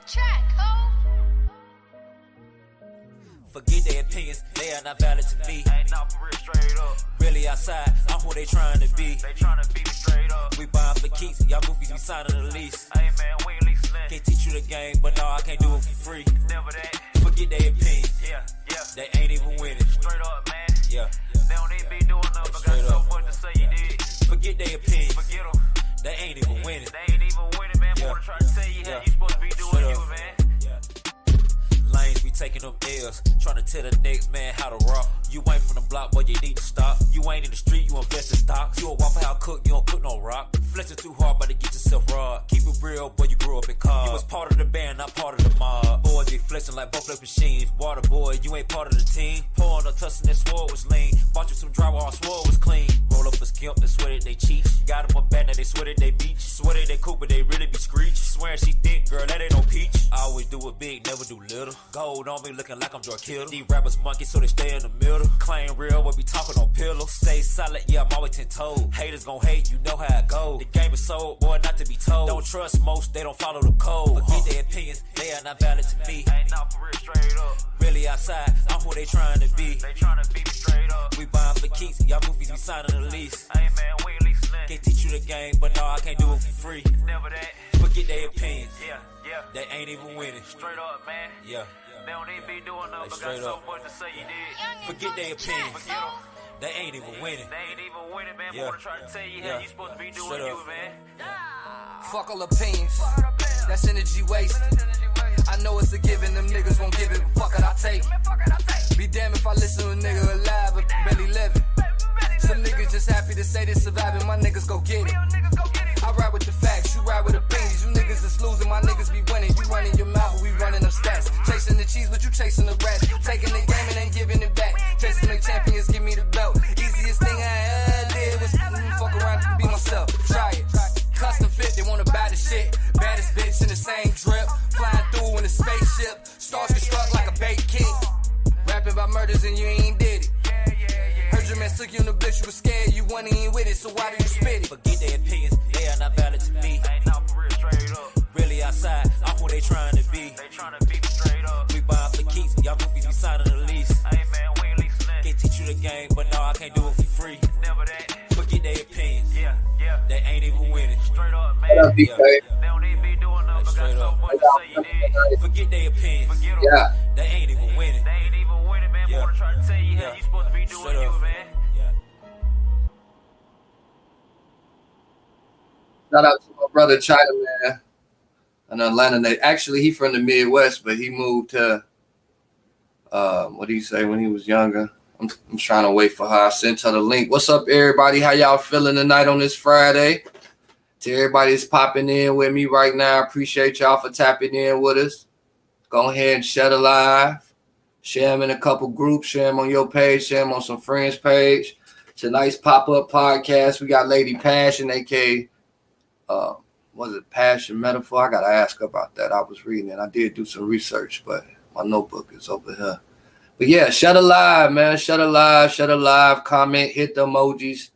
track, ho. Forget their opinions, they are not valid to me. Ain't not for real, straight up. Really outside, I'm who they trying to be. They tryna beat me straight up. We buying for keeps, y'all goofies be signing the lease. Hey man, we ain't leasing that. Can't teach you the game, but no, I can't do it for free. Never that. Forget their opinions, Yeah. they ain't even winning. Straight up, man. Yeah, They don't even be doing nothing, but got Straight so up. much to say you did. forget their opinions, Forget them. they ain't even winning. They ain't even winning, man. Yeah. More to try to tell you how Yeah. you supposed to be doing Straight you, up. man. Lanes be taking them L's, trying to tell the next man how to rock. You ain't from the block, boy, you need to stop. You ain't in the street, you invest in stocks. You a Waffle House cook, you don't cook no rock. Flexing too hard, but to get yourself raw. Keep it real, boy, you grew up in cars. You was part of the band, not part of the mob. Boys be flexing like both machines. Water boy, you ain't part of the team. Pouring no tussin', that swore was lean. Bought you some drywall, swore was clean. Roll up a skimp, they swear that they cheat. Got them a bad, now they swear that they beach. Swear that they cool, but they really be screech. Swearing she thick, girl, that ain't no peach. I always do it big, never do little. Gold on me, looking like I'm drug killer. These rappers monkey, so they stay in the middle. Claim real, but be talking on pillows. Stay solid, yeah, I'm always 10 toes. Haters gon' hate, you know how it go. The game is sold, boy, not to be told. Don't trust most, they don't follow the code. Forget their opinions, they are not valid to me. Ain't not for real, straight up. Really outside, I'm who they trying to be. They tryna beat me straight up. We buying for keeps, y'all goofies be signing the lease. Hey man, we ain't leasing that. Can't teach you the game, but no, I can't do it for free. Never that. Forget their opinions, Yeah. they ain't even winning. Straight up, man. Yeah, They don't even be doing nothing, but got straight so up. much to say you did. Forget their opinions, Forget them. they ain't even winning. They ain't even winning, man. Yeah. More to try to tell you how Yeah. you supposed to be doing Straight you, up. man. Fuck all opinions, that's energy wasted. I know it's a given, them niggas won't give it, but fuck it, I take it. Be damned if I listen to a nigga alive or barely living. Some niggas just happy to say they surviving, my niggas go get it. I ride with the facts, you ride with opinions. You niggas is losing, my niggas be winning. You running your mouth, we running them stats. Chasing the cheese, but you chasing the rats. Taking the game and ain't giving it back. Chasing the champions, give me the belt. Easiest thing I ever did was fuck around and be myself. Try it. Custom fit, they wanna buy the shit. Baddest bitch in the same drip. Flying through in a spaceship. Stars get struck like a bait kick. Rapping about murders and you ain't did it. Heard your man took you in the bitch, you was scared. You wasn't even with it, so why do you spit it? Forget their opinions, they are not valid to me. Ain't not for real, straight up. Really outside, I'm who they trying to be. They tryna beat me straight up. We buying for keeps, y'all goofies be signing the lease. Hey man, we ain't leasing that. Can't teach you the game, but no, I can't do it for free. Never that. Forget their opinions, Yeah. they ain't even winning. Straight up, What up, man. DK? They don't even be doing nothing, but got Straight so up. much to say you did. Forget their opinions, Forget them. Yeah. they ain't even winning. They ain't even winning, man. Yeah. More to try to tell you how Yeah. you supposed to be doing Straight you, up. man. Shout out to my brother China Man in Atlanta. Actually, he from the Midwest, but he moved to what do you say when he was younger? I'm trying to wait for her. I sent her the link. What's up, everybody? How y'all feeling tonight on this Friday? To everybody that's popping in with me right now, I appreciate y'all for tapping in with us. Go ahead and share the live. Share them in a couple groups. Share them on your page. Share them on some friends' page. Tonight's pop-up podcast, we got Laidi Passhon, a.k.a. Was it Passion Metaphor? I got to ask about that. I was reading it. I did do some research, but my notebook is over here. But yeah, share the live, man. Share the live. Comment, hit the emojis.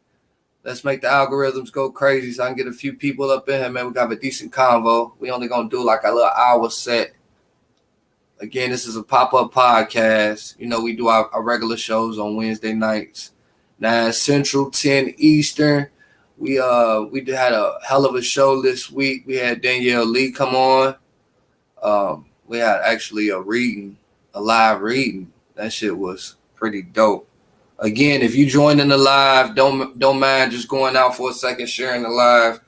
Let's make the algorithms go crazy so I can get a few people up in here, man. We got a decent convo. We only going to do like a little hour set. Again, this is a pop-up podcast. You know, we do our regular shows on Wednesday nights, 9 Central, 10 Eastern. We had a hell of a show this week. We had Danielle Lee come on. We had actually a live reading. That shit was pretty dope. Again, if you join in the live, don't mind just going out for a second, sharing the live,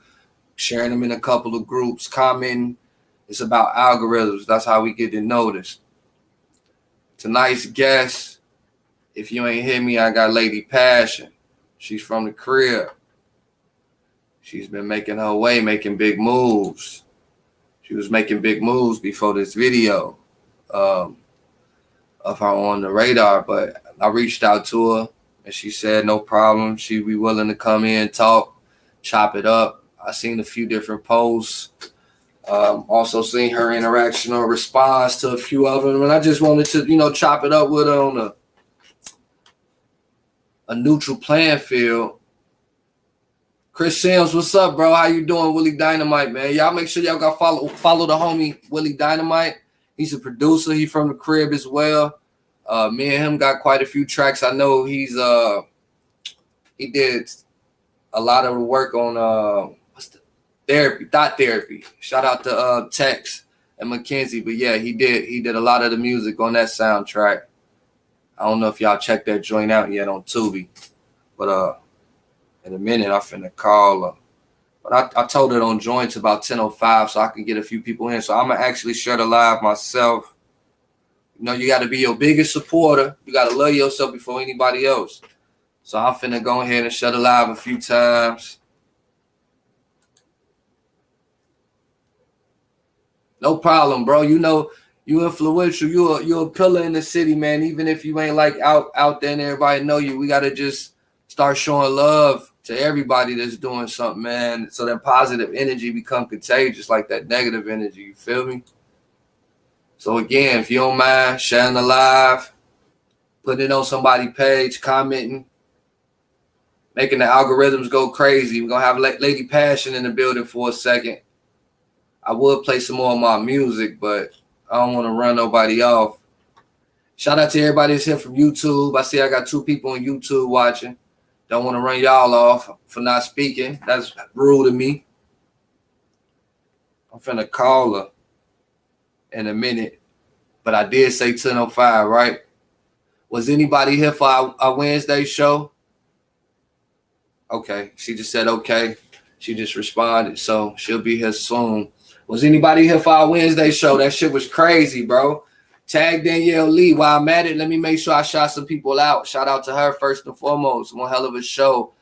sharing them in a couple of groups, commenting. It's about algorithms. That's how we get to notice. Tonight's guest, if you ain't hear me, I got Laidi Passhon. She's from the crib. She's been making her way, making big moves. She was making big moves before this video of her on the radar, but I reached out to her and she said no problem. She'd be willing to come in, talk, chop it up. I seen a few different posts. Also seen her interaction or response to a few of them, and I just wanted to, chop it up with her on a neutral playing field. Chris Sims, what's up, bro? How you doing, Willie Dynamite, man? Y'all make sure y'all got follow the homie Willie Dynamite. He's a producer. He from the crib as well. Me and him got quite a few tracks. I know he did a lot of work on Thought Therapy. Shout out to Tex and Mackenzie. But yeah, he did a lot of the music on that soundtrack. I don't know if y'all checked that joint out yet on Tubi. But in a minute I'm finna call her. But I told her on joints about 10:05 so I can get a few people in. So I'm gonna actually share the live myself. You know, you gotta be your biggest supporter. You gotta love yourself before anybody else. So I'm finna go ahead and share the live a few times. No problem, bro. You know, you influential. You're a pillar in the city, man. Even if you ain't like out there and everybody know you, we gotta just start showing love to everybody that's doing something, man. So that positive energy become contagious, like that negative energy. You feel me? So again, if you don't mind sharing the live, putting it on somebody's page, commenting, making the algorithms go crazy. We're gonna have Laidi Passhon in the building for a second. I would play some more of my music, but I don't want to run nobody off. Shout out to everybody that's here from YouTube. I see I got 2 people on YouTube watching. Don't want to run y'all off for not speaking. That's rude of me. I'm finna call her in a minute. But I did say 10:05, right? Was anybody here for our Wednesday show? Okay. She just said okay. She just responded. So she'll be here soon. Was anybody here for our Wednesday show? That shit was crazy, bro. Tag Danielle Lee. While I'm at it, let me make sure I shout some people out. Shout out to her first and foremost. One hell of a show.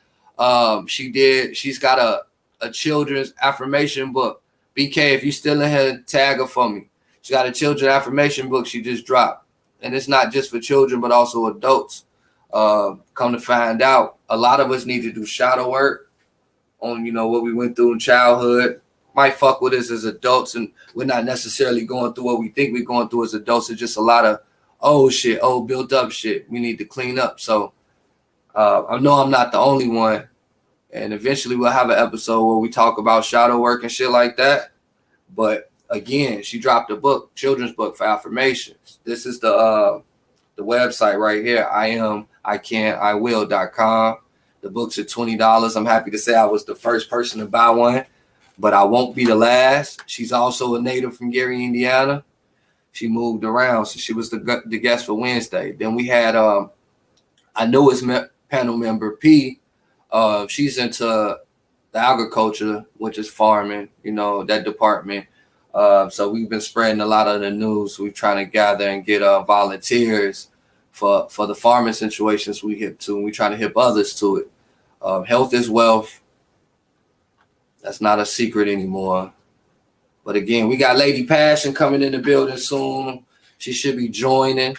She's got a children's affirmation book. BK, if you still in here, tag her for me. She got a children's affirmation book she just dropped. And it's not just for children, but also adults. Come to find out, a lot of us need to do shadow work on, you know, what we went through in childhood. Might fuck with us as adults, and we're not necessarily going through what we think we're going through as adults. It's just a lot of old built up shit we need to clean up. So I know I'm not the only one, and eventually we'll have an episode where we talk about shadow work and shit like that. But again, she dropped a book, children's book for affirmations. This is the website right here. Iwill.com. The book's at $20. I'm happy to say I was the first person to buy one, but I won't be the last. She's also a native from Gary, Indiana. She moved around, so she was the guest for Wednesday. Then we had our newest panel member, P. She's into the agriculture, which is farming, you know, that department. So we've been spreading a lot of the news. We're trying to gather and get volunteers for the farming situations we hip to, and we're trying to hip others to it. Health is wealth. That's not a secret anymore. But again, we got Laidi Passhon coming in the building soon. She should be joining. Let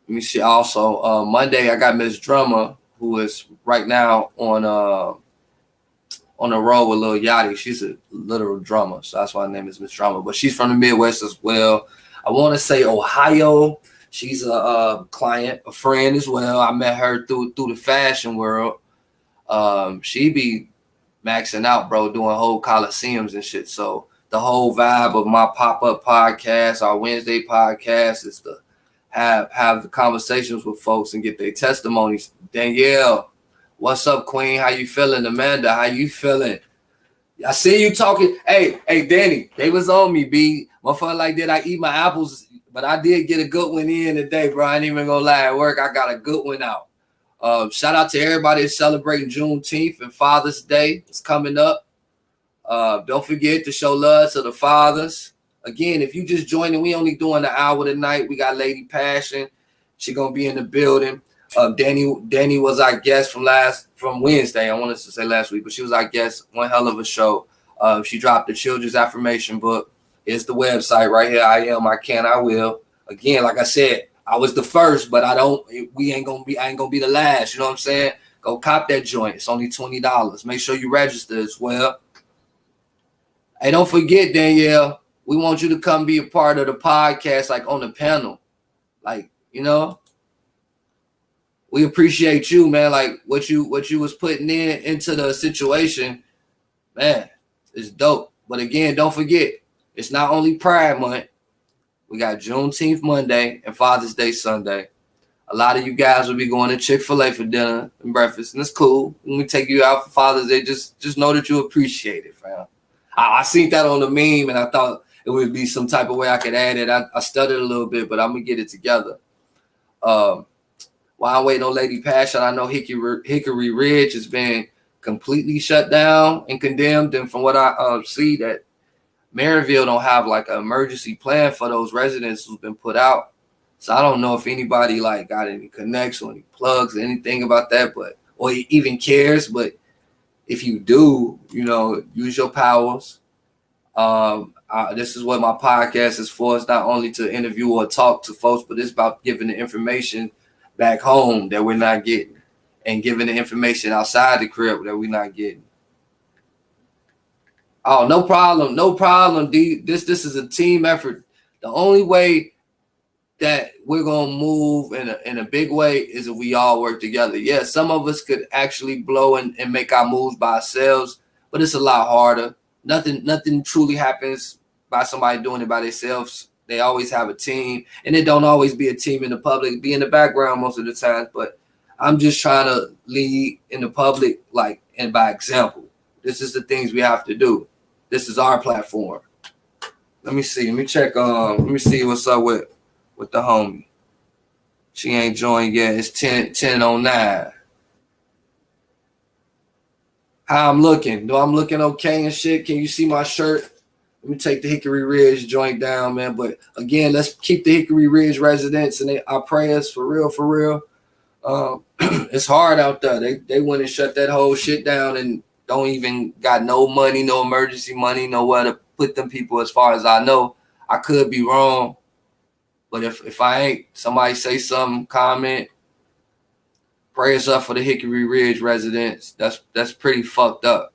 me see. Also, Monday I got Miss Drummer, who is right now on the road with Lil Yachty. She's a literal drummer, so that's why her name is Miss Drummer. But she's from the Midwest as well. I want to say Ohio. She's a client, a friend as well. I met her through the fashion world. She be maxing out, bro, doing whole coliseums and shit. So the whole vibe of my pop-up podcast, our Wednesday podcast, is to have the conversations with folks and get their testimonies. Danielle, what's up, Queen? How you feeling? Amanda, how you feeling? I see you talking. Hey, Danny, they was on me, B. Motherfucker, like, did I eat my apples? But I did get a good one in today, bro. I ain't even gonna lie. At work, I got a good one out. Shout out to everybody that's celebrating Juneteenth and Father's Day. It's coming up. Don't forget to show love to the fathers. Again, if you just joining, we only doing an hour tonight. We got Laidi Passhon. She gonna be in the building. Danny was our guest from Wednesday. I wanted to say last week, but she was our guest. One hell of a show. She dropped the children's affirmation book. It's the website right here. I am, I can, I will. Again, like I said, I was the first, but I ain't gonna be the last. You know what I'm saying? Go cop that joint. It's only $20. Make sure you register as well. Hey, don't forget, Danielle, we want you to come be a part of the podcast, like on the panel. Like, you know, we appreciate you, man. Like what you was putting into the situation, man, it's dope. But again, don't forget, it's not only Pride Month. We got Juneteenth Monday and Father's Day Sunday. A lot of you guys will be going to Chick-fil-A for dinner and breakfast, and it's cool. When we take you out for Father's Day, just know that you appreciate it, fam. I seen that on the meme, and I thought it would be some type of way I could add it. I stuttered a little bit, but I'm going to get it together. While I'm waiting on Laidi Passhon, I know Hickory Ridge has been completely shut down and condemned, and from what I see, that Maryville don't have like an emergency plan for those residents who's been put out. So I don't know if anybody like got any connects or any plugs or anything about that, but or even cares. But if you do, you know, use your powers. This is what my podcast is for. It's not only to interview or talk to folks, but it's about giving the information back home that we're not getting, and giving the information outside the crib that we're not getting. Oh, no problem, no problem, D. This is a team effort. The only way that we're gonna move in a big way is if we all work together. Yeah, some of us could actually blow and make our moves by ourselves, but it's a lot harder. Nothing truly happens by somebody doing it by themselves. They always have a team, and it don't always be a team in the public, be in the background most of the time. But I'm just trying to lead in the public, like, and by example. This is the things we have to do. This is our platform. Let me see. Let me check. Let me see what's up with the homie. She ain't joined yet. It's 10:09. How I'm looking? Do I'm looking okay and shit? Can you see my shirt? Let me take the Hickory Ridge joint down, man. But again, let's keep the Hickory Ridge residents and our prayers for real. It's hard out there. They went and shut that whole shit down and don't even got no money, no emergency money, nowhere to put them people. As far as I know, I could be wrong. But if I ain't, somebody say something, comment, prayers up for the Hickory Ridge residents. That's pretty fucked up.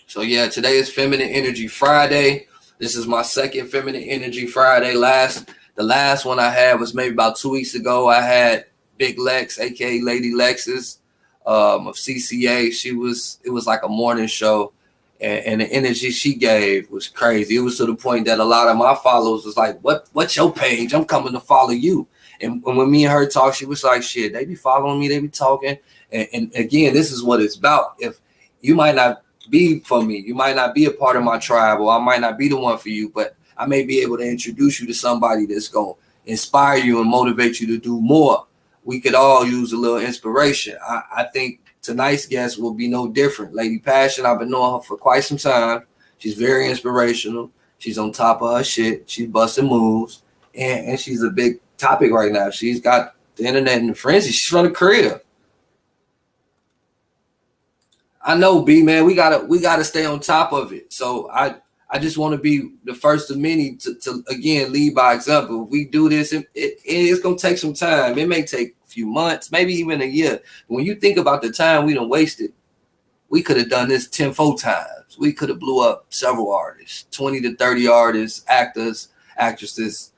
So yeah, today is Feminine Energy Friday. This is my second Feminine Energy Friday. The last one I had was maybe about 2 weeks ago. I had Big Lex, aka Lady Lexus, of CCA. It was like a morning show. And the energy she gave was crazy. It was to the point that a lot of my followers was like, what's your page? I'm coming to follow you. And when me and her talk, she was like, shit, they be following me, they be talking. And again, this is what it's about. If you might not be for me, you might not be a part of my tribe, or I might not be the one for you, but I may be able to introduce you to somebody that's going to inspire you and motivate you to do more. We could all use a little inspiration. I think tonight's guest will be no different. Laidi Passhon, I've been knowing her for quite some time. She's very inspirational. She's on top of her shit. She's busting moves. And she's a big topic right now. She's got the internet in the frenzy. She's from the career. I know, B, man, we gotta stay on top of it. So I just want to be the first of many to again lead by example. If we do this, it's gonna take some time. It may take a few months, maybe even a year. When you think about the time we done wasted, we could have done this 10-fold times. We could have blew up several artists, 20 to 30 artists, actors, actresses.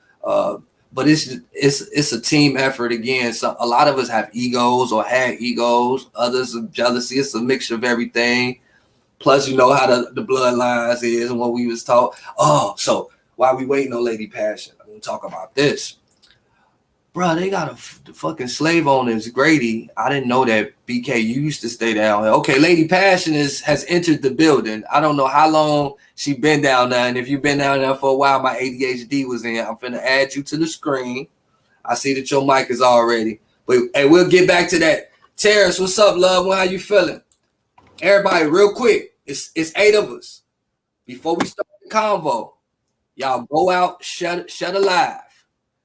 But it's a team effort again. So a lot of us have egos or had egos. Others of jealousy. It's a mixture of everything. Plus, you know how the bloodlines is and what we was taught. Oh, so while we waiting on Laidi Passhon, I'm gonna talk about this. Bro, they got the fucking slave owners, Grady. I didn't know that BK used to stay down here. Okay, Laidi Passhon has entered the building. I don't know how long she been down there. And if you've been down there for a while, my ADHD was in. I'm finna add you to the screen. I see that your mic is already. But hey, we'll get back to that. Terrace, what's up, love? How you feeling? Everybody, real quick. It's 8 of us. Before we start the convo, y'all go out, share a live.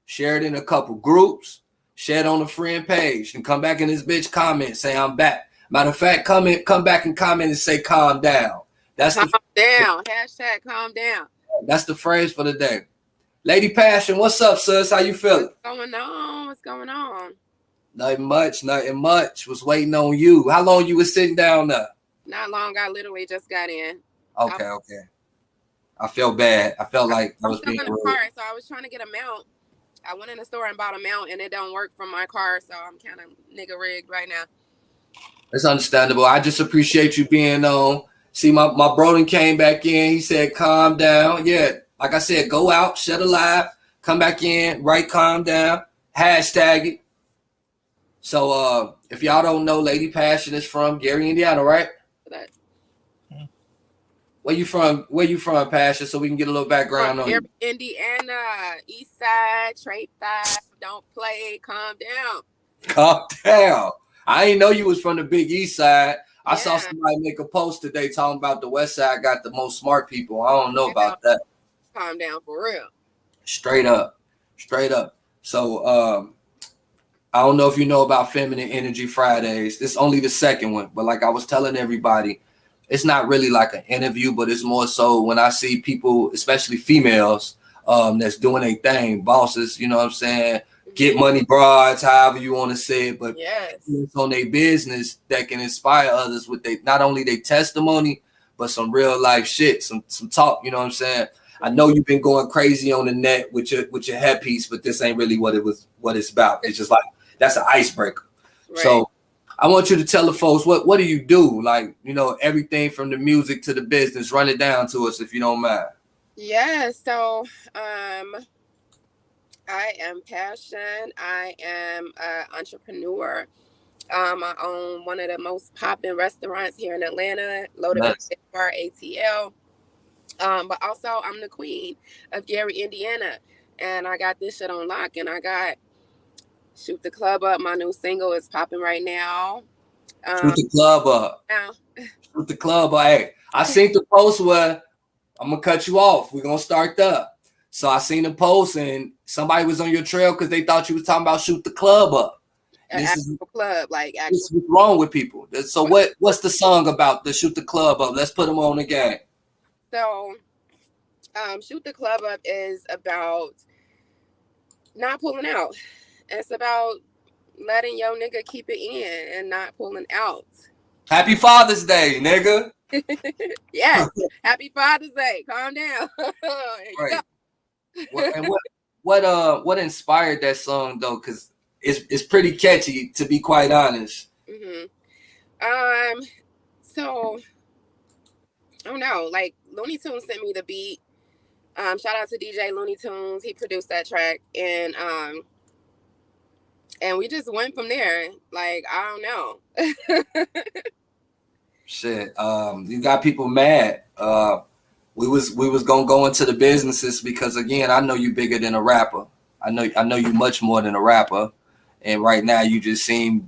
Share it in a couple groups, share it on a friend page, and come back in this bitch comment, say I'm back. Matter of fact, come back and comment and say calm down. That's calm down. Hashtag calm down. That's the phrase for the day. Laidi Passhon, what's up, sis? How you feeling? What's going on? Nothing much. Was waiting on you. How long you was sitting down there? Not long. I literally just got in. Okay. I felt bad. I felt like I was being being in the car, so I was trying to get a mount. I went in the store and bought a mount, and it don't work from my car, so I'm kind of nigga rigged right now. It's understandable. I just appreciate you being on. See, my brother came back in. He said, calm down. Yeah, like I said, go out, shut a live, come back in, right, calm down, hashtag it. So if y'all don't know, Laidi Passhon is from Gary, Indiana, right? That Where you from? Where you from, Passhon? So we can get a little background on you. Indiana, East Side, Trade 5, don't play, calm down. Calm down. I didn't know you was from the Big East Side. I saw Yeah. somebody make a post today talking about the West Side got the most smart people. I don't know about that. Calm down for real. Straight up. Straight up. So I don't know if you know about Feminine Energy Fridays. It's only the second one, but like I was telling everybody, it's not really like an interview, but it's more so when I see people, especially females, that's doing a thing, bosses, you know what I'm saying? Get money broads, however you want to say it, but Yes. it's on their business that can inspire others with not only their testimony, but some real life shit, some talk, you know what I'm saying? I know you've been going crazy on the net with your headpiece, but this ain't really what it's about. It's just like that's an icebreaker. Right. So I want you to tell the folks what do you do? Like, you know, everything from the music to the business. Run it down to us if you don't mind. Yeah, so I am Passhon. I am an entrepreneur. I own one of the most popping restaurants here in Atlanta, Loaded Nice. Bar ATL. But also I'm the queen of Gary, Indiana. And I got this shit on lock, and I got Shoot the Club Up. My new single is popping right now. Shoot the club up. Now, Shoot the club up. Hey, I seen the post where I'm gonna cut you off. We're gonna start up. So I seen the post and somebody was on your trail because they thought you was talking about shoot the club up. an This is actual club, like actual. what's wrong with people. So what's the song about? The shoot the club up. Let's put them on the game. So, Shoot the Club Up is about not pulling out. It's about letting your nigga keep it in and not pulling out. Happy Father's Day, nigga. Yes. Happy Father's Day. Calm down. There you Right. go. And what inspired that song though? Because it's pretty catchy, to be quite honest. Mm-hmm. So I don't know. Like Looney Tunes sent me the beat. Shout out to DJ Looney Tunes. He produced that track, and we just went from there. Like I don't know. Shit. You got people mad. We was gonna go into the businesses because again, I know you bigger than a rapper. I know you much more than a rapper. And right now you just seem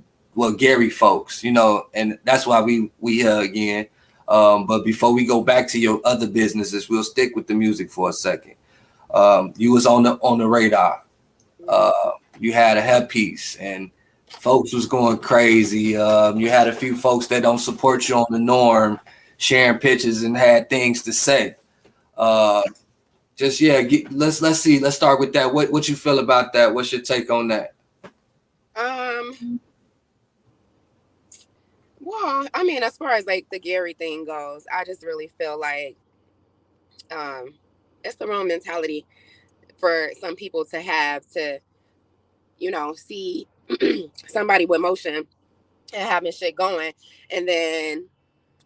Gary folks, you know, and that's why we here again. But before we go back to your other businesses, we'll stick with the music for a second. You was on the radar. You had a headpiece and folks was going crazy. You had a few folks that don't support you on the norm, sharing pictures and had things to say. Let's see. Let's start with that. What you feel about that? What's your take on that? Well, I mean, as far as like the Gary thing goes, I just really feel like it's the wrong mentality for some people to have to, you know, see somebody with motion and having shit going, and then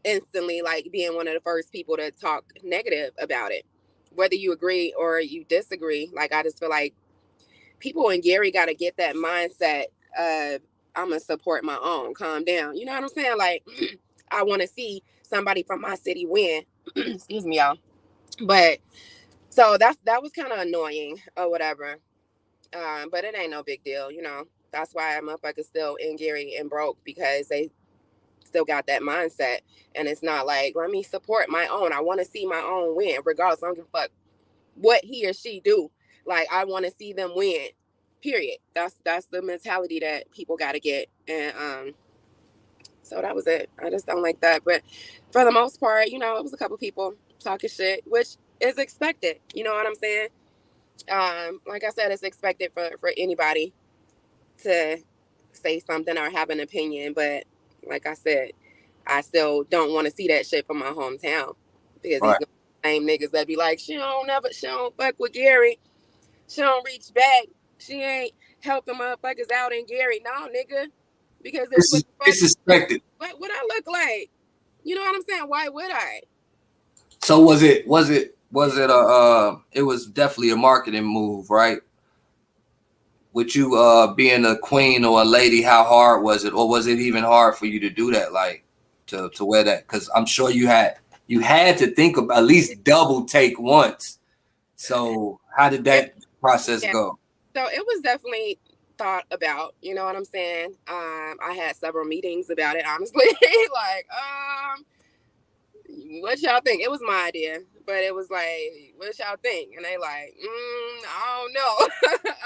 instantly like being one of the first people to talk negative about it, whether you agree or you disagree. Like I just feel like people in Gary got to get that mindset of I'm gonna support my own. Calm down. You know what I'm saying? Like I want to see somebody from my city win. Excuse me, y'all. But so that was kind of annoying or whatever. But it ain't no big deal, you know. That's why I'm up. I could still in Gary and broke because they still got that mindset, and it's not like let me support my own. I want to see my own win, regardless. I don't give a fuck what he or she do. Like I want to see them win. Period. That's the mentality that people got to get, and so that was it. I just don't like that, but for the most part, you know, it was a couple people talking shit, which is expected. You know what I'm saying? Like I said, it's expected for anybody to say something or have an opinion, but like I said, I still don't want to see that shit from my hometown because Right. these same niggas that be like, she don't fuck with Gary. She don't reach back. She ain't help the motherfuckers out in Gary. No, nigga. Because This what is the fuck? disrespected. What would I look like? You know what I'm saying? Why would I? So it was definitely a marketing move, right? With you being a queen or a lady, how hard was it? Or was it even hard for you to do that, like to wear that? Because I'm sure you had to think of at least double take once. So how did It, that process yeah. go? So it was definitely thought about. You know what I'm saying? I had several meetings about it. Honestly, like, what y'all think? It was my idea, but it was like, what y'all think? And they like, I don't know.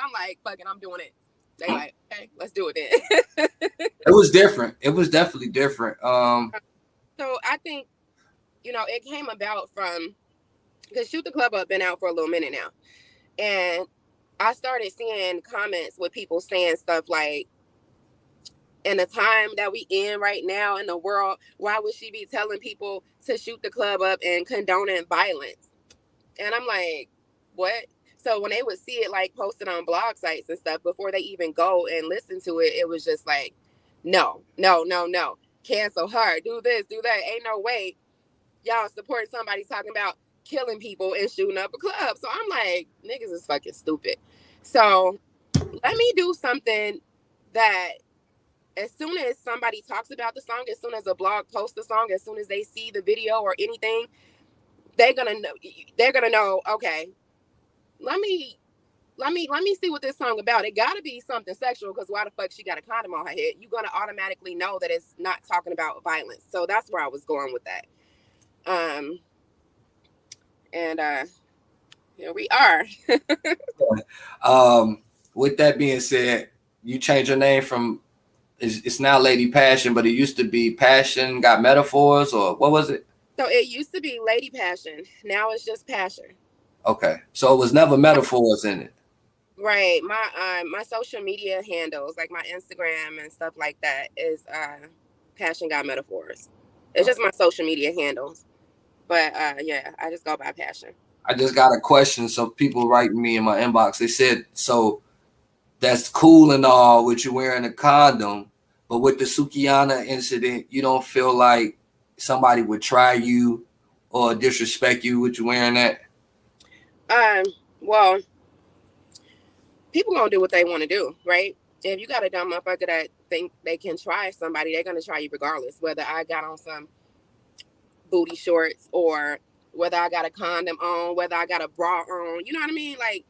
I'm like, fuck it, I'm doing it. They like, okay, let's do it then. It was different. It was definitely different. So I think, it came about from, because Shoot the Club Up been out for a little minute now. And I started seeing comments with people saying stuff like, in the time that we in right now in the world, why would she be telling people to shoot the club up and condoning violence? And I'm like, what? So when they would see it like posted on blog sites and stuff, before they even go and listen to it, it was just like, no, no, no, no. Cancel her. Do this, do that. Ain't no way y'all supporting somebody talking about killing people and shooting up a club. So I'm like, niggas is fucking stupid. So let me do something that as soon as somebody talks about the song, as soon as a blog posts the song, as soon as they see the video or anything, they're gonna know, okay, let me see what this song about. It gotta be something sexual, because why the fuck she got a condom on her head? You're gonna automatically know that it's not talking about violence. So that's where I was going with that. And here we are. With that being said, you changed your name from it's now Laidi Passhon, but it used to be Passion Got Metaphors, or what was it? So it used to be Laidi Passhon. Now it's just Passion. Okay, so it was never metaphors in it. Right. My social media handles, like my Instagram and stuff like that, is Passion Got Metaphors. It's just my social media handles. But yeah, I just go by Passion. I just got a question. So people writing me in my inbox, they said, so that's cool and all with you wearing a condom, but with the Sukiana incident, you don't feel like somebody would try you or disrespect you with you wearing that? Well, people gonna do what they want to do, right? If you got a dumb motherfucker that think they can try somebody, they're gonna try you regardless. Whether I got on some booty shorts or whether I got a condom on, whether I got a bra on, you know what I mean? Like,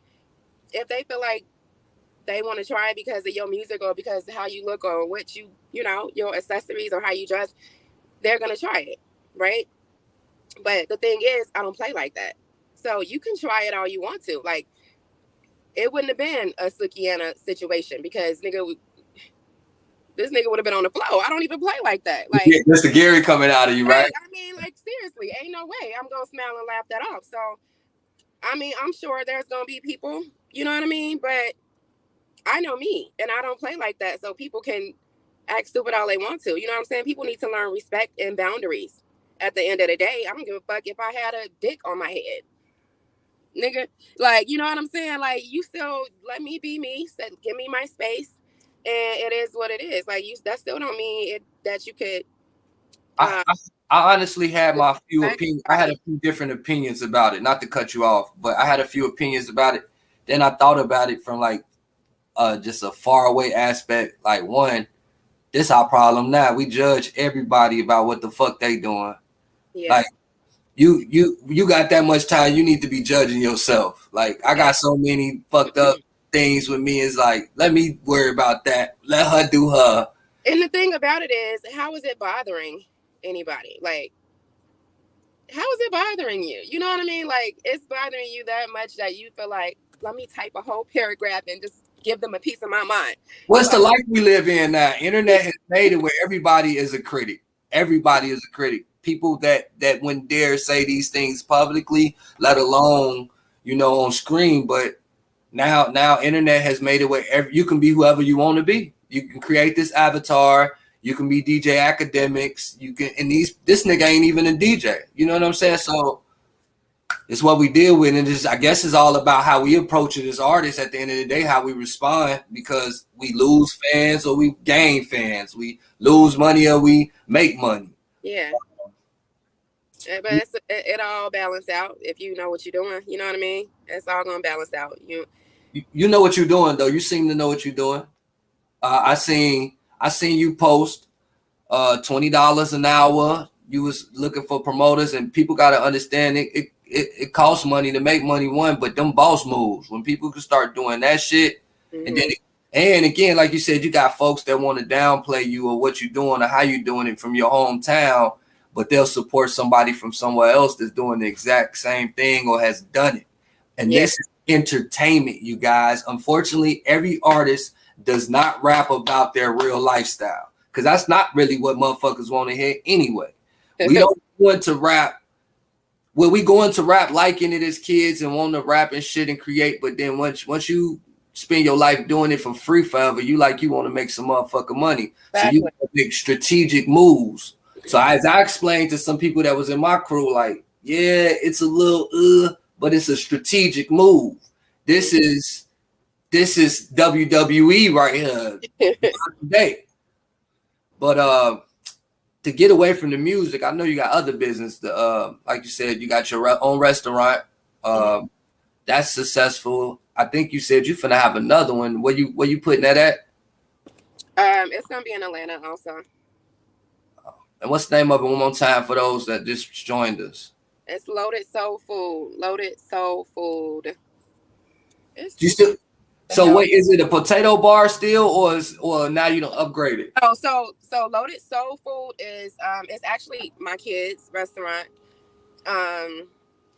if they feel like they want to try it because of your music or because of how you look or what your accessories or how you dress, they're gonna try it, right? But the thing is, I don't play like that. So you can try it all you want to. Like, it wouldn't have been a Sukiana situation because this nigga would have been on the floor. I don't even play like that. Like, yeah, Mr. Gary coming out of you, right? I mean, like, seriously, ain't no way I'm gonna smile and laugh that off. So, I mean, I'm sure there's gonna be people, you know what I mean? But I know me, and I don't play like that. So people can act stupid all they want to. You know what I'm saying? People need to learn respect and boundaries. At the end of the day, I don't give a fuck if I had a dick on my head, nigga. Like, you know what I'm saying? Like, you still let me be me. Give me my space, and it is what it is. Like, that still don't mean that you could. I honestly had my few opinions. I had a few different opinions about it. Not to cut you off, but I had a few opinions about it. Then I thought about it from like just a far away aspect. Like, one, this our problem now. We judge everybody about what the fuck they doing. Yeah. Like, you got that much time, you need to be judging yourself. Like, I got so many fucked up things with me. It's like, let me worry about that. Let her do her. And the thing about it is, how is it bothering anybody? Like, how is it bothering you? You know what I mean? Like, it's bothering you that much that you feel like, let me type a whole paragraph and just give them a piece of my mind. What's the life we live in now? Internet has made it where everybody is a critic. Everybody is a critic. People that wouldn't dare say these things publicly, let alone, on screen. But now internet has made it where you can be whoever you want to be. You can create this avatar. You can be DJ Academics. You can, and this nigga ain't even a DJ. You know what I'm saying? So it's what we deal with, and I guess it's all about how we approach it as artists. At the end of the day, how we respond, because we lose fans or we gain fans, we lose money or we make money. Yeah. But it all balance out if you know what you're doing. You know what I mean? It's all gonna balance out. You know what you're doing though. You seem to know what you're doing. I seen you post $20 an hour. You was looking for promoters, and people got to understand it costs money to make money. One, but them boss moves, when people can start doing that shit, and then and again, like you said, you got folks that want to downplay you or what you're doing or how you're doing it from your hometown, but they'll support somebody from somewhere else that's doing the exact same thing or has done it. And this is entertainment, you guys. Unfortunately, every artist does not rap about their real lifestyle, because that's not really what motherfuckers want to hear anyway. We don't want to rap. Well, we go into rap liking it as kids and want to rap and shit and create, but then once you spend your life doing it for free forever, you want to make some motherfucking money. Exactly. So you make strategic moves. So as I explained to some people that was in my crew, like, yeah, it's a little but it's a strategic move. This is WWE right here today. But to get away from the music, I know you got other business. Like you said, you got your own restaurant. That's successful. I think you said you finna have another one. Where you putting that at? It's gonna be in Atlanta also. And what's the name of it one more time for those that just joined us? It's Loaded Soul Food. Loaded Soul Food. So wait, is it a potato bar still, or now you don't upgrade it? Oh, so Loaded Soul Food is it's actually my kids' restaurant. And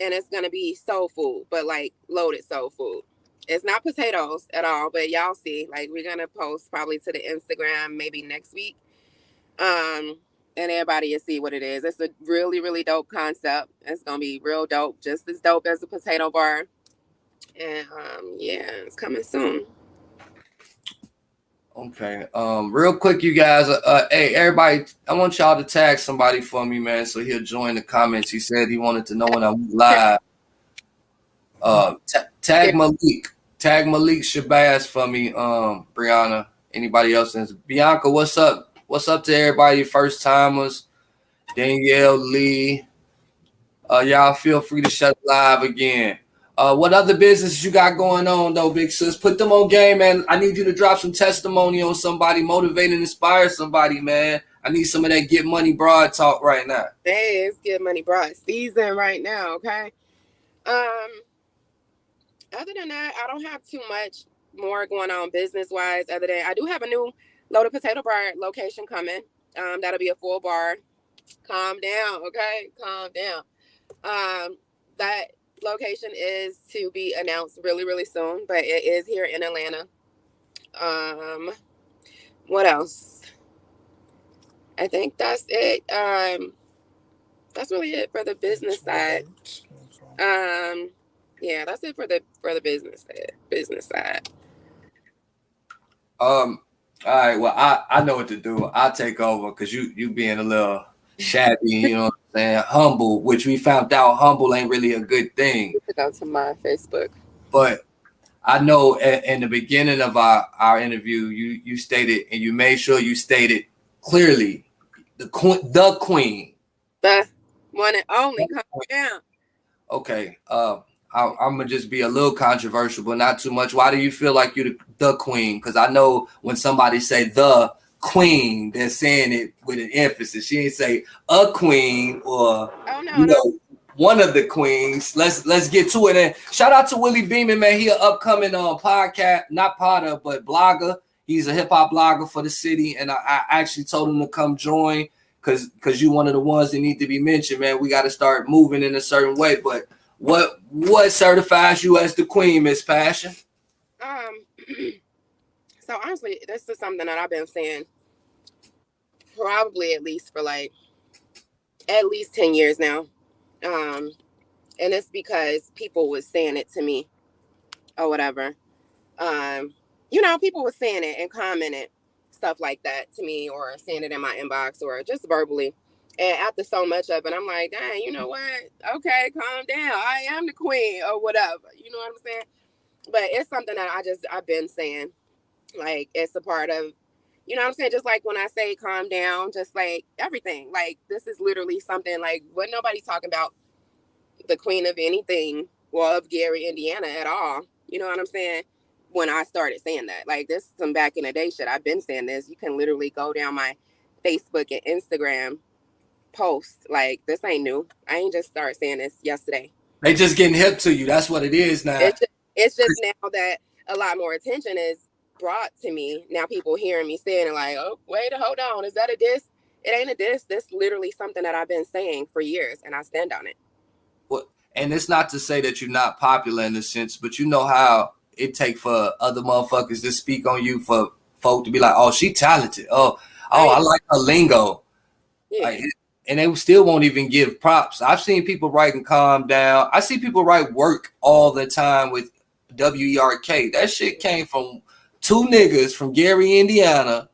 it's gonna be soul food, but like loaded soul food. It's not potatoes at all, but y'all see, like, we're gonna post probably to the Instagram maybe next week. And everybody will see what it is. It's a really, really dope concept. It's gonna be real dope, just as dope as a potato bar. And yeah, it's coming soon. Okay. Real quick, you guys. Hey, everybody, I want y'all to tag somebody for me, man, so he'll join the comments. He said he wanted to know when I'm live. Tag Malik. Tag Malik Shabazz for me. Brianna. Anybody else? Bianca, what's up? What's up to everybody? First timers. Danielle Lee. Y'all feel free to shut live again. What other business you got going on though, big sis? Put them on game, man. I need you to drop some testimony on somebody, motivate and inspire somebody, man. I need some of that Get Money Broad talk right now. Hey, it's Get Money Broad season right now, okay? Other than that, I don't have too much more going on business-wise. Other than I do have a new Loaded Potato Bar location coming. That'll be a full bar. Calm down, okay? Calm down. That location is to be announced really, really soon, but it is here in Atlanta. What else? I think that's it. That's really it for the business side. Yeah, that's it for the business side. All right. Well, I know what to do. I'll take over because you being a little shabby, you know what I'm saying? Humble, which we found out humble ain't really a good thing. Go to my Facebook. But I know in the beginning of our interview, you stated, and you made sure you stated clearly, the queen. The one and only. Calm down. Okay. I'm gonna just be a little controversial, but not too much. Why do you feel like you're the queen? Because I know when somebody say the queen, they're saying it with an emphasis. She ain't say a queen or one of the queens. Let's get to it. And shout out to Willie Beeman, man. He an upcoming podcast, not potter, but blogger. He's a hip hop blogger for the city, and I actually told him to come join because you one of the ones that need to be mentioned, man. We got to start moving in a certain way, but. What certifies you as the queen, Miss Passion? So honestly, this is something that I've been saying probably at least for like at least 10 years now. And it's because people was saying it to me or whatever. People were saying it and commenting stuff like that to me or saying it in my inbox or just verbally. And after so much of it, I'm like, dang, you know what? Okay, calm down. I am the queen or whatever. You know what I'm saying? But it's something that I've been saying. Like, it's a part of, you know what I'm saying? Just like when I say calm down, just like everything. Like, this is literally something like what nobody talking about the queen of anything, well, of Gary, Indiana at all. You know what I'm saying? When I started saying that, like, this is some back in the day shit. I've been saying this. You can literally go down my Facebook and Instagram post. Like, this ain't new. I ain't just started saying this yesterday. They just getting hip to you. That's what it is now. It's just now that a lot more attention is brought to me. Now people hearing me saying it like, oh, wait, hold on. Is that a diss? It ain't a diss. This literally something that I've been saying for years, and I stand on it. Well, and it's not to say that you're not popular in a sense, but you know how it take for other motherfuckers to speak on you, for folk to be like, oh, she talented. I like her lingo. Yeah. Like, and they still won't even give props. I've seen people writing calm down. I see people write work all the time with WERK. That shit came from two niggas from Gary, Indiana.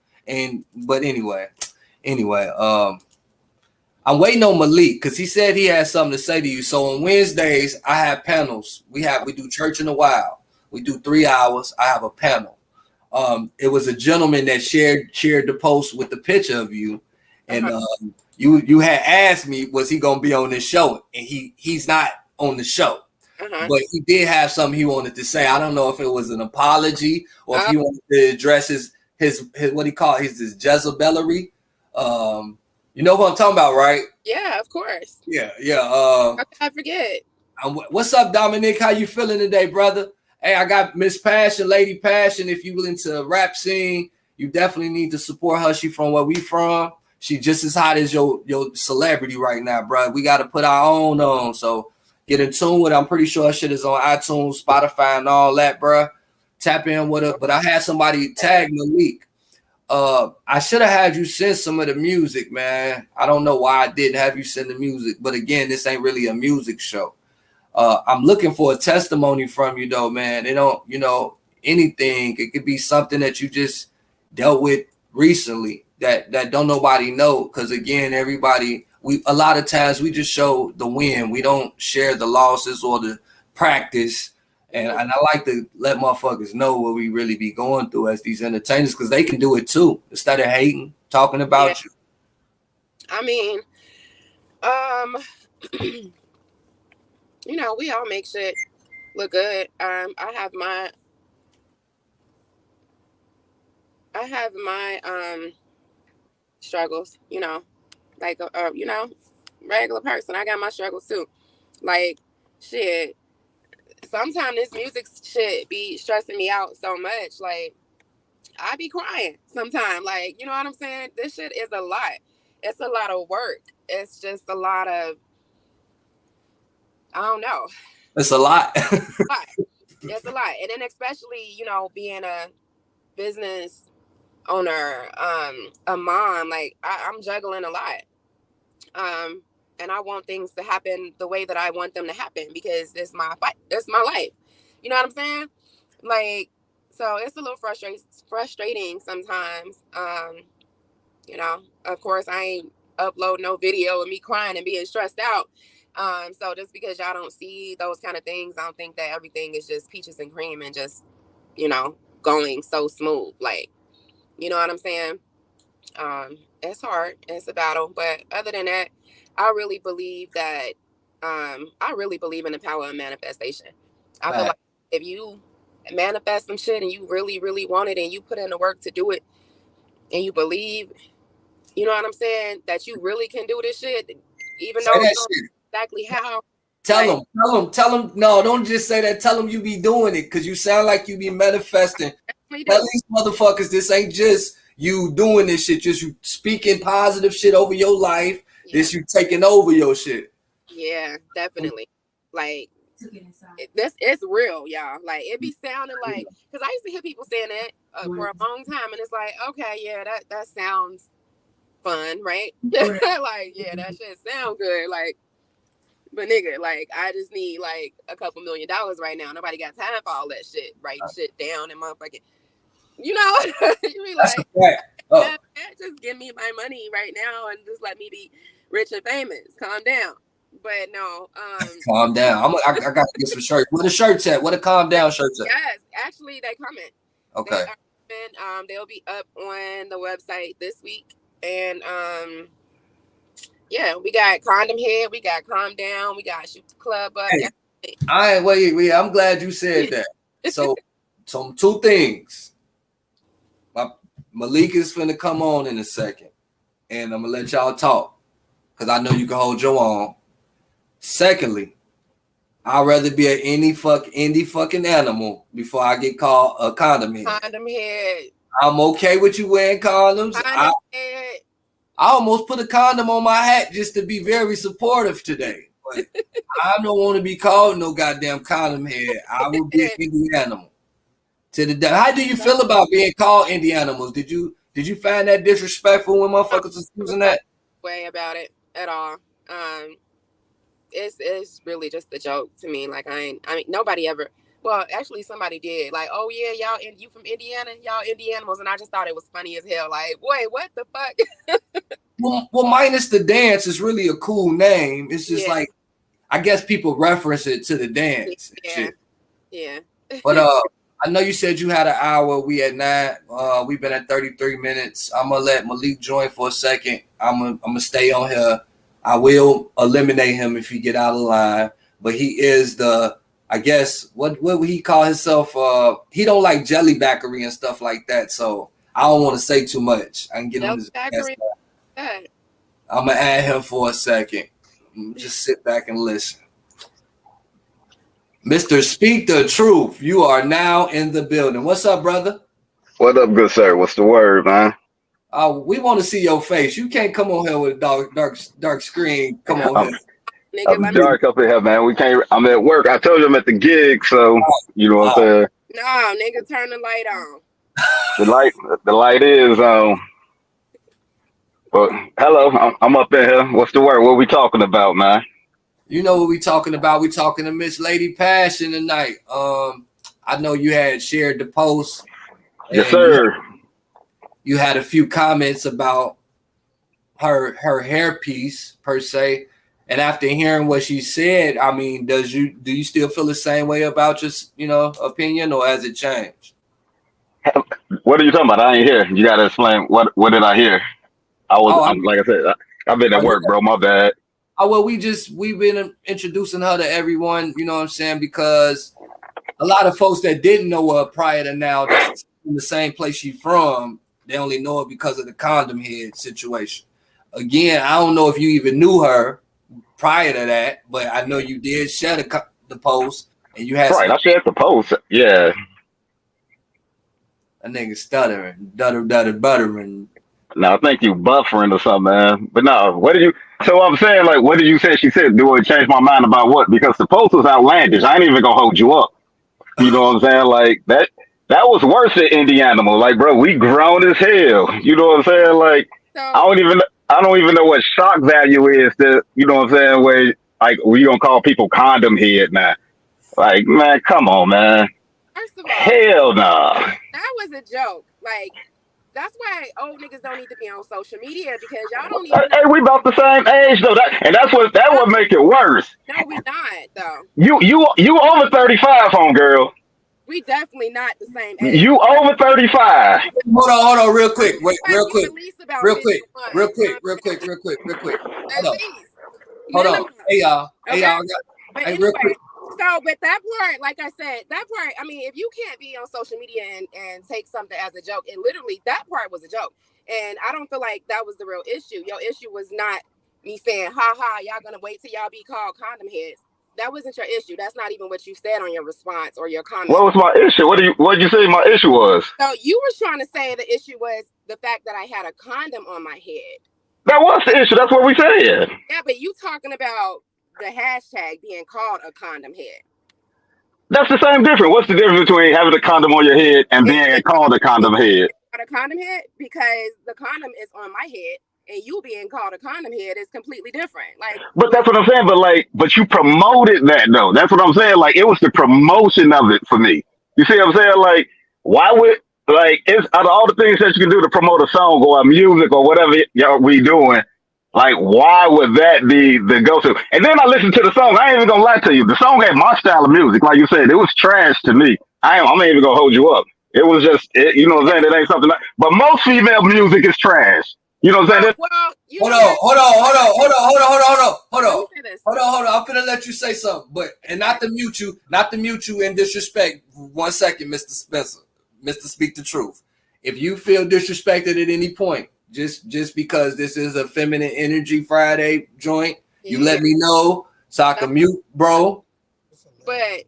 But anyway, I'm waiting on Malik because he said he had something to say to you. So on Wednesdays, I have panels. We do Church in the Wild. We do 3 hours. I have a panel. It was a gentleman that shared the post with the picture of you, and you had asked me, was he gonna be on this show? And he's not on the show, but he did have something he wanted to say. I don't know if it was an apology or if he wanted to address his what he called his Jezebellery. You know what I'm talking about, right? Yeah, of course. Yeah. I forget. What's up, Dominic? How you feeling today, brother? Hey, I got Miss Passhon, Laidi Passhon. If you into rap scene, you definitely need to support her. She from where we from. She just as hot as your celebrity right now, bro. We got to put our own on. So get in tune with it. I'm pretty sure her shit is on iTunes, Spotify, and all that, bro. Tap in with her. But I had somebody tag Malik. I should have had you send some of the music, man. I don't know why I didn't have you send the music, but again, this ain't really a music show. I'm looking for a testimony from you, though, man. They don't, anything. It could be something that you just dealt with recently that don't nobody know. Because again, a lot of times we just show the win. We don't share the losses or the practice. And I like to let motherfuckers know what we really be going through as these entertainers, because they can do it too instead of hating, talking about you. I mean, we all make shit look good. I have my struggles. Like regular person. I got my struggles too. Like, shit. Sometimes this music shit be stressing me out so much. Like, I be crying sometimes. Like, you know what I'm saying? This shit is a lot. It's a lot of work. It's just a lot of, I don't know. It's a lot. It's a lot. And then especially, being a business owner, a mom, like I'm juggling a lot. And I want things to happen the way that I want them to happen, because it's my fight. It's my life. You know what I'm saying? Like, so it's a little frustrating sometimes. Of course, I ain't upload no video of me crying and being stressed out. So just because y'all don't see those kind of things, I don't think that everything is just peaches and cream and just, going so smooth. Like, you know what I'm saying? It's hard. It's a battle. But other than that, I really believe that I really believe in the power of manifestation. I feel like if you manifest some shit and you really, really want it and you put in the work to do it and you believe, you know what I'm saying, that you really can do this shit, even though you don't know exactly how. Tell them. No, don't just say that. Tell them you be doing it, because you sound like you be manifesting. Tell these motherfuckers this ain't just you doing this shit, just you speaking positive shit over your life. Yeah. This you taking over your shit. Yeah, definitely. Like, this is real, y'all. Like, it be sounding like, because I used to hear people saying that for a long time, and it's like, okay, yeah, that sounds fun, right? Like, yeah, that shit sound good. Like, but nigga, like, I just need like a couple $1 million right now. Nobody got time for all that shit. Write shit down and motherfucking, you be like, just give me my money right now and just let me be rich and famous. Calm down. But no, Calm down. I got to get some shirts. Where the shirts at? Where the calm down shirts at? yes, actually they coming. Okay. They are coming. They'll be up on the website this week. And yeah, we got Condom Head, we got Calm Down, we got Shoot the Club Up. Hey, wait. I'm glad you said that. So two things. Malik is finna come on in a second, and I'm gonna let y'all talk because I know you can hold your own. Secondly, I'd rather be an indie fucking animal before I get called a condom head. Condom Head. I'm okay with you wearing condoms. Condom Head. I almost put a condom on my hat just to be very supportive today. But I don't want to be called no goddamn condom head. I will be an indie animal. To the death. How do you feel about being called indie animals? Did you find that disrespectful when motherfuckers was using that? Way about it at all. It's really just a joke to me. Like I mean nobody ever. Well, actually somebody did. Like, oh yeah, you from Indiana, y'all indie animals, and I just thought it was funny as hell. Like, wait, what the fuck? well, minus the dance is really a cool name. It's just like I guess people reference it to the dance. Yeah. But I know you said you had an hour. We at 9. We've been at 33 minutes. I'm gonna let Malik join for a second. I'm gonna stay on here. I will eliminate him if he get out of line. But he is I guess what would he call himself? He don't like jellybackery and stuff like that. So I don't want to say too much. I can get him his best. I'm gonna add him for a second. Just sit back and listen. Mr. Speak the Truth, you are now in the building. What's up, brother? What up, good sir? What's the word, man? We want to see your face. You can't come on here with a dark screen. Come on here. I'm dark up in here, man. We can't. I'm at work. I told you I'm at the gig, so you know what I'm saying. No, nigga, turn the light on. The light is on. But hello, I'm up in here. What's the word? What we talking about, man? You know what we talking about. We talking to Miss Laidi Passhon tonight. I know you had shared the post. Yes, sir. You had a few comments about her hairpiece per se. And after hearing what she said, I mean, do you still feel the same way about your opinion, or has it changed? What are you talking about? I ain't hear. You gotta explain what did I hear? Like I said, I've been at work, bro. My bad. Oh, well, we've been introducing her to everyone, you know what I'm saying? Because a lot of folks that didn't know her prior to now, that's in the same place she's from, they only know her because of the condom head situation. Again, I don't know if you even knew her prior to that, but I know you did share the post, and you had I shared the post. Yeah. A nigga stuttering, buttering. No, I think you buffering or something, man. But no, so I'm saying, like, what did you say? She said, do it change my mind about what? Because the post was outlandish. I ain't even gonna hold you up. You know what I'm saying? Like that was worse than Indie Animal. Like, bro, we grown as hell. You know what I'm saying? Like, I don't even know what shock value is that, you know what I'm saying, where like we gonna call people condom head now. Like, man, come on, man. First of all, hell no. That was a joke. Like, that's why old niggas don't need to be on social media, because y'all don't even. Hey, we about the same age though. That would make it worse. No, we not though. You over 35, homegirl. We definitely not the same age. You over 35. Hold on, real quick. Wait, real quick. Hold on. Hey y'all. Hey, real quick. So, but that part, like I said, I mean, if you can't be on social media and take something as a joke, that part was a joke. And I don't feel like that was the real issue. Your issue was not me saying, ha ha, y'all gonna wait till y'all be called condom heads. That wasn't your issue. That's not even what you said on your response or your comment. What was my issue? What did you say my issue was? So you were trying to say the issue was the fact that I had a condom on my head. That was the issue. That's what we said. Yeah, but you talking about the hashtag being called a condom head. That's the same difference. What's the difference between having a condom on your head and being called a condom head? A condom head, because the condom is on my head, and you being called a condom head is completely different. Like, but that's what I'm saying. But you promoted that though. That's what I'm saying. Like, it was the promotion of it for me. You see what I'm saying? Like, why would it's out of all the things that you can do to promote a song or a music or whatever we doing, Like, why would that be the go-to? And then I listened to the song. I ain't even gonna lie to you. The song had my style of music. Like you said, it was trash to me. I'm ain't even gonna hold you up. It was just, you know what I'm saying? It ain't something like, but most female music is trash. You know what I'm saying? Well, you Hold know on, what? hold on, hold on, hold on, hold on, hold on, hold on, hold Let on. me say this. Hold on, hold on. I'm finna let you say something, but not to mute you and disrespect. 1 second, Mr. Spencer, Mr. Speak the Truth. If you feel disrespected at any point, just because this is a feminine energy Friday joint, you let me know so I can mute, bro. But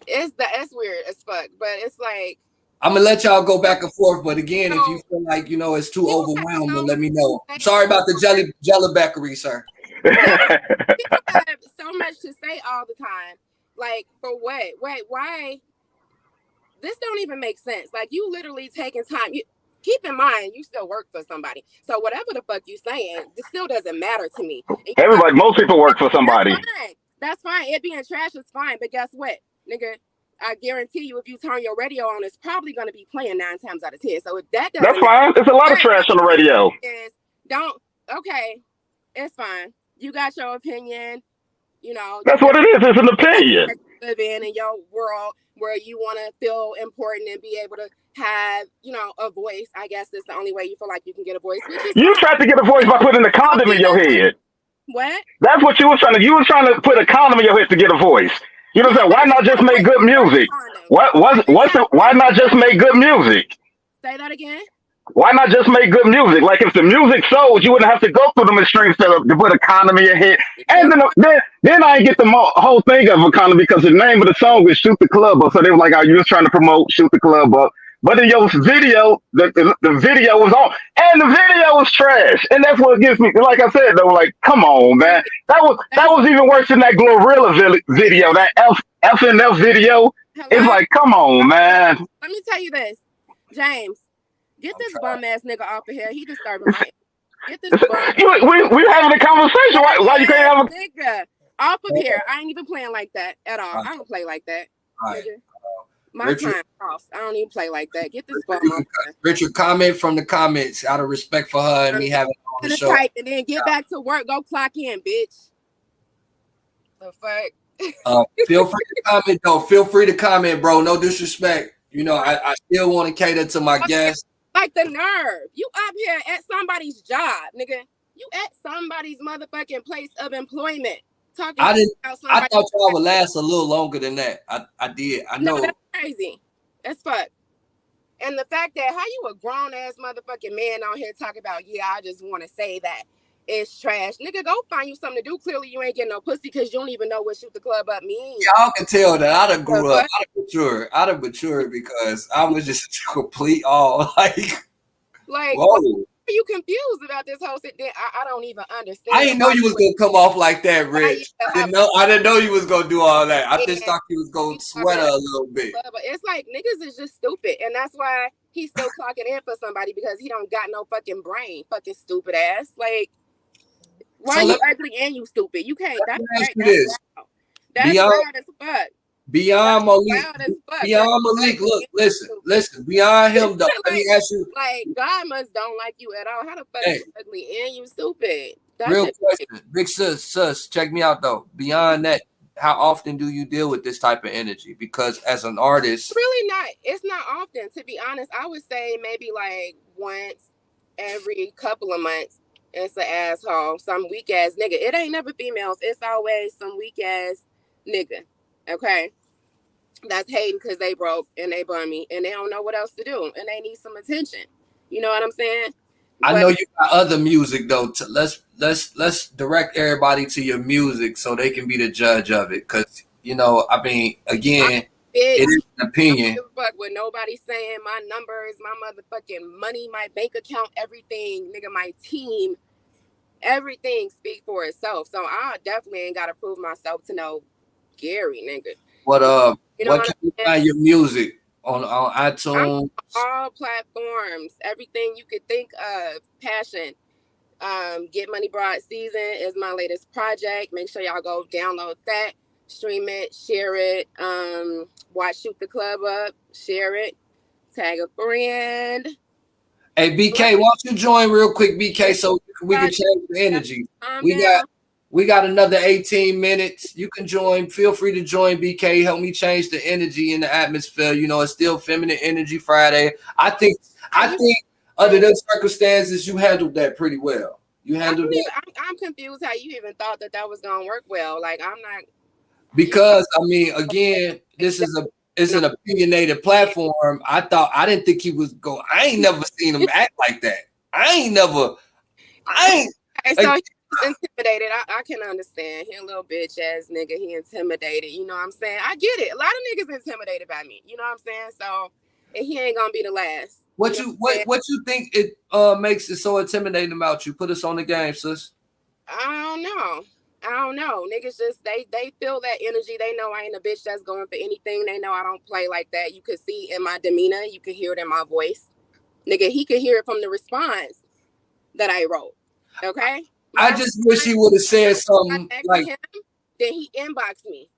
it's weird as fuck. But it's like I'm gonna let y'all go back and forth, but again, if you feel like it's too people have overwhelmed, so then let me much know. to I'm say sorry all about the the time. Jellabeckery, sir. People have so much to say all the time. Like, for what? Wait, why? This don't even make sense. Like, you literally taking time. Keep in mind, you still work for somebody. So whatever the fuck you saying, this still doesn't matter to me. And you got, Everybody, most people work for that's somebody. fine. That's fine. It being trash is fine. But guess what, nigga? I guarantee you, if you turn your radio on, it's probably going to be playing 9 times out of 10. So if that That's doesn't matter, fine. There's a lot of but trash on the radio. is don't okay. It's fine. You got your opinion. You know, you That's what got it is. It's an opinion. to live in your world where you want to feel important and be able to have, a voice. I guess that's the only way you feel like you can get a voice, which is You fine. tried to get a voice by putting a condom in your head. What? That's what you was trying to. You was trying to put a condom in your head to get a voice. You know what I'm saying? Why not just make good music? Why not just make good music? Say that again. Why not just make good music? Like if the music sold, you wouldn't have to go through the extreme setup to put a condom in your head. And then I ain't get the whole thing of a condom because the name of the song is "Shoot the Club Up." So they were like, "Oh, you was trying to promote Shoot the Club Up." But in your video, the video was on, and the video was trash. And that's what gets me. Like I said, though, like, come on, man, that was even worse than that Glorilla video, that FNF video. It's Hello. like, come on, man. Let me tell you this, James. Get this bum ass nigga off of here. He disturbing my. Get this bum. We having a conversation. Why you can't have a nigga off of here? I ain't even playing like that at all. I don't play like that. Right. My Richard, time crossed. I don't even play like that. Get this bum off here. Richard, comment from the comments out of respect for her and me having on the show. Type and then get back to work. Go clock in, bitch. The fuck. Feel free to comment though. Feel free to comment, bro. No disrespect. I still want to cater to my guests. Like the nerve. You up here at somebody's job, nigga. You at somebody's motherfucking place of employment. Talking I about thought y'all would last a little longer than that. I did. I know. No, that's crazy. That's fuck. And the fact that how you a grown ass motherfucking man out here talking about, I just want to say that it's trash. Nigga, go find you something to do. Clearly you ain't getting no pussy because you don't even know what Shoot the Club Up means. Y'all can tell that I done grew up. I done matured because I was just complete all like whoa. Are you confused about this whole shit? I don't even understand. I didn't know you was gonna come off like that, Rich. I didn't know you was gonna do all that. I just thought you was gonna sweat her a little bit. But it's like niggas is just stupid, and that's why he's still clocking in for somebody because he don't got no fucking brain. Fucking stupid ass. Like, why you ugly and you stupid? You can't. That's bad as fuck. Beyond Malik, look, listen. Beyond him, though. Let me ask you. Like, God must don't like you at all. How the fuck you ugly and you stupid? Real question, big sus. Check me out though. Beyond that, how often do you deal with this type of energy? Because as an artist, really not. It's not often, to be honest. I would say maybe like once every couple of months. It's an asshole, some weak ass nigga. It ain't never females. It's always some weak ass nigga. Okay, that's hating because they broke and they bummy and they don't know what else to do and they need some attention. You know what I'm saying? I know you got other music though. Let's direct everybody to your music so they can be the judge of it. Because I mean, again, it is an opinion. But with nobody saying my numbers, my motherfucking money, my bank account, everything, nigga, my team, everything speak for itself. So I definitely ain't gotta prove myself to no Gary, nigga. What can you find your music on iTunes? All platforms, everything you could think of. Passion. Get Money Broad Season is my latest project. Make sure y'all go download that, stream it, share it. Watch Shoot the Club Up, share it, tag a friend. Hey, BK, why don't you join real quick, BK, so we can change the energy. We got another 18 minutes. You can join. Feel free to join, BK. Help me change the energy in the atmosphere. You know, it's still Feminine Energy Friday. I think under those circumstances, you handled that pretty well. You handled that. I'm confused how you even thought that was gonna work well. Like I'm not. Because I mean, again, this is an opinionated platform. I didn't think he was go. I ain't never seen him act like that. So he's intimidated. I can understand. He a little bitch ass nigga. He intimidated. You know what I'm saying? I get it. A lot of niggas intimidated by me. You know what I'm saying? So and he ain't gonna be the last. What you think it makes it so intimidating about you? Put us on the game, sis. I don't know. Niggas just they feel that energy. They know I ain't a bitch that's going for anything. They know I don't play like that. You could see in my demeanor. You could hear it in my voice. Nigga, he could hear it from the response that I wrote. Okay? I just wish he would have said something like him, then he inboxed me.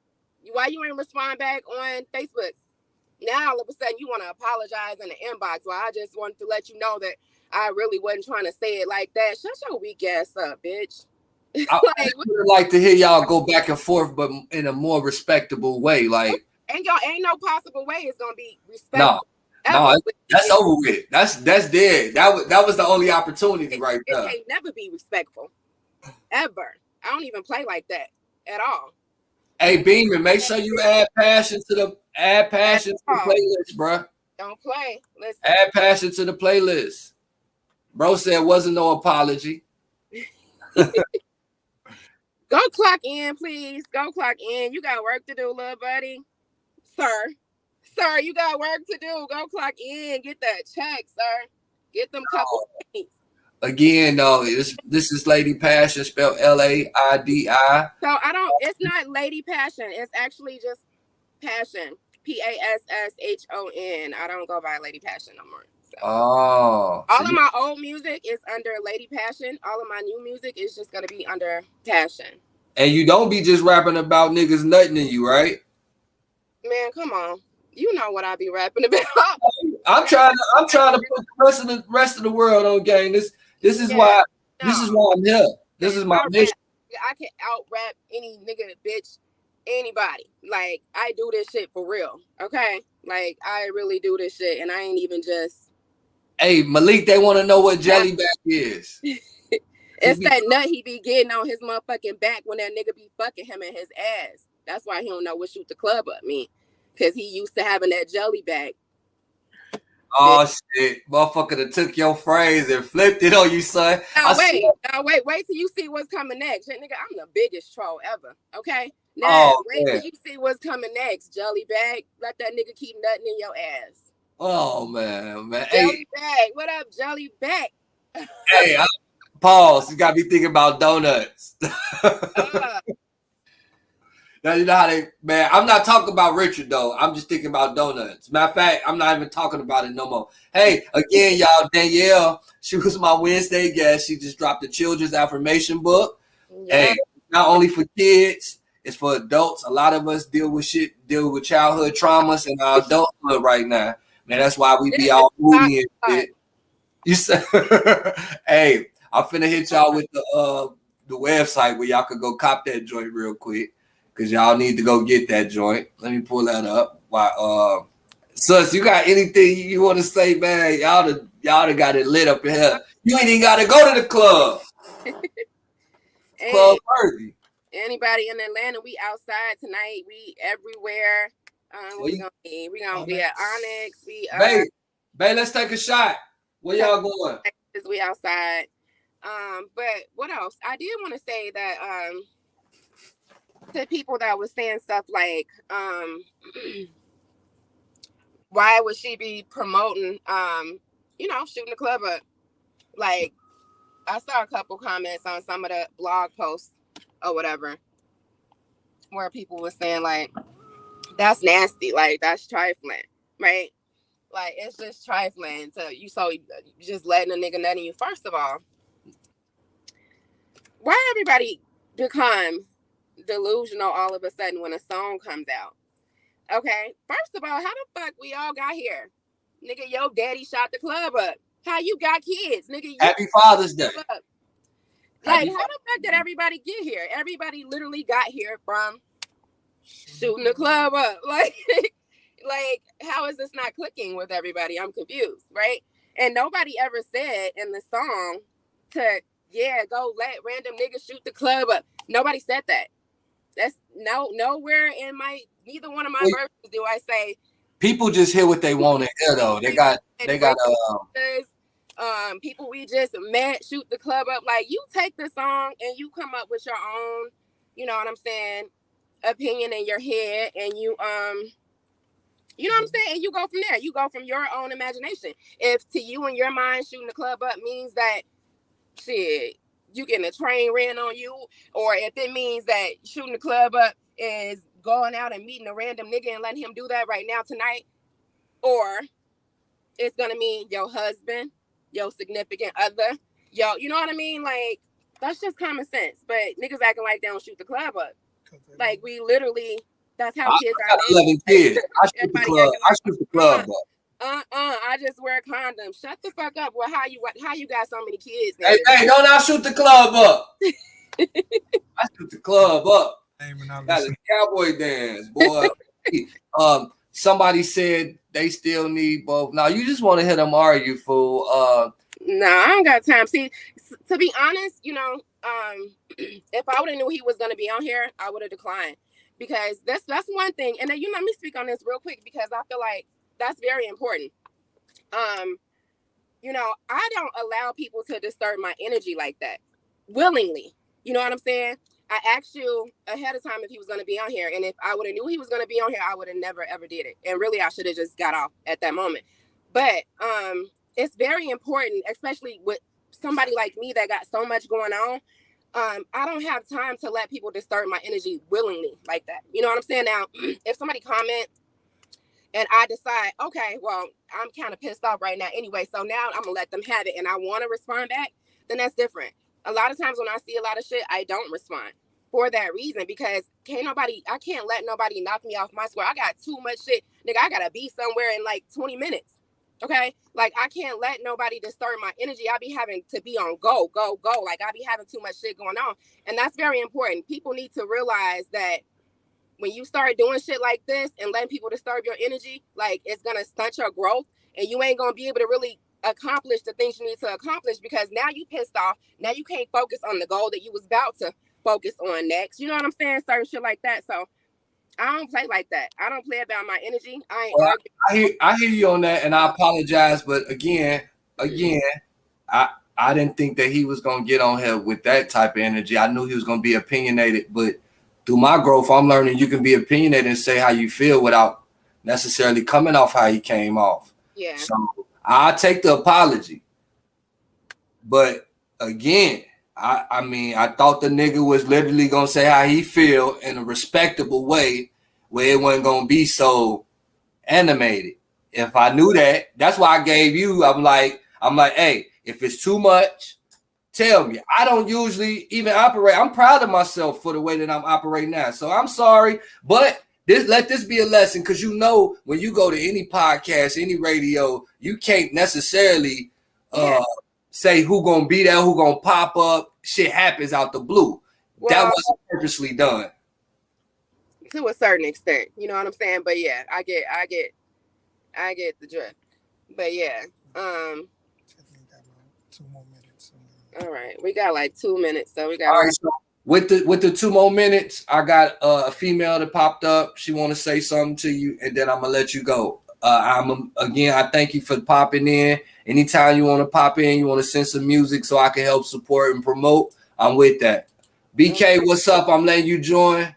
Why you ain't respond back on Facebook? Now all of a sudden you want to apologize in the inbox. Well, I just wanted to let you know that I really wasn't trying to say it like that. Shut your weak ass up, bitch. I would like to hear y'all go back and forth, but in a more respectable way. Like ain't no possible way it's gonna be respectful. No, that's over with. That's dead. That was the only opportunity right there. It can't never be respectful. Ever. I don't even play like that at all. Hey, Beamer, make sure you add passion to the playlist, bro. Don't play. Listen. Add passion to the playlist. Bro said wasn't no apology. Go clock in, please. Go clock in. You got work to do, little buddy. Sir, you got work to do. Go clock in. Get that check, sir. Get them couple pennies. Again, no, this is Laidi Passhon, spelled Laidi. So it's not Laidi Passhon. It's actually just Passion. Passhon. I don't go by Laidi Passhon no more. So. All of my old music is under Laidi Passhon. All of my new music is just gonna be under Passion. And you don't be just rapping about niggas nutting in you, right? Man, come on. You know what I be rapping about. I'm trying to put the rest of the world on game. This is why I'm here. This is my mission. I can out rap any nigga, bitch, anybody. Like I do this shit for real. Okay? Like I really do this shit and I ain't even just. Hey, Malik, they want to know what jellyback is. It's that nut he be getting on his motherfucking back when that nigga be fucking him in his ass. That's why he don't know what shoot the club up mean. Because he used to having that jelly back. Oh, shit. Motherfucker that took your phrase and flipped it on you, son. Wait till you see what's coming next. Nigga, I'm the biggest troll ever. Okay? Now, wait till you see what's coming next. Jelly bag. Let that nigga keep nutting in your ass. Oh, man. Jelly bag. What up, jelly bag? Hey, pause. You got me thinking about donuts. Now, you know how man, I'm not talking about Richard, though. I'm just thinking about donuts. Matter of fact, I'm not even talking about it no more. Hey, again, y'all, Danielle, she was my Wednesday guest. She just dropped a children's affirmation book. Yeah. Hey, not only for kids, it's for adults. A lot of us deal with childhood traumas in our adulthood right now. Man, that's why we be all moody and shit. You said, hey, I'm finna hit y'all with the website where y'all could go cop that joint real quick. Because y'all need to go get that joint. Let me pull that up. Why, Sus, you got anything you want to say, man? Y'all done got it lit up in here. You ain't even got to go to the club. Club worthy. Anybody in Atlanta, we outside tonight. We everywhere. What we gonna be? We gonna be at Onyx. Babe, let's take a shot. Where y'all going? We outside. But what else? I did want to say that to people that was saying stuff like, why would she be promoting, shooting the club up? Like, I saw a couple comments on some of the blog posts or whatever, where people were saying like, that's nasty, like that's trifling, right? Like it's just trifling to you. So you just letting a nigga nut in you. First of all, why everybody become delusional all of a sudden when a song comes out? Okay, first of all, how the fuck we all got here? Nigga, your daddy shot the club up. how you got kids, nigga. You Happy Father's Day. Like, how the fuck did everybody get here? Everybody literally got here from shooting the club up. Like, how is this not clicking with everybody? I'm confused, right? And nobody ever said in the song to, go let random niggas shoot the club up. Nobody said that. That's nowhere in neither one of my verses do I say. People just hear what they want to hear, though. They got people we just met shoot the club up. Like, you take the song and you come up with your own, you know what I'm saying, opinion in your head, and you know what I'm saying, and you go from there. You go from your own imagination. If to you in your mind shooting the club up means that shit, you getting a train ran on you, or if it means that shooting the club up is going out and meeting a random nigga and letting him do that right now tonight, or it's gonna mean your husband, your significant other, you know what I mean? Like, that's just common sense. But niggas acting like they don't shoot the club up. Like, we literally, that's how kids are. 11 kids. I shoot the club. I shoot the club up. I just wear condoms. Shut the fuck up. Well, how you got so many kids? Hey, don't I shoot the club up? I shoot the club up. Got a cowboy dance, boy. Somebody said they still need both. Now you just want to hear them argue, fool. No, I don't got time. See, to be honest, you know, if I would have knew he was gonna be on here, I would have declined, because that's one thing. And then let me speak on this real quick, because I feel like that's very important. You know, I don't allow people to disturb my energy like that willingly. You know what I'm saying? I asked you ahead of time if he was going to be on here, and if I would have knew he was going to be on here, I would have never ever did it. And really, I should have just got off at that moment. But it's very important, especially with somebody like me that got so much going on. I don't have time to let people disturb my energy willingly like that. You know what I'm saying? Now, if somebody comments and I decide, okay, well, I'm kind of pissed off right now anyway, so now I'm gonna let them have it, and I want to respond back, then that's different. A lot of times when I see a lot of shit, I don't respond for that reason, because I can't let nobody knock me off my square. I got too much shit. Nigga, I gotta be somewhere in like 20 minutes. Okay? Like, I can't let nobody disturb my energy. I be having to be on go. Like, I be having too much shit going on. And that's very important. People need to realize that when you start doing shit like this and letting people disturb your energy, like, it's gonna stunt your growth, and you ain't gonna be able to really accomplish the things you need to accomplish, because now you pissed off. Now you can't focus on the goal that you was about to focus on next. You know what I'm saying? Certain shit like that. So I don't play like that. I don't play about my energy. I ain't arguing. I hear you on that, and I apologize, but again, I didn't think that he was gonna get on here with that type of energy. I knew he was gonna be opinionated, but through my growth, I'm learning you can be opinionated and say how you feel without necessarily coming off how he came off. Yeah. So I'll take the apology. But again, I mean, I thought the nigga was literally gonna say how he feel in a respectable way, where it wasn't gonna be so animated. If I knew that, that's why I gave you. I'm like, hey, if it's too much, tell me. I don't usually even operate. I'm proud of myself for the way that I'm operating now. So I'm sorry, but let this be a lesson, because you know when you go to any podcast, any radio, you can't necessarily say who gonna be there, who gonna pop up. Shit happens out the blue. Well, that wasn't purposely done. To a certain extent, you know what I'm saying? But yeah, I get the drift. But yeah, I think got 2 more minutes. All right, we got like 2 minutes, so we got. All right, so with the 2 more minutes, I got a female that popped up. She want to say something to you, and then I'm gonna let you go. I thank you for popping in. Anytime you want to pop in, you want to send some music so I can help support and promote, I'm with that. BK, what's up? I'm letting you join.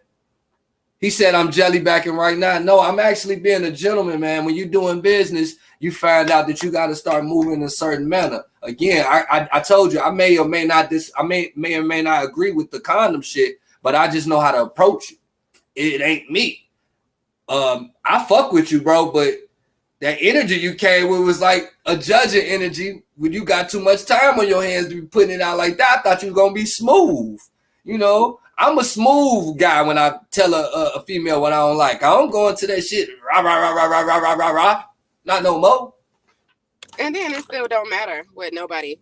He said I'm jelly backing right now. No, I'm actually being a gentleman, man. When you're doing business, you find out that you got to start moving in a certain manner. Again, I told you I may or may not agree with the condom shit, but I just know how to approach it. It ain't me. I fuck with you, bro, but that energy you came with was like a judging energy when you got too much time on your hands to be putting it out like that. I thought you were gonna be smooth. You know, I'm a smooth guy when I tell a female what I don't like. I don't go into that shit rah rah rah rah rah rah rah rah rah. Not no more. And then it still don't matter what nobody.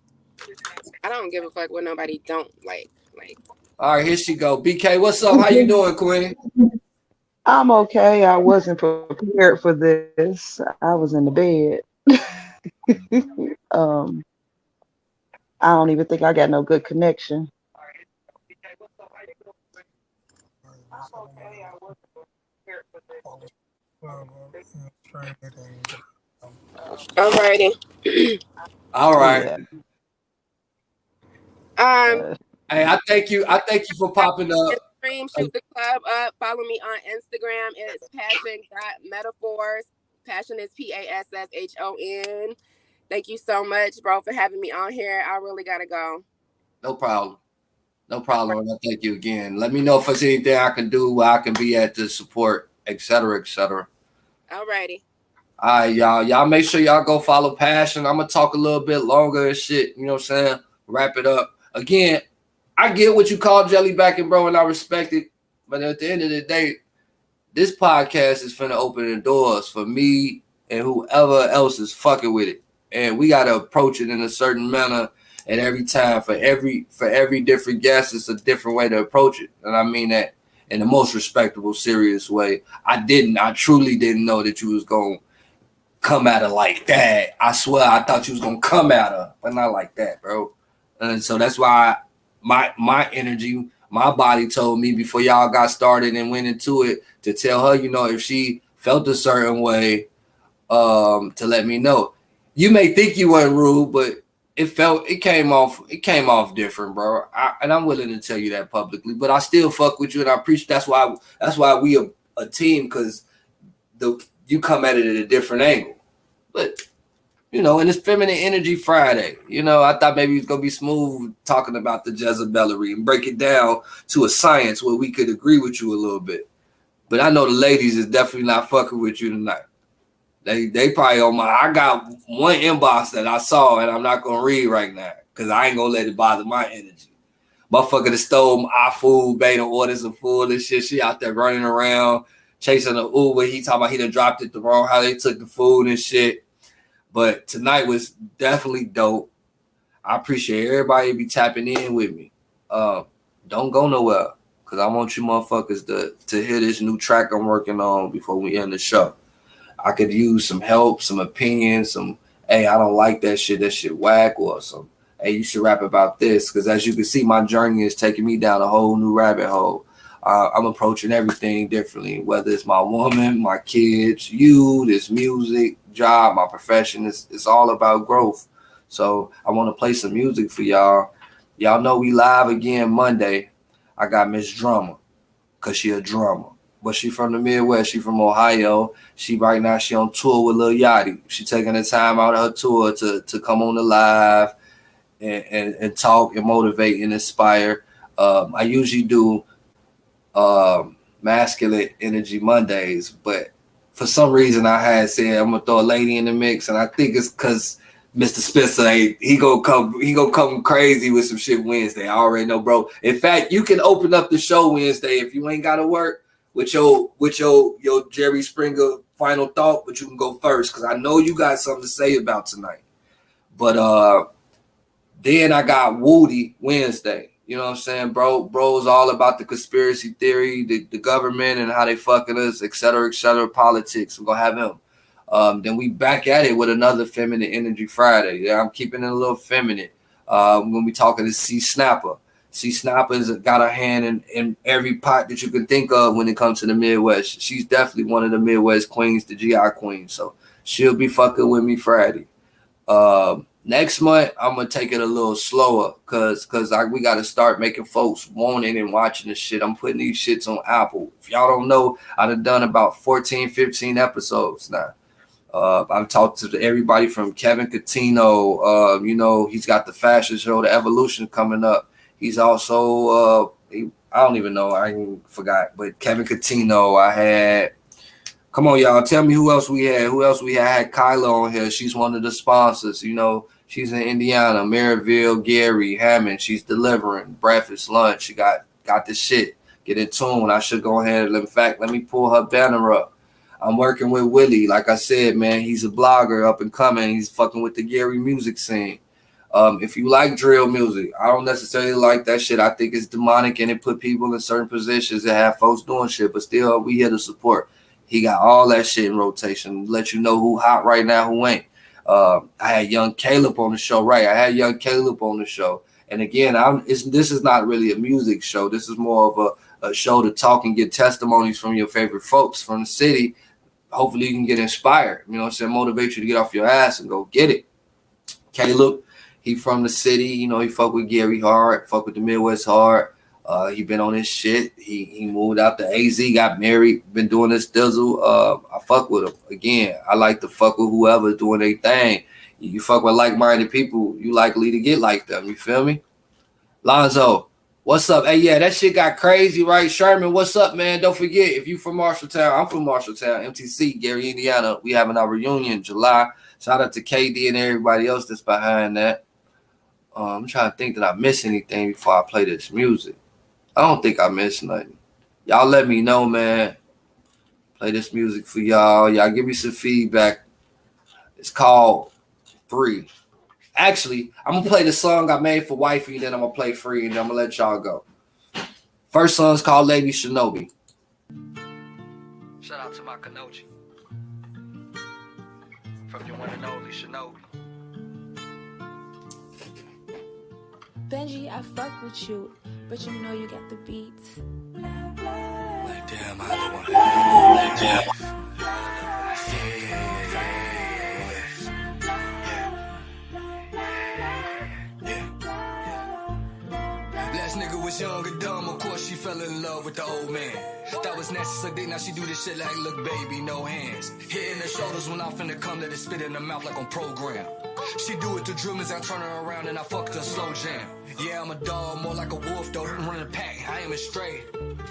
I don't give a fuck what nobody don't like. Like, All right, here she go. BK, what's up? How you doing, Queen? I'm okay. I wasn't prepared for this. I was in the bed. um, I don't even think I got no good connection. Stream it and alrighty. All right. Yeah. Um, Hey, I thank you. I thank you for popping up. stream, shoot the club up. Follow me on Instagram. It's passion.metaphors. Passion is PASSHON. Thank you so much, bro, for having me on here. I really gotta go. No problem. No problem. And I thank you again. Let me know if there's anything I can do where I can be at to support, et cetera, et cetera. Alrighty. All right, y'all. Y'all make sure y'all go follow Passion. I'm gonna talk a little bit longer and shit. You know what I'm saying? Wrap it up. Again, I get what you call jellybacking, bro, and I respect it. But at the end of the day, this podcast is finna open the doors for me and whoever else is fucking with it. And we gotta approach it in a certain manner. And every time for every different guest, it's a different way to approach it. And I mean that in the most respectable, serious way. I truly didn't know that you was gonna come at her like that. I swear I thought you was gonna come at her, but not like that, bro. And so that's why my energy, my body told me before y'all got started and went into it to tell her, you know, if she felt a certain way, to let me know. You may think you weren't rude, but it came off different, bro. And I'm willing to tell you that publicly, but I still fuck with you, and I appreciate. That's why we a team, because you come at it at a different angle. But you know, and it's Feminine Energy Friday. You know, I thought maybe it's gonna be smooth talking about the Jezebellery and break it down to a science where we could agree with you a little bit. But I know the ladies is definitely not fucking with you tonight. They probably on my. I got one inbox that I saw, and I'm not gonna read right now because I ain't gonna let it bother my energy. Motherfucker that stole our food, made her order some food and shit. She out there running around chasing the Uber. He talking about he done dropped it the wrong, how they took the food and shit. But tonight was definitely dope. I appreciate everybody be tapping in with me. Don't go nowhere because I want you motherfuckers to hear this new track I'm working on before we end the show. I could use some help, some opinions, some, hey, I don't like that shit whack, or some, hey, you should rap about this. Because as you can see, my journey is taking me down a whole new rabbit hole. I'm approaching everything differently, whether it's my woman, my kids, this music, job, my profession. It's all about growth. So I want to play some music for y'all. Y'all know we live again Monday. I got Miss Drummer, because she a drummer. But she from the Midwest. She from Ohio. She right now, she on tour with Lil Yachty. She taking the time out of her tour to come on the live and talk and motivate and inspire. I usually do masculine energy Mondays, but for some reason I had said I'm gonna throw a lady in the mix, and I think it's because Mr. Spencer he gonna come crazy with some shit Wednesday. I already know, bro. In fact, you can open up the show Wednesday if you ain't gotta work with your Jerry Springer final thought, but you can go first because I know you got something to say about tonight. But then I got Woody Wednesday. You know what I'm saying, bro? Bro's all about the conspiracy theory, the government and how they fucking us, et cetera, politics. We're gonna have him. Then we back at it with another Feminine Energy Friday. Yeah, I'm keeping it a little feminine. We're gonna be talking to C Snapper. C Snapper's got her hand in every pot that you can think of when it comes to the Midwest. She's definitely one of the Midwest queens, the GI queen. So she'll be fucking with me Friday. Next month, I'm going to take it a little slower because we got to start making folks wanting and watching this shit. I'm putting these shits on Apple. If y'all don't know, I've done about 14, 15 episodes now. I've talked to everybody from Kevin Catino. He's got the fashion show, The Evolution, coming up. He's also, I don't even know. I forgot. But Kevin Catino, I had. Come on, y'all. Tell me who else we had. I had Kyla on here. She's one of the sponsors. You know, she's in Indiana. Maryville, Gary, Hammond. She's delivering breakfast, lunch. She got this shit. Get in tune. I should go ahead. In fact, let me pull her banner up. I'm working with Willie. Like I said, man, he's a blogger up and coming. He's fucking with the Gary music scene. If you like drill music, I don't necessarily like that shit. I think it's demonic and it put people in certain positions that have folks doing shit, but still, we here to support. He got all that shit in rotation. Let you know who hot right now, who ain't. I had young Caleb on the show, right? I had young Caleb on the show. And again, this is not really a music show. This is more of a show to talk and get testimonies from your favorite folks from the city. Hopefully you can get inspired, you know what I'm saying? Motivate you to get off your ass and go get it. Caleb, he from the city, you know, he fuck with Gary hard, fuck with the Midwest hard. He been on his shit. He moved out to AZ, got married, been doing this dizzle. I fuck with him. Again, I like to fuck with whoever's doing their thing. You fuck with like-minded people, you likely to get like them. You feel me? Lonzo, what's up? Hey, yeah, that shit got crazy, right? Sherman, what's up, man? Don't forget, if you from Marshalltown, I'm from Marshalltown, MTC, Gary, Indiana. We having our reunion in July. Shout out to KD and everybody else that's behind that. I'm trying to think that I miss anything before I play this music. I don't think I missed nothing. Y'all let me know, man. Play this music for y'all. Y'all give me some feedback. It's called Free. Actually, I'm going to play the song I made for Wifey, then I'm going to play Free, and then I'm going to let y'all go. First song's called Laidi Shinobi. Shout out to my Kanochi. From your one and only Shinobi. Benji, I fuck with you, but you know you got the beats. Like, damn, I don't want to. Last nigga was young and dumb, of course she fell in love with the old man. That was necessary, now she do this shit like, look baby, no hands. Hitting the shoulders when I finna come, let it spit in the mouth like on program. She do it to drill as I turn her around and I fucked her slow jam. Yeah, I'm a dog, more like a wolf though, I'm running a pack, I am a stray.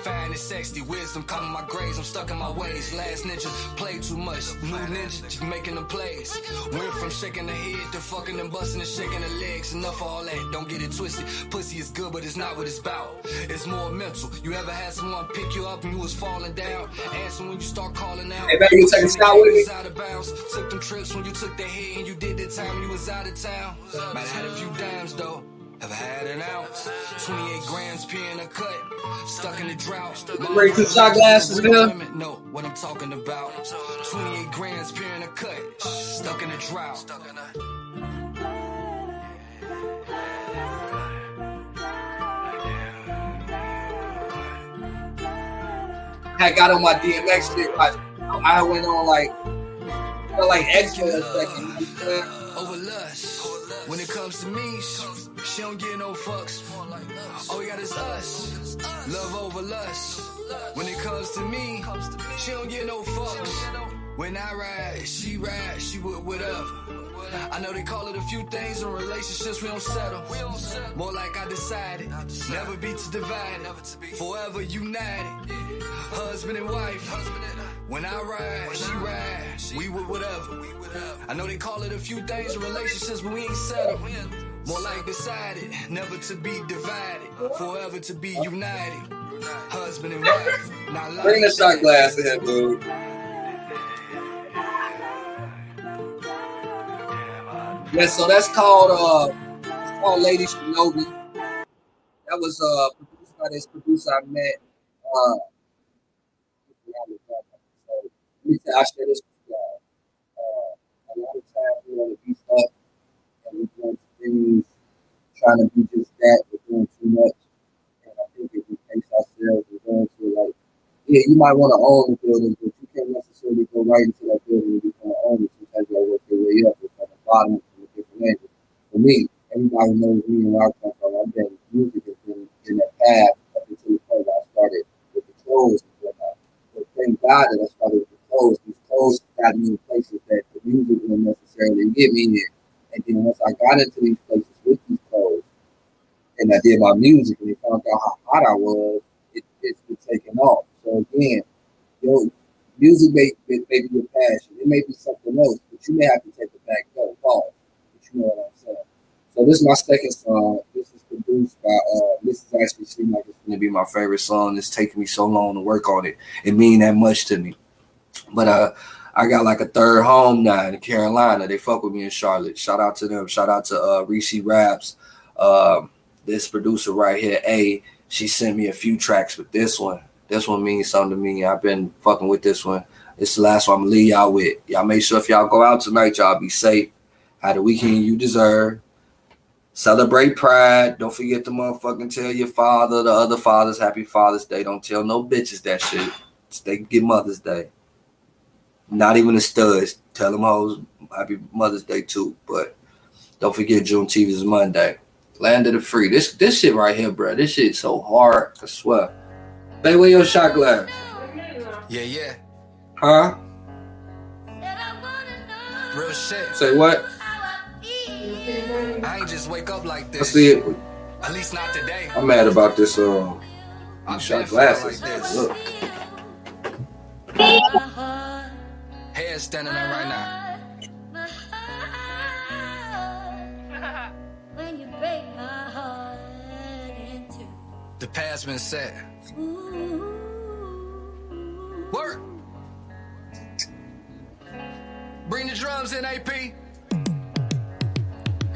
Fine and sexy, wisdom coming my graves, I'm stuck in my ways. Last ninja, play too much, new ninja, just making them plays. Went from shaking the head to fucking and busting and shaking the legs. Enough of all that, don't get it twisted. Pussy is good, but it's not what it's about. It's more mental. You ever had someone pick you up and you was falling down? Answer when you start calling out. Hey, baby, you take a shot with me? Out of bounds. Took them trips when you took the head and you did the time when you was out of town. Might have had a few dimes though. Ever had an ounce? 28 grams, pee in a cut. Stuck in the drought. Bring 2 shot glasses here. Know what I'm talking about. 28 grams, pee in a cut. Stuck in the drought. I got on my DMX shit. I went on like extra a second. Over lust. When it comes to me, she don't get no fucks. All we got is us. Love over lust. When it comes to me, she don't get no fucks. When I ride, she with whatever. I know they call it a few things in relationships, we don't settle. More like I decided, never be too divided, forever united. Husband and wife. When I ride, she ride, we with whatever. I know they call it a few things in relationships, but we ain't settled. More like decided, never to be divided, forever to be united. Husband and wife, not like Bring the shot glass in, dude. Yeah, so that's called Laidi Shinobi. That was produced by this producer I met. Let me tell I share this with y'all. A lot of times we want to be stuff and we're doing things, trying to be just that, we're doing too much. And I think if we pace ourselves, we're going to like, yeah, you might want to own the building, but you can't necessarily go right into that building and become an owner. Sometimes you gotta work your way up from the bottom from a different angle. For me, everybody knows me and where I come from. I've been music has been in that path up until the point where I started with the clothes and whatnot. But thank God that I started with the clothes. These clothes got me in places that the music wouldn't necessarily get me in. And then once I got into these places with these clothes and I did my music and they found out how hot I was, it's been taking off. So again, music may be your passion. It may be something else, but you may have to take a back door, pause. But you know what I'm saying. So this is my second song. This is produced by this is actually seemed like it's gonna be my favorite song. It's taking me so long to work on it. It mean that much to me. But I got like a third home now in Carolina. They fuck with me in Charlotte. Shout out to them. Shout out to Reese Raps. This producer right here, A. She sent me a few tracks with this one. This one means something to me. I've been fucking with this one. This is the last one I'm gonna leave y'all with. Y'all make sure if y'all go out tonight, y'all be safe. Have the weekend you deserve. Celebrate Pride. Don't forget to motherfucking tell your father, the other fathers, Happy Father's Day. Don't tell no bitches that shit. They get Mother's Day. Not even the studs. Tell them hoes Happy Mother's Day too. But don't forget Juneteenth is Monday. Land of the free. This shit right here, bro. This shit so hard. I swear. Babe, where your shot glass? Yeah. Huh? Real shit. Say what? I ain't just wake up like this. I see it. At least not today. I'm mad about this I'm shot glasses. like this. Look. Hair standing up right now. When you break my heart in two. The past been set. Work. Bring the drums in, AP.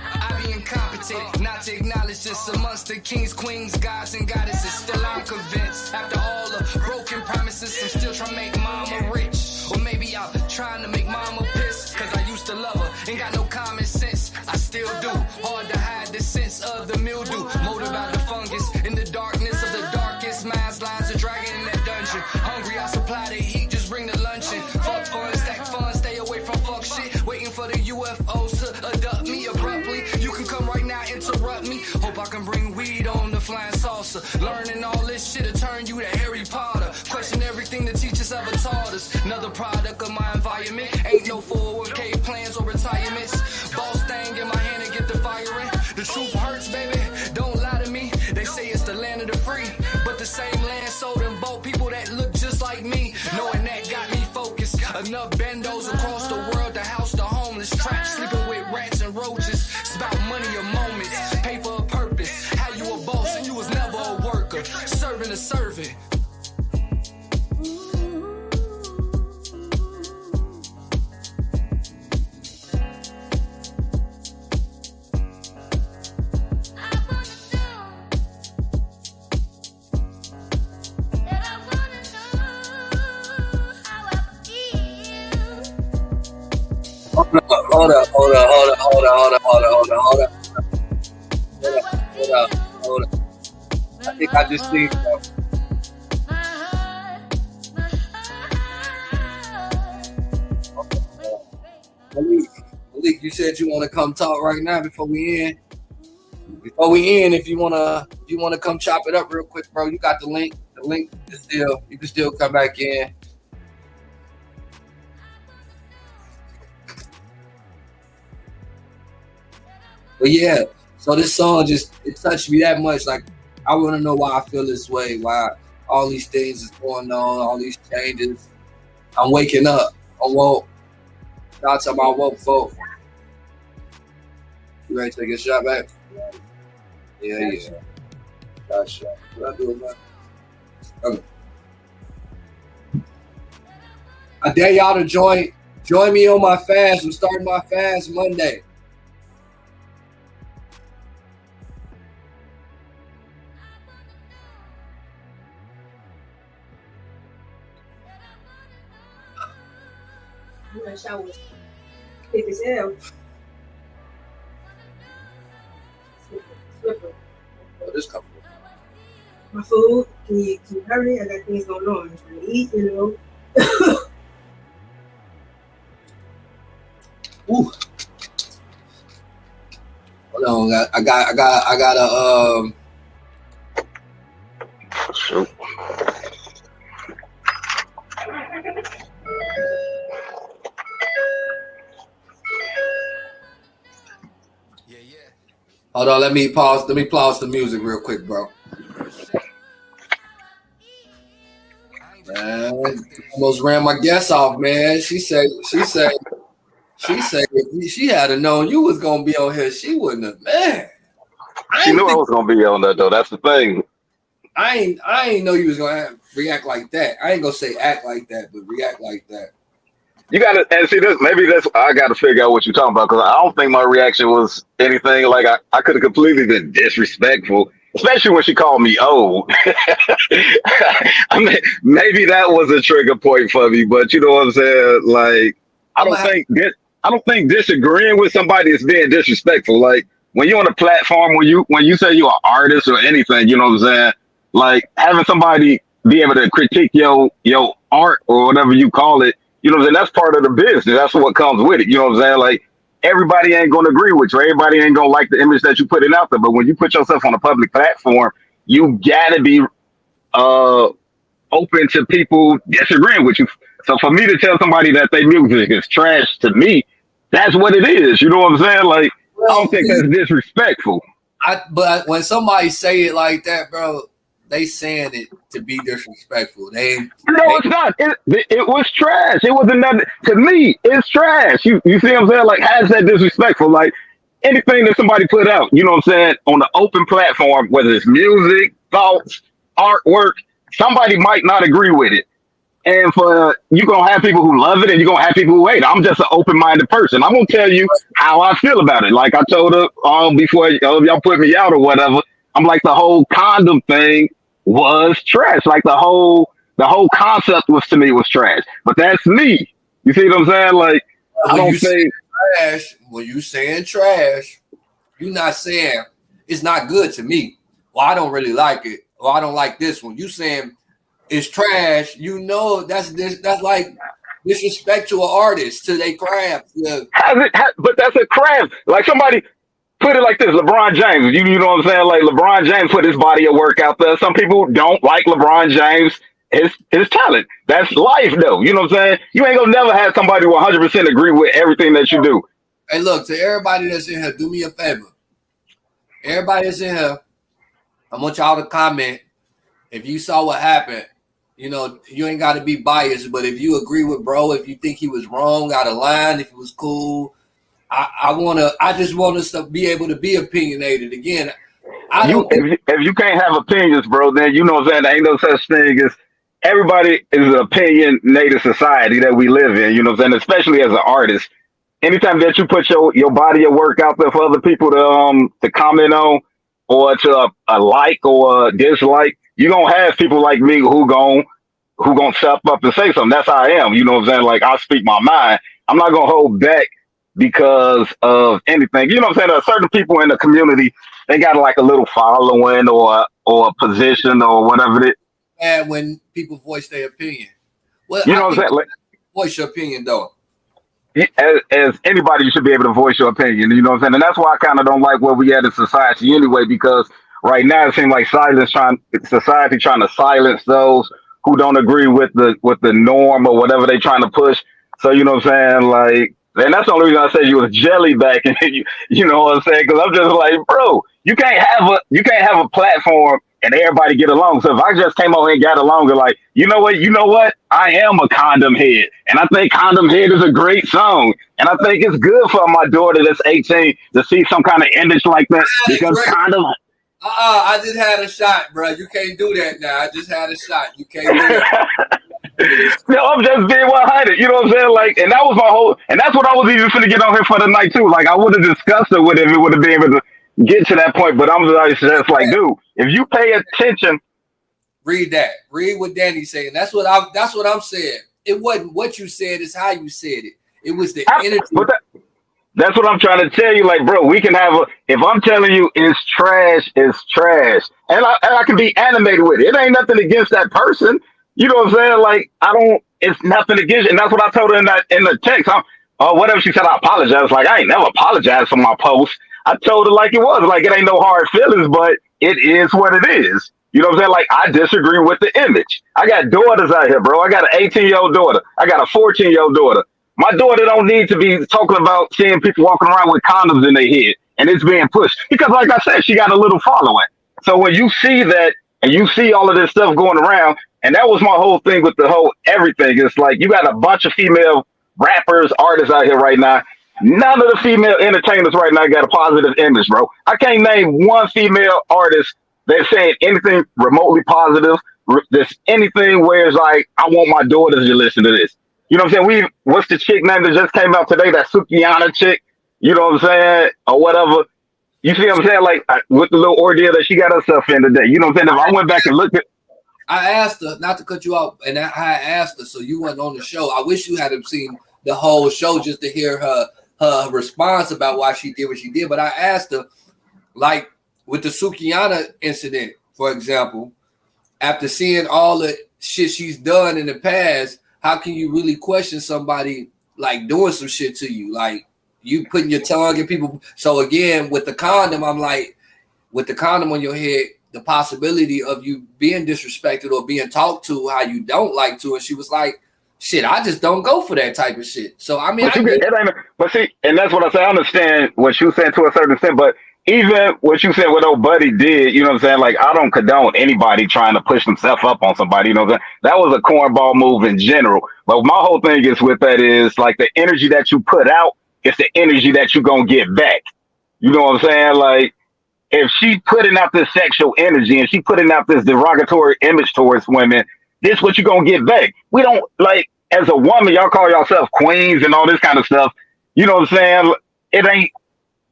I be incompetent, not to acknowledge this amongst the kings, queens, gods, and goddesses. Still I'm convinced, after all the broken promises, I'm still trying to make mama rich. Or maybe I'm trying to make mama piss, cause I used to love her, ain't got no common sense. I still do, hard to hide the sense of the mildew. Molded by the fungus, in the darkness of the darkest minds, lines of dragon in that dungeon. Hungry, I supply the heat, just bring the luncheon. Fuck fun, stack fun, stay away from fuck shit. Waiting for the UFOs to abduct me abruptly. You can come right now, interrupt me. Hope I can bring weed on the flying saucer. Learning all this shit'll turn you to Harry Potter. Question everything the teachers ever taught us. Another product of my environment. Ain't no 401k plans or retirements. Boss thing in my hand and get the firing. The truth hurts, baby. Don't lie to me. They say it's the land of the free, but the same land sold them both people that look just like me. Knowing that got me focused. Enough bendos across the world to house the homeless. Trapped sleeping with rats and roaches. It's about money or moments. Pay for a purpose. How you a boss and you was never a worker. Serving a servant. Hold up. I think I just seen something. Malik, you said you want to come talk right now before we end. If you wanna come chop it up real quick, bro, you got the link. The link is still, you can still come back in. But yeah, so this song it touched me that much. Like, I want to know why I feel this way, why all these things is going on, all these changes. I'm waking up. I woke. Shout out to my woke folk. You ready to take a shot back? Yeah. Gotcha. What I do about it? Okay. I dare y'all to join me on my fast. I'm starting my fast Monday. I'm gonna shower. Thick as hell. Slippery. Oh, this coming. My food, can you hurry? I got things going on. I'm trying to eat, you know. Ooh. Hold on, I got a Shoot. Hold on, let me pause the music real quick, bro. Man, almost ran my guess off, man. She said if she had known you was gonna be on here, she wouldn't have, man. She knew I was gonna be on that though. That's the thing. I ain't know you was gonna have. react like that. I ain't gonna say act like that, but react like that. You gotta and see this. Maybe that's I gotta figure out what you're talking about because I don't think my reaction was anything like I could have completely been disrespectful, especially when she called me old. I mean, maybe that was a trigger point for me, but you know what I'm saying? Like, I I'm don't gonna have, think dis- I don't think disagreeing with somebody is being disrespectful. Like when you're on a platform, when you say you're an artist or anything, you know what I'm saying? Like having somebody be able to critique your art or whatever you call it, you know what I'm saying? That's part of the business. That's what comes with it. You know what I'm saying? Like everybody ain't gonna agree with you. Everybody ain't gonna like the image that you putting out there. But when you put yourself on a public platform, you gotta be uh open to people disagreeing with you. So for me to tell somebody that their music is trash to me, that's what it is. You know what I'm saying? Like I don't well, think that's disrespectful. but when somebody say it like that, bro, they saying it to be disrespectful. No, They it's not. It was trash. It wasn't nothing to me. It's trash. You see what I'm saying? Like, how's that disrespectful? Like anything that somebody put out, you know what I'm saying, on the open platform, whether it's music, thoughts, artwork, somebody might not agree with it. And for you gonna have people who love it and you're gonna have people who hate. I'm just an open-minded person. I'm gonna tell you how I feel about it. Like I told her before y'all put me out or whatever. I'm like the whole condom thing was trash. Like the whole concept was to me was trash. But that's me. You see what I'm saying? Like I when don't you say think trash, when you saying trash, you're not saying it's not good to me. Well, I don't really like it. Or I don't like this one. You saying it's trash, you know that's like disrespect to an artist, to their craft. Yeah. but that's a craft. Like somebody put it like this: LeBron James. You know what I'm saying? Like LeBron James put his body of work out there. Some people don't like LeBron James. His talent. That's life, though. You know what I'm saying? You ain't gonna never have somebody who 100% agree with everything that you do. Hey, look, to everybody that's in here, do me a favor. Everybody that's in here, I want y'all to comment if you saw what happened. You know, you ain't got to be biased, but if you agree with bro, if you think he was wrong, out of line, if it was cool, I just want us to be able to be opinionated. Again, I You don't. if you can't have opinions, bro, then you know what I'm saying. There ain't no such thing as everybody is an opinionated society that we live in. You know what I'm saying. Especially as an artist, anytime that you put your body of work out there for other people to comment on or to a like or a dislike, you gonna have people like me who gonna step up and say something. That's how I am. You know what I'm saying? Like I speak my mind. I'm not gonna hold back because of anything. You know what I'm saying? There are certain people in the community, they got like a little following or a position or whatever it. Bad when people voice their opinion. Well, You I know what I'm think saying? Like, voice your opinion though. as anybody, you should be able to voice your opinion. You know what I'm saying? And that's why I kind of don't like where we at in society anyway, because right now it seems like society trying to silence those who don't agree with the norm or whatever they trying to push. So you know what I'm saying? Like, and that's the only reason I said you was jelly back, and you know what I'm saying? Because I'm just like, bro, you can't have a platform and everybody get along. So if I just came on and got along and like, you know what, I am a condom head, and I think condom head is a great song, and I think it's good for my daughter that's 18 to see some kind of image like that because Great. condom. I just had a shot, bro. You can't do that now. I just had a shot. You can't do that. No, I'm just being 100. You know what I'm saying? Like, and that was my whole, and that's what I was even finna get on here for tonight too. Like, I would have discussed it with him if it would have been able to get to that point. But I'm just like, dude, if you pay attention, Read that. Read what Danny's saying. That's what I'm saying. It wasn't what you said, it's how you said it. It was the energy. that's what I'm trying to tell you. Like, bro, we can have if I'm telling you it's trash. And I can be animated with it. It ain't nothing against that person. You know what I'm saying? Like, it's nothing against it. And that's what I told her in the text. Whatever she said, I apologize. Like, I ain't never apologized for my post. I told her like it was. Like, it ain't no hard feelings, but it is what it is. You know what I'm saying? Like, I disagree with the image. I got daughters out here, bro. I got an 18-year-old daughter. I got a 14-year-old daughter. My daughter don't need to be talking about seeing people walking around with condoms in their head and it's being pushed. Because like I said, she got a little following. So when you see that and you see all of this stuff going around, and that was my whole thing with the whole everything. It's like you got a bunch of female rappers, artists out here right now. None of the female entertainers right now got a positive image, bro. I can't name one female artist that's saying anything remotely positive, this anything where it's like I want my daughters to listen to this. You know what I'm saying? What's the chick name that just came out today? That Sukiana chick. You know what I'm saying? Or whatever. You see what I'm saying? Like with the little ordeal that she got herself in today. You know what I'm saying? If I went back and looked at, I asked her not to cut you off, and I asked her, so you weren't on the show. I wish you had seen the whole show just to hear her response about why she did what she did. But I asked her, like with the Sukiana incident, for example, after seeing all the shit she's done in the past, how can you really question somebody like doing some shit to you? Like you putting your tongue in people. So again, with the condom, I'm like, with the condom on your head, the possibility of you being disrespected or being talked to how you don't like to. And she was like, shit, I just don't go for that type of shit. So I mean, but see, and that's what I say. I understand what you saying to a certain extent, but even what you said, what old buddy did, you know what I'm saying? Like, I don't condone anybody trying to push themselves up on somebody, you know what I'm saying? That was a cornball move in general. But my whole thing is with that is like the energy that you put out, it's the energy that you're going to get back. You know what I'm saying? Like, if she putting out this sexual energy and she putting out this derogatory image towards women, this is what you're going to get back. We don't, like, as a woman, y'all call yourself queens and all this kind of stuff. You know what I'm saying?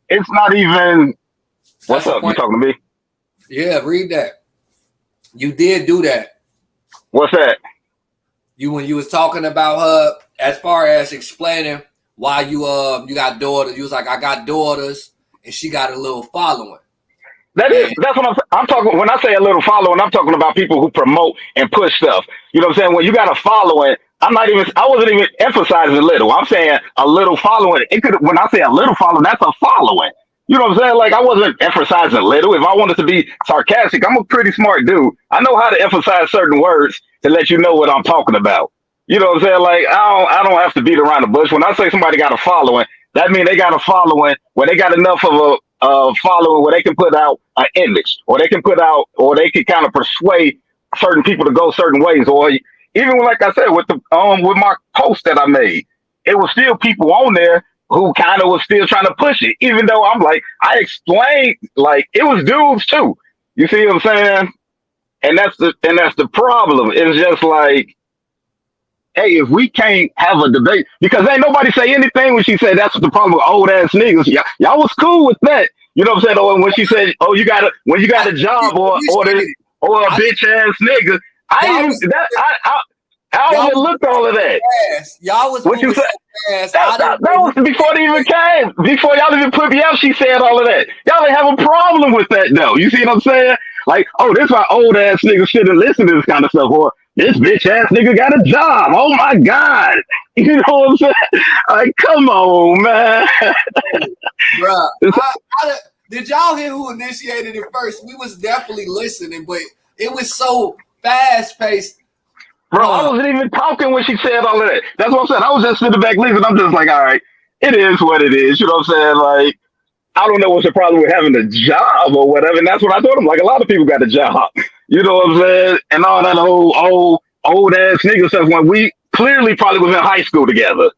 It's not even, what's up? You talking to me? Yeah, read that. You did do that. What's that? When you was talking about her, as far as explaining why you got daughters, you was like, I got daughters, and she got a little following. That's what I'm talking. When I say a little following, I'm talking about people who promote and push stuff. You know what I'm saying? When you got a following, I wasn't even emphasizing little. I'm saying a little following. When I say a little following, that's a following. You know what I'm saying? Like, I wasn't emphasizing little. If I wanted to be sarcastic, I'm a pretty smart dude. I know how to emphasize certain words to let you know what I'm talking about. You know what I'm saying? Like, I don't have to beat around the bush. When I say somebody got a following, that means they got a following where they got enough of a following where they can put out an image, or they can kind of persuade certain people to go certain ways. Or even like I said, with my post that I made, it was still people on there who kind of was still trying to push it, even though I'm like, I explained, like, it was dudes too. You see what I'm saying? And that's the problem. It's just like, hey, if we can't have a debate, because ain't nobody say anything when she said that's what the problem with old ass niggas. Y'all was cool with that. You know what I'm saying? Or when she said, oh, when you got a job or a bitch ass nigga, I overlooked all of that. Y'all was what you said? That was before they even came. Before y'all even put me out, she said all of that. Y'all didn't have a problem with that though. You see what I'm saying? Like, oh, this why old ass niggas shouldn't listen to this kind of stuff. Or this bitch ass nigga got a job. Oh my God. You know what I'm saying? Like, come on, man. Bruh, did y'all hear who initiated it first? We was definitely listening, but it was so fast paced. Bro, I wasn't even talking when she said all of that. That's what I'm saying. I was just sitting back listening. I'm just like, all right, it is what it is. You know what I'm saying? Like, I don't know what's the problem with having a job or whatever. And that's what I told him. Like, a lot of people got a job. You know what I'm saying? And all that old ass nigga stuff when we clearly probably was in high school together.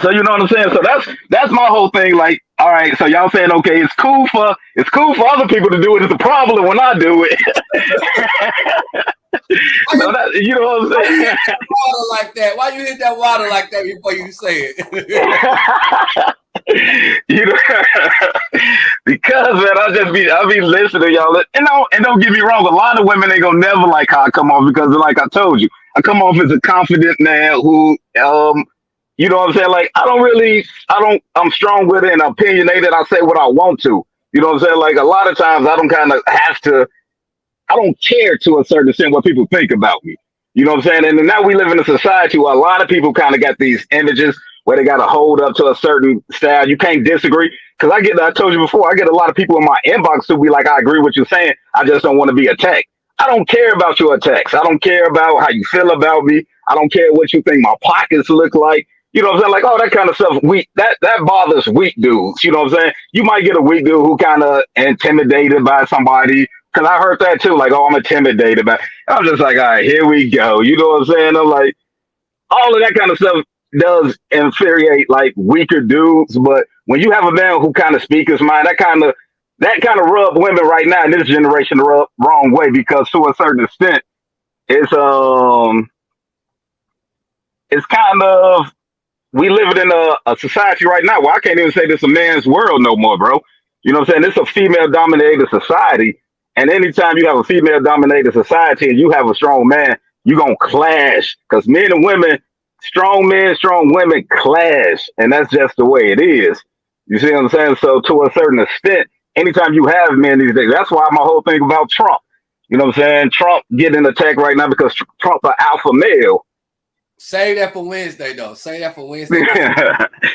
So you know what I'm saying? So that's my whole thing. Like, all right, so y'all saying, okay, it's cool for other people to do it. It's a problem when I do it. So you know what I'm saying? Water like that. Why you hit that water like that before you say it? You know, because man, I'll be listening to y'all. And don't get me wrong, a lot of women ain't gonna never like how I come off because, like I told you, I come off as a confident man who, you know what I'm saying? Like, I'm strong with it and opinionated. I say what I want to. You know what I'm saying? Like, a lot of times I don't care to a certain extent what people think about me. You know what I'm saying? And now we live in a society where a lot of people kind of got these images where they got to hold up to a certain style. You can't disagree. Because I told you before, I get a lot of people in my inbox who be like, I agree with what you're saying. I just don't want to be attacked. I don't care about your attacks. I don't care about how you feel about me. I don't care what you think my pockets look like. You know what I'm saying? Like, all that kind of stuff. That bothers weak dudes. You know what I'm saying? You might get a weak dude who kind of intimidated by somebody. Because I heard that too. Like, oh, I'm intimidated by. I'm just like, all right, here we go. You know what I'm saying? I'm like, all of that kind of stuff does infuriate like weaker dudes. But when you have a man who kind of speaks his mind, that kind of that kind of rub women right now in this generation the wrong way because to a certain extent, it's it's kind of we live in a society right now where I can't even say this a man's world no more, bro. You know what I'm saying? It's a female dominated society. And anytime you have a female dominated society and you have a strong man, you're going to clash because men, strong women clash. And that's just the way it is. You see what I'm saying? So to a certain extent, anytime you have men these days, that's why my whole thing about Trump. You know what I'm saying? Trump getting attacked right now because Trump an alpha male. Save that for Wednesday, though. Save that for Wednesday.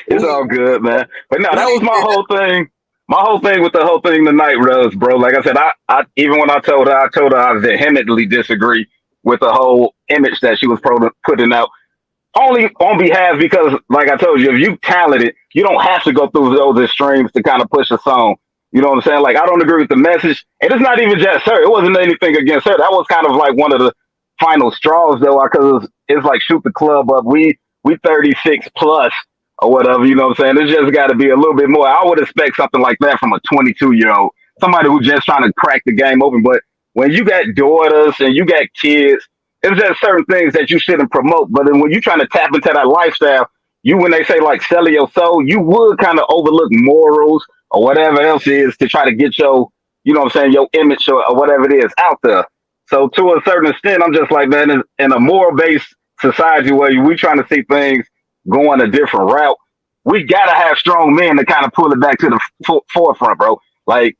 It's all good, man. But no, that was my whole thing. My whole thing with the whole thing tonight was, bro. Like I said, I even when I told her I vehemently disagree with the whole image that she was putting out. Only on behalf because, like I told you, if you talented, you don't have to go through those extremes to kind of push a song. You know what I'm saying? Like I don't agree with the message, and it's not even just her. It wasn't anything against her. That was kind of like one of the final straws, though, because it's like shoot the club up. We 36 plus or whatever. You know what I'm saying? It's just got to be a little bit more. I would expect something like that from a 22-year-old, somebody who's just trying to crack the game open. But when you got daughters and you got kids, it's just certain things that you shouldn't promote. But then when you're trying to tap into that lifestyle, when they say like selling your soul, you would kind of overlook morals or whatever else is to try to get your, you know what I'm saying, your image or whatever it is out there. So to a certain extent, I'm just like, man, in a moral-based society where we trying to see things going a different route, we got to have strong men to kind of pull it back to the forefront, bro. Like,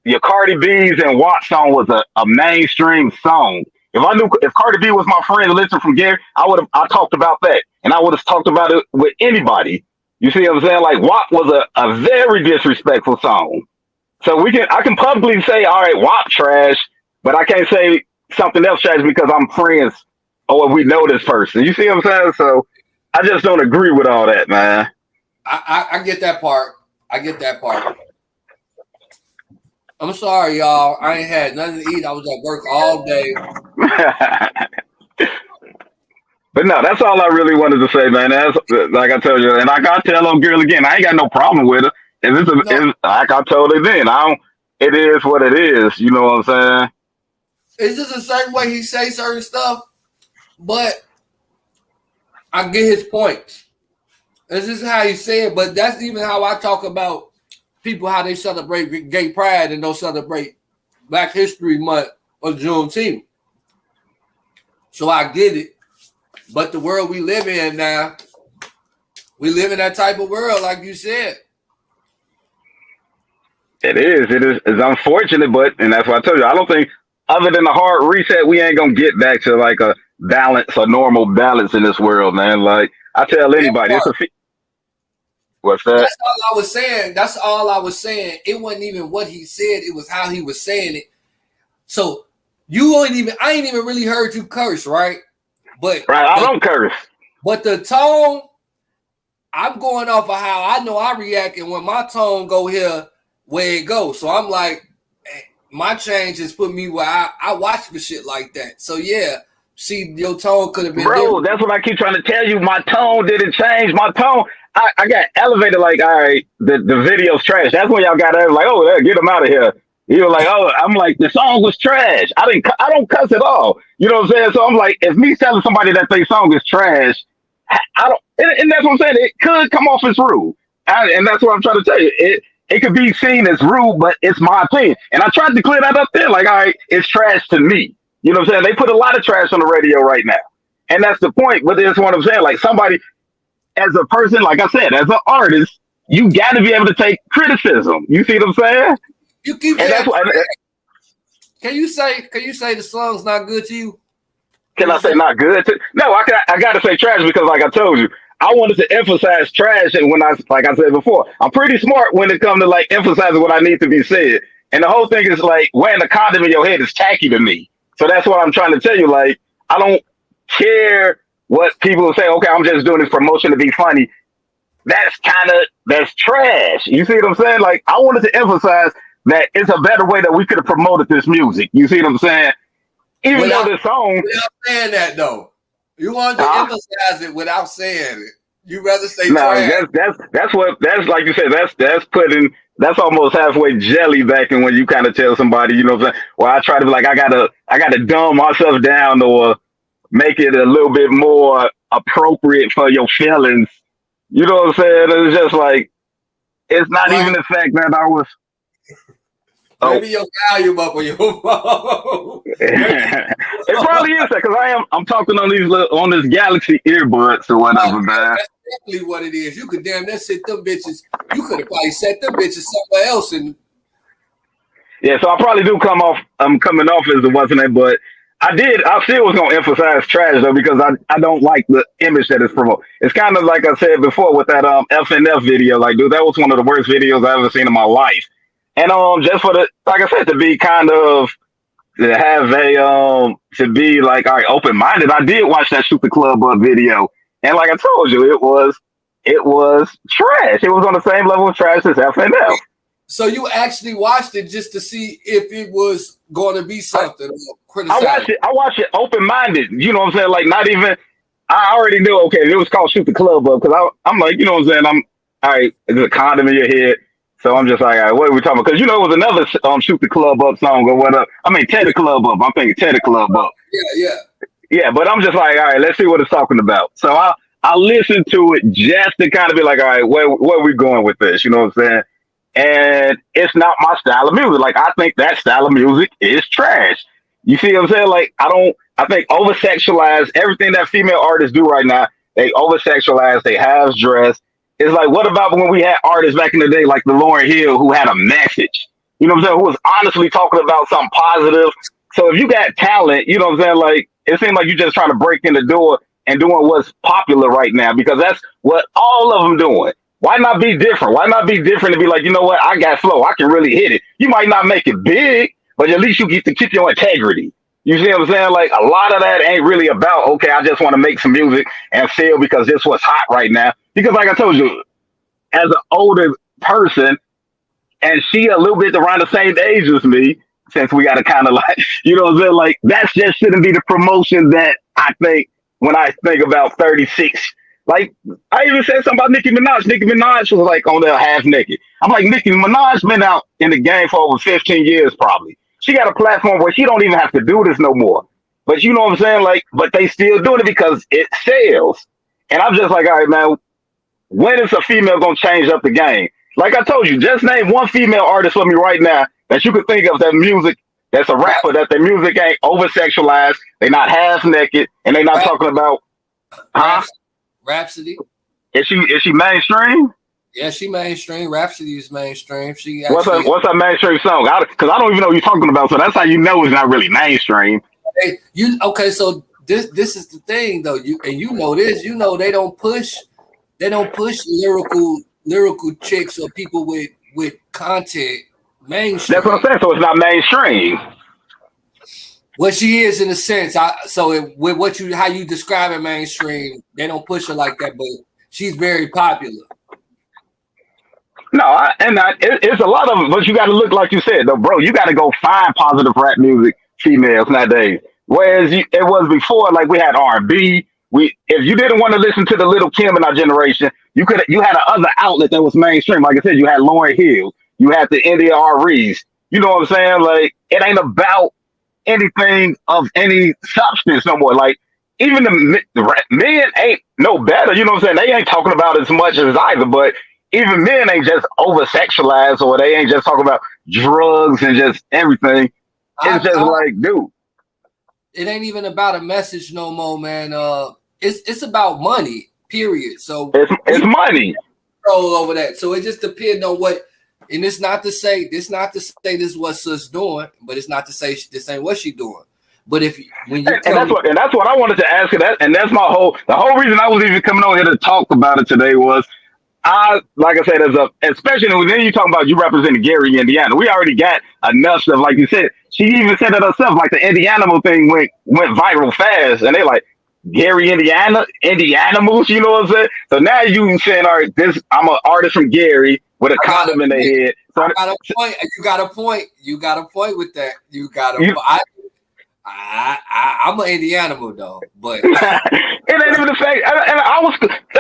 your Cardi B's and WAP song was a mainstream song. If Cardi B was my friend and listened from Gary, I talked about that. And I would have talked about it with anybody. You see what I'm saying? Like WAP was a very disrespectful song. So I can publicly say, all right, WAP trash, but I can't say something else trash because I'm friends or we know this person. You see what I'm saying? So I just don't agree with all that, man. I get that part. I get that part. I'm sorry, y'all. I ain't had nothing to eat. I was at work all day. But no, that's all I really wanted to say, man. That's like I told you, and I gotta tell old girl again, I ain't got no problem with her. Like I told her then, it is what it is. You know what I'm saying? It's just a certain way he say certain stuff, but I get his points. This is how he say it, but that's even how I talk about people, how they celebrate gay pride and don't celebrate Black History Month or Juneteenth. So I get it. But the world we live in now, we live in that type of world, like you said. It is. It's unfortunate, and that's why I told you, I don't think, other than a hard reset, we ain't gonna get back to like a balance, a normal balance in this world, man. Like I tell anybody, what's that? That's all I was saying. That's all I was saying. It wasn't even what he said. It was how he was saying it. So I ain't even really heard you curse, right? But right, I don't curse. But the tone, I'm going off of how I know I react, and when my tone go here, where it goes. So I'm like, my change has put me where I watch for shit like that. So yeah, see, your tone could have been different. That's what I keep trying to tell you. My tone didn't change. My tone, I got elevated like, all right, the video's trash. That's when y'all got there like, oh, get them out of here. You were like, oh, I'm like, the song was trash. I don't cuss at all. You know what I'm saying? So I'm like, if me telling somebody that their song is trash, I don't, and that's what I'm saying. It could come off as rude. And that's what I'm trying to tell you. It could be seen as rude, but it's my opinion. And I tried to clear that up there. Like, all right, it's trash to me. You know what I'm saying? They put a lot of trash on the radio right now. And that's the point. But that's what I'm saying. Like somebody, as a person, like I said, as an artist, you got to be able to take criticism. You see what I'm saying? You keep and that's why. Can you say the song's not good to you? Can I say not good? No, I got to say trash because, like I told you, I wanted to emphasize trash. And like I said before, I'm pretty smart when it comes to like emphasizing what I need to be said. And the whole thing is like wearing a condom in your head is tacky to me. So that's what I'm trying to tell you. Like, I don't care what people say. Okay, I'm just doing this promotion to be funny. That's trash. You see what I'm saying? Like, I wanted to emphasize that it's a better way that we could have promoted this music. You see what I'm saying? Even though this song. Without saying that, though. You wanted to emphasize it without saying it. You rather say No, trash. that's like you said, that's almost halfway jelly back in when you kind of tell somebody, you know what I'm saying? Well, I try to be like I gotta dumb myself down or make it a little bit more appropriate for your feelings. You know what I'm saying? It's just like it's not Right. even the fact that I was Maybe your volume up on your phone. it probably is that because I'm talking on on this Galaxy earbuds or whatever, man. That's definitely what it is. You could damn that sit them bitches. You could have probably set them bitches somewhere else. And Yeah, so I probably do come off. I'm coming off as the wasn't it, but I still was gonna emphasize trash though because I don't like the image that is promoted. It's kind of like I said before with that FNF video. Like, dude, that was one of the worst videos I've ever seen in my life. And just for the like I said to be kind of to have to be like all right open minded. I did watch that Shoot the Club Up video, and like I told you, it was trash. It was on the same level of trash as FNF. so you actually watched it just to see if it was going to be something. I watched it open minded. You know what I'm saying? Like not even. I already knew. Okay, it was called Shoot the Club Up because I'm like, you know what I'm saying? I'm all right. There's a condom in your head. So I'm just like, all right, what are we talking about? Because you know it was another Shoot the Club Up song or whatever. I mean, Tear the Club Up. I'm thinking Tear the Club Up. Yeah, but I'm just like, all right, let's see what it's talking about. So I listened to it just to kind of be like, all right, where are we going with this? You know what I'm saying? And it's not my style of music. Like, I think that style of music is trash. You see what I'm saying? Like, I think over-sexualize everything that female artists do right now. They over-sexualize, they halves dress. It's like, what about when we had artists back in the day like the Lauryn Hill who had a message? You know what I'm saying? Who was honestly talking about something positive. So if you got talent, you know what I'm saying? Like, it seems like you're just trying to break in the door and doing what's popular right now because that's what all of them doing. Why not be different? Why not be different and be like, you know what? I got flow. I can really hit it. You might not make it big, but at least you get to keep your integrity. You see what I'm saying? Like, a lot of that ain't really about, okay, I just want to make some music and feel because this what's hot right now. Because like I told you, as an older person, and she a little bit around the same age as me, since we got to kind of like, you know what I'm saying? Like, that just shouldn't be the promotion that I think when I think about 36. Like, I even said something about Nicki Minaj. Nicki Minaj was like on there half naked. I'm like, Nicki Minaj been out in the game for over 15 years probably. She got a platform where she don't even have to do this no more. But you know what I'm saying? Like, but they still doing it because it sells. And I'm just like, all right, man, when is a female gonna change up the game? Like I told you, just name one female artist for me right now that you could think of that music that's a rapper that their music ain't over sexualized, they not half naked, and they not talking about Rhapsody. Is she mainstream? Yeah, she mainstream. Rhapsody is mainstream. She what's her mainstream song? Because I don't even know what you're talking about, so that's how you know it's not really mainstream. Okay, so this is the thing though. You know this. You know they don't push lyrical chicks or people with content mainstream. That's what I'm saying. So it's not mainstream. Well, she is in a sense. With how you describe it mainstream, they don't push her like that, but she's very popular. No, it's a lot of it, but you got to look like you said, though, bro. You got to go find positive rap music females nowadays. Whereas it was before, like we had R&B. If you didn't want to listen to the Little Kim in our generation, you had another outlet that was mainstream. Like I said, you had Lauryn Hill, you had the India Rees. You know what I'm saying? Like, it ain't about anything of any substance no more. Like, even the men ain't no better. You know what I'm saying? They ain't talking about as much as either, but even men ain't just over sexualized or they ain't just talking about drugs and just everything. It's like, dude. It ain't even about a message no more, man. It's about money, period. So it's money. Control over that. So it just depends on what. And it's not to say this is what sis doing, but it's not to say this ain't what she doing. But that's what I wanted to ask you that, and that's the whole reason I was even coming over here to talk about it today was like I said, especially when you talking about you representing Gary, Indiana, we already got enough stuff. Like you said, she even said it herself, like the Indianimal thing went viral fast, and they like Gary, Indianimals, you know what I'm saying? So now you saying, all right, I'm an artist from Gary with a condom in their head. So I got a point. You got a point. You got a point with that. You got a point. I'm an Indianimal though, but it ain't even the fact. And I was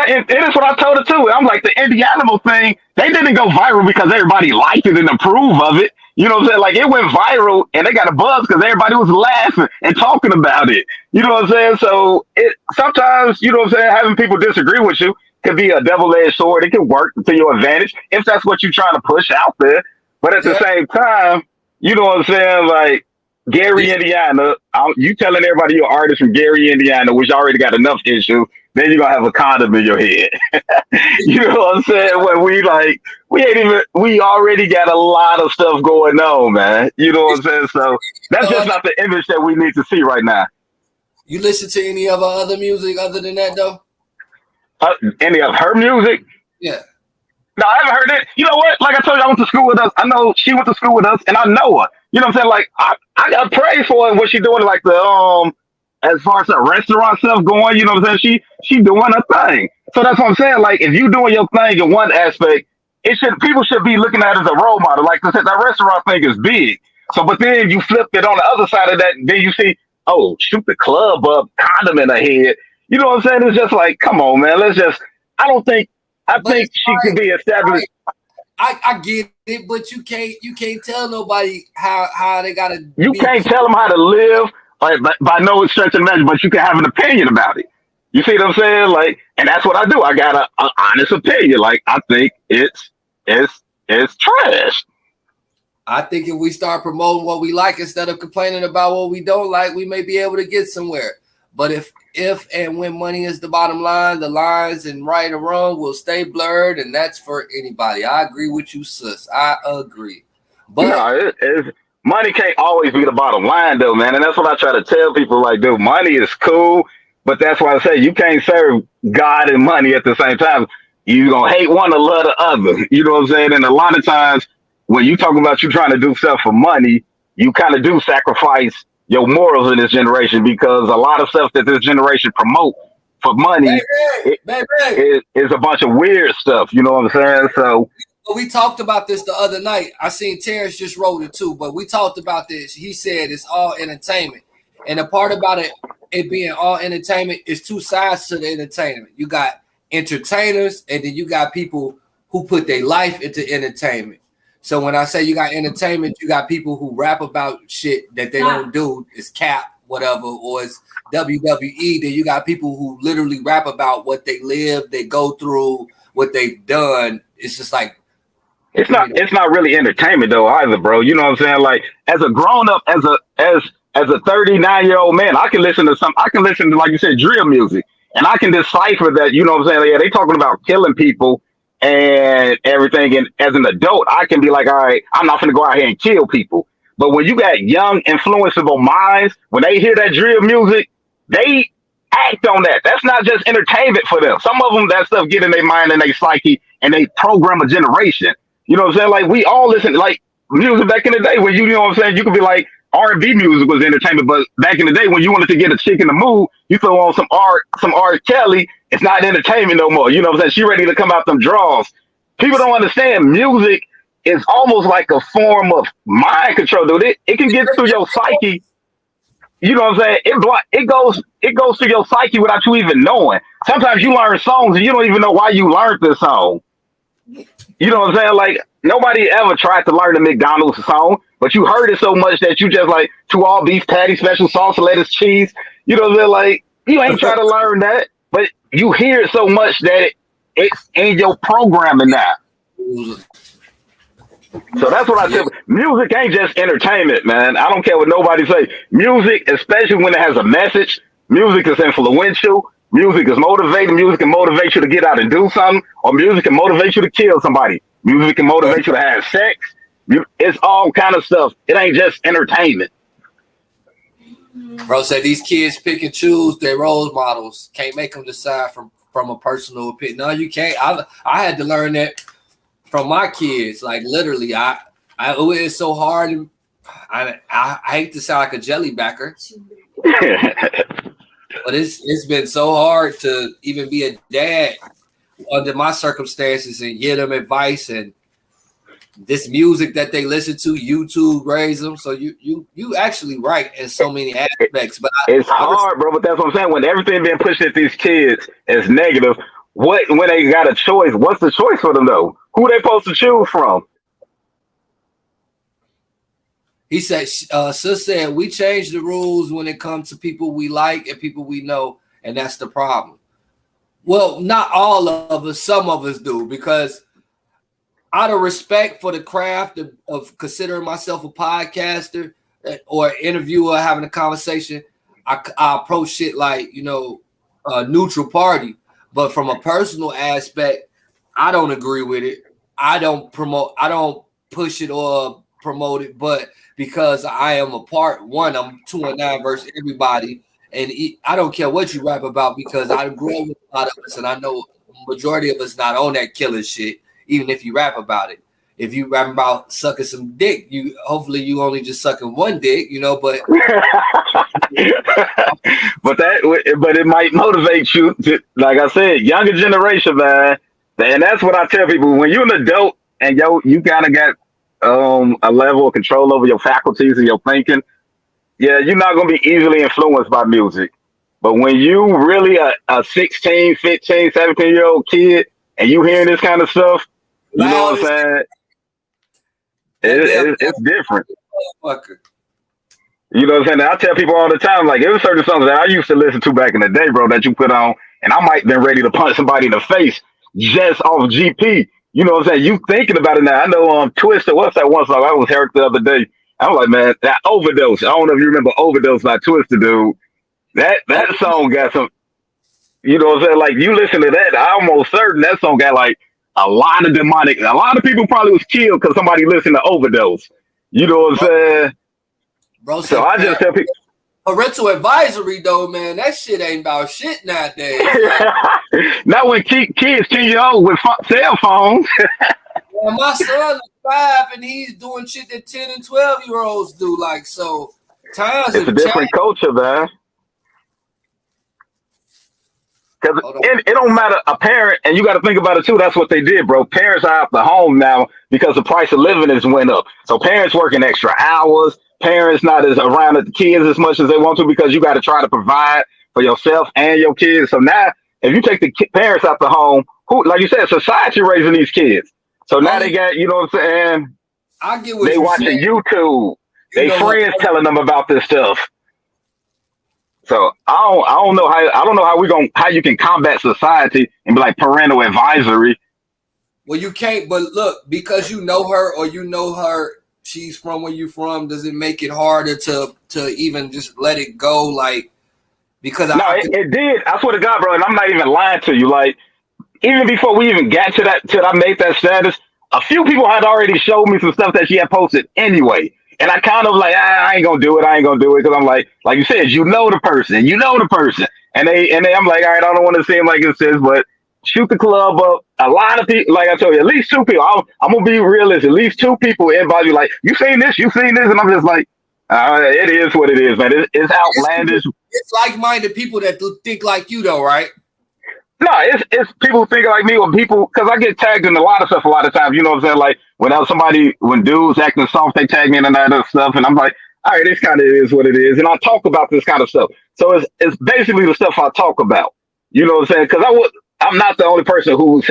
and that's what I told her too. I'm like, the Indianimal thing, they didn't go viral because everybody liked it and approved of it. You know what I'm saying? Like, it went viral and they got a buzz because everybody was laughing and talking about it. You know what I'm saying? So it sometimes, you know what I'm saying, having people disagree with you could be a double-edged sword. It can work to your advantage if that's what you're trying to push out there. But at the same time, you know what I'm saying? Like, Gary, Indiana, you telling everybody you're an artist from Gary, Indiana, which already got enough issues, then you're going to have a condom in your head. You know what I'm saying? When we already got a lot of stuff going on, man. You know what I'm saying? So that's just not the image that we need to see right now. You listen to any of her other music other than that, though? Any of her music? Yeah. No, I haven't heard it. You know what? Like I told you, I went to school with us. I know she went to school with us, and I know her. You know what I'm saying? Like, I got praise for what she doing, like the as far as the restaurant stuff going. You know what I'm saying? She doing her thing. So that's what I'm saying. Like, if you doing your thing in one aspect, people should be looking at it as a role model. Like I said, that restaurant thing is big. So, but then you flip it on the other side of that, then you see, oh, shoot the club up, condom in her head. You know what I'm saying? It's just like, come on, man. I think she could be established. I get it, but you can't tell nobody how they gotta. You can't tell them how to live, like, by no stretch of the measure, but you can have an opinion about it. You see what I'm saying? Like, and that's what I do. I got an honest opinion. Like, I think it's trash. I think if we start promoting what we like instead of complaining about what we don't like, we may be able to get somewhere. But if and when money is the bottom line, the lines and right or wrong will stay blurred, and that's for anybody. I agree with you, sis. I agree. But no, money can't always be the bottom line, though, man. And that's what I try to tell people. Like, dude, money is cool, but that's why I say you can't serve God and money at the same time. You're gonna hate one or love the other. You know what I'm saying? And a lot of times when you talk about you trying to do stuff for money, you kind of do sacrifice your morals in this generation, because a lot of stuff that this generation promote for money is a bunch of weird stuff. You know what I'm saying? So we talked about this the other night. I seen Terrence just wrote it too, but we talked about this. He said it's all entertainment. And the part about it being all entertainment is two sides to the entertainment. You got entertainers, and then you got people who put their life into entertainment. So when I say you got entertainment, you got people who rap about shit that they don't do. It's cap, whatever, or it's WWE. Then you got people who literally rap about what they live, they go through, what they've done. It's just like it's not really entertainment though either, bro. You know what I'm saying? Like, as a grown up, as a 39-year-old man, I can listen to like you said, drill music, and I can decipher that. You know what I'm saying? Yeah, they talking about killing people and everything. And as an adult, I can be like, all right, I'm not going to go out here and kill people. But when you got young, influenceable minds, when they hear that drill music, they act on that. That's not just entertainment for them. Some of them, that stuff get in their mind and their psyche, and they program a generation. You know what I'm saying? Like, we all listen, like, music back in the day when you know what I'm saying? You could be like, R&B music was entertainment, but back in the day when you wanted to get a chick in the mood, you throw on some R. Kelly. It's not entertainment no more. You know what I'm saying? She ready to come out them draws. People don't understand music is almost like a form of mind control, dude. It can get through your psyche. You know what I'm saying? It goes through your psyche without you even knowing. Sometimes you learn songs and you don't even know why you learned this song. You know what I'm saying? Like, nobody ever tried to learn the McDonald's song, but you heard it so much that you just like, to all beef patty, special sauce, lettuce, cheese. You know what I'm saying? Like, you ain't trying to learn that, but you hear it so much that it's in your programming now. So that's what I tell you. Music ain't just entertainment, man. I don't care what nobody say. Music, especially when it has a message, music is influential. Music is motivating. Music can motivate you to get out and do something, or music can motivate you to kill somebody. Music can motivate you to have sex. It's all kind of stuff. It ain't just entertainment. Bro said these kids pick and choose their role models. Can't make them decide from a personal opinion. No, you can't. I had to learn that from my kids. Like, literally, it's so hard. I hate to sound like a jellybacker, but it's been so hard to even be a dad under my circumstances and give them advice. And this music that they listen to, YouTube raised them. So you actually right in so many aspects. But it's hard, bro. But that's what I'm saying. When everything being pushed at these kids as negative, what when they got a choice? What's the choice for them though? Who they supposed to choose from? He said, Sis said, we change the rules when it comes to people we like and people we know, and that's the problem. Well, not all of us, some of us do, because out of respect for the craft of considering myself a podcaster or interviewer, having a conversation, I approach shit like, a neutral party. But from a personal aspect, I don't agree with it. I don't push it or promote it, but because I am a part one, I'm 2 and 9 versus everybody. And I don't care what you rap about because I grew up with a lot of us, and I know majority of us not on that killer shit, even if you rap about it. If you rap about sucking some dick, hopefully you only just sucking one dick, but but it might motivate you to, like I said, younger generation, man. And that's what I tell people. When you're an adult and you kind of got a level of control over your faculties and your thinking, yeah, you're not going to be easily influenced by music. But when you really a 16, 15, 17-year-old kid and you hearing this kind of stuff, you know what I'm saying? It's different. You know what I'm saying? I tell people all the time, like, there were certain songs that I used to listen to back in the day, bro, that you put on, and I might have been ready to punch somebody in the face just off GP. You know what I'm saying? You thinking about it now. I know Twister, what's that one song I was hearing the other day? I was like, man, that Overdose. I don't know if you remember Overdose by Twister, dude. That song got some, you know what I'm saying? Like, you listen to that, I'm almost certain that song got like a lot of demonic. A lot of people probably was killed because somebody listened to Overdose. You know what I'm saying? Bro, so I just tell people. Parental advisory, though, man, that shit ain't about shit nowadays. Not when kids 10 years old with cell phones. Well, my son is 5 and he's doing shit that 10 and 12-year-olds do. Like, so times it's a different culture, man. Because it don't matter, a parent, and you got to think about it too, that's what they did, bro. Parents are out the home now because the price of living has went up. So parents working extra hours, parents not as around the kids as much as they want to because you got to try to provide for yourself and your kids. So now, if you take the parents out the home, who, like you said, society raising these kids. So now they got, you know what I'm saying? I get what they watching YouTube. They friends telling them about this stuff. So I don't know how you can combat society and be like parental advisory. Well, you can't, but look, because you know her or you know her, she's from where you from, does it make it harder to even just let it go? Like, because it did. I swear to God, bro, and I'm not even lying to you. Like, even before we even got to that, till I made that status, a few people had already showed me some stuff that she had posted anyway. And I kind of like, I ain't gonna do it. Because I'm like you said, you know the person. And I'm like, all right, I don't want to seem like it says, but shoot the club up. A lot of people, like I told you, at least 2 people. I'm gonna be realistic. At least 2 people inbox you like, you seen this, and I'm just like, it is what it is, man. It's outlandish. It's like-minded people that think like you, though, right? No, it's people thinking like me, or people, because I get tagged in a lot of stuff a lot of times. You know what I'm saying? Like when dudes acting soft, they tag me in and that other stuff, and I'm like, all right, this kind of is what it is, and I talk about this kind of stuff. So it's basically the stuff I talk about. You know what I'm saying? Because I'm not the only person who's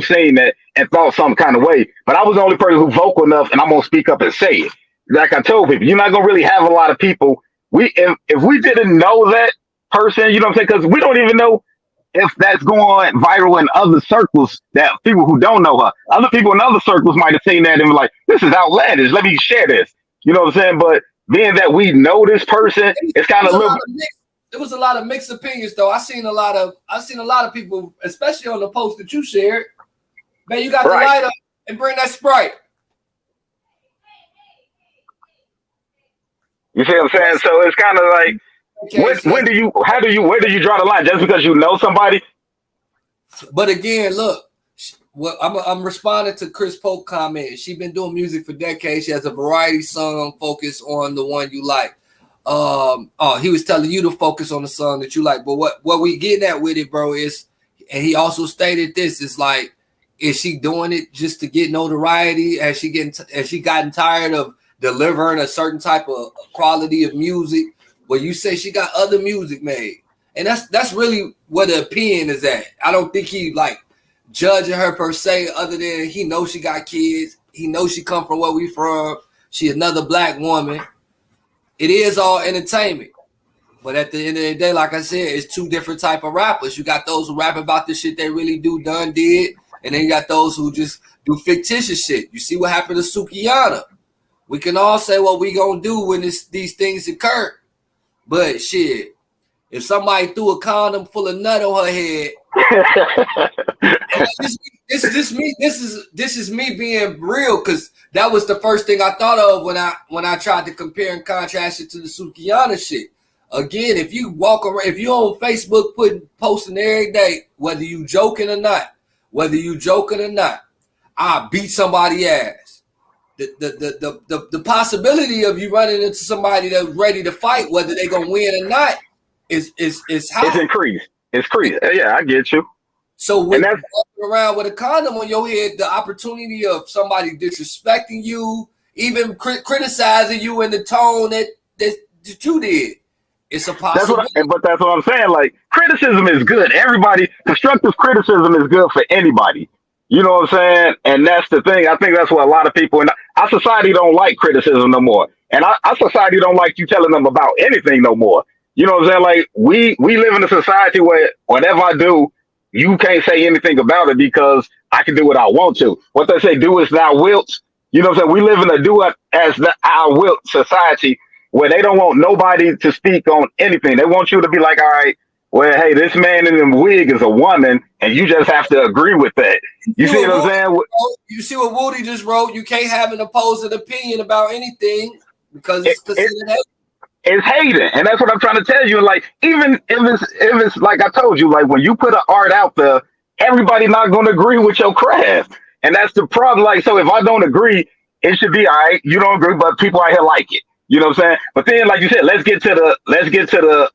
seen that and thought some kind of way, but I was the only person who's vocal enough, and I'm gonna speak up and say it. Like I told people, you're not gonna really have a lot of people. If we didn't know that person, you know what I'm saying? Because we don't even know if that's going viral in other circles, that people who don't know her, other people in other circles might have seen that and be like, this is outlandish. Let me share this. You know what I'm saying? But being that we know this person, it's kind of a little. There was a lot of mixed opinions, though. I seen a lot of people, especially on the post that you shared. Man, you got to light up and bring that Sprite. You see what I'm saying? So it's kind of like, where do you draw the line? Just because you know somebody? But again, look, I'm responding to Chris Polk comment. She's been doing music for decades. She has a variety song focused on the one you like. He was telling you to focus on the song that you like. But what we getting at with it, bro, is, and he also stated this, is like, is she doing it just to get notoriety? Has she gotten tired of delivering a certain type of quality of music? Well, you say she got other music made, And that's really where the opinion is at. I don't think he like judging her per se, other than he knows she got kids. He knows she come from where we from. She another black woman. It is all entertainment. But at the end of the day, like I said, it's two different type of rappers. You got those who rap about the shit they really did. And then you got those who just do fictitious shit. You see what happened to Sukiyana. We can all say what we gonna do when these things occur. But shit, if somebody threw a condom full of nut on her head, this is me being real, because that was the first thing I thought of when I tried to compare and contrast it to the Sukiyana shit. Again, if you walk around, if you on Facebook posting every day, whether you joking or not, I beat somebody's ass. The possibility of you running into somebody that's ready to fight, whether they gonna win or not, is high. It's increased. It's increased. Yeah, I get you. So when you're walking around with a condom on your head, the opportunity of somebody disrespecting you, even criticizing you in the tone that you did, it's a possibility. That's what I'm saying. Like, criticism is good. Constructive criticism is good for anybody. You know what I'm saying? And that's the thing. I think that's what a lot of people in our society don't like criticism no more. And our society don't like you telling them about anything no more. You know what I'm saying? Like, we live in a society where whatever I do, you can't say anything about it because I can do what I want to. What they say, do as thou wilt. You know what I'm saying? We live in a do it as our wilt society where they don't want nobody to speak on anything. They want you to be like, all right, well, hey, this man in the wig is a woman, and you just have to agree with that. You see what I'm saying? You see what Woody just wrote? You can't have an opposing opinion about anything because it's considered hate. It's hating, and that's what I'm trying to tell you. Like, even if it's like I told you, like when you put an art out there, everybody not going to agree with your craft, and that's the problem. Like, so if I don't agree, it should be all right. You don't agree, but people out here like it. You know what I'm saying? But then, like you said, let's get to the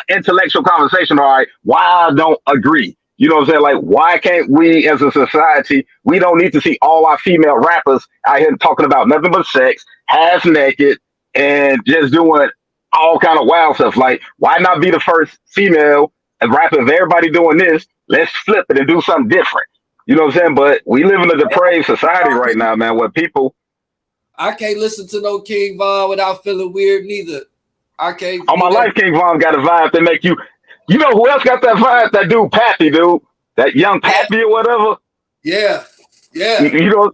intellectual conversation. All right, why I don't agree? You know what I'm saying? Like, why can't we as a society? We don't need to see all our female rappers out here talking about nothing but sex, half naked, and just doing all kind of wild stuff. Like, why not be the first female rapper? If everybody doing this, let's flip it and do something different. You know what I'm saying? But we live in a depraved society right now, man, where people. I can't listen to no King Von without feeling weird, neither. I can't. On my life, King Von got a vibe that make you. You know who else got that vibe? That dude, Pappy, dude. That young Pappy or whatever. Yeah. You know.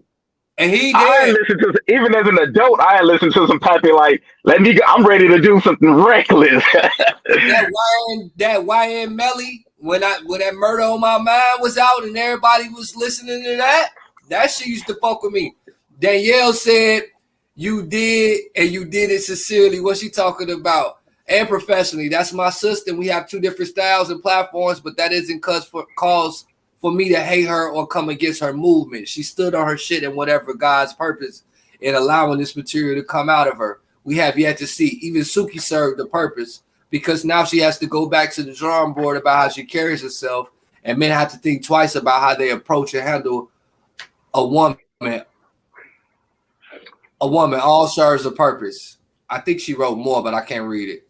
And he did. I listen to, even as an adult, I listened to some Pappy like, let me go, I'm ready to do something reckless. that YN Melly, when that Murder on My Mind was out and everybody was listening to that shit used to fuck with me. Danielle said, you did, and you did it sincerely. What's she talking about? And professionally. That's my sister. We have two different styles and platforms, but that isn't cause for me to hate her or come against her movement. She stood on her shit and whatever God's purpose in allowing this material to come out of her. We have yet to see. Even Suki served the purpose, because now she has to go back to the drawing board about how she carries herself, and men have to think twice about how they approach and handle a woman. A woman all serves a purpose. I think she wrote more, but I can't read it.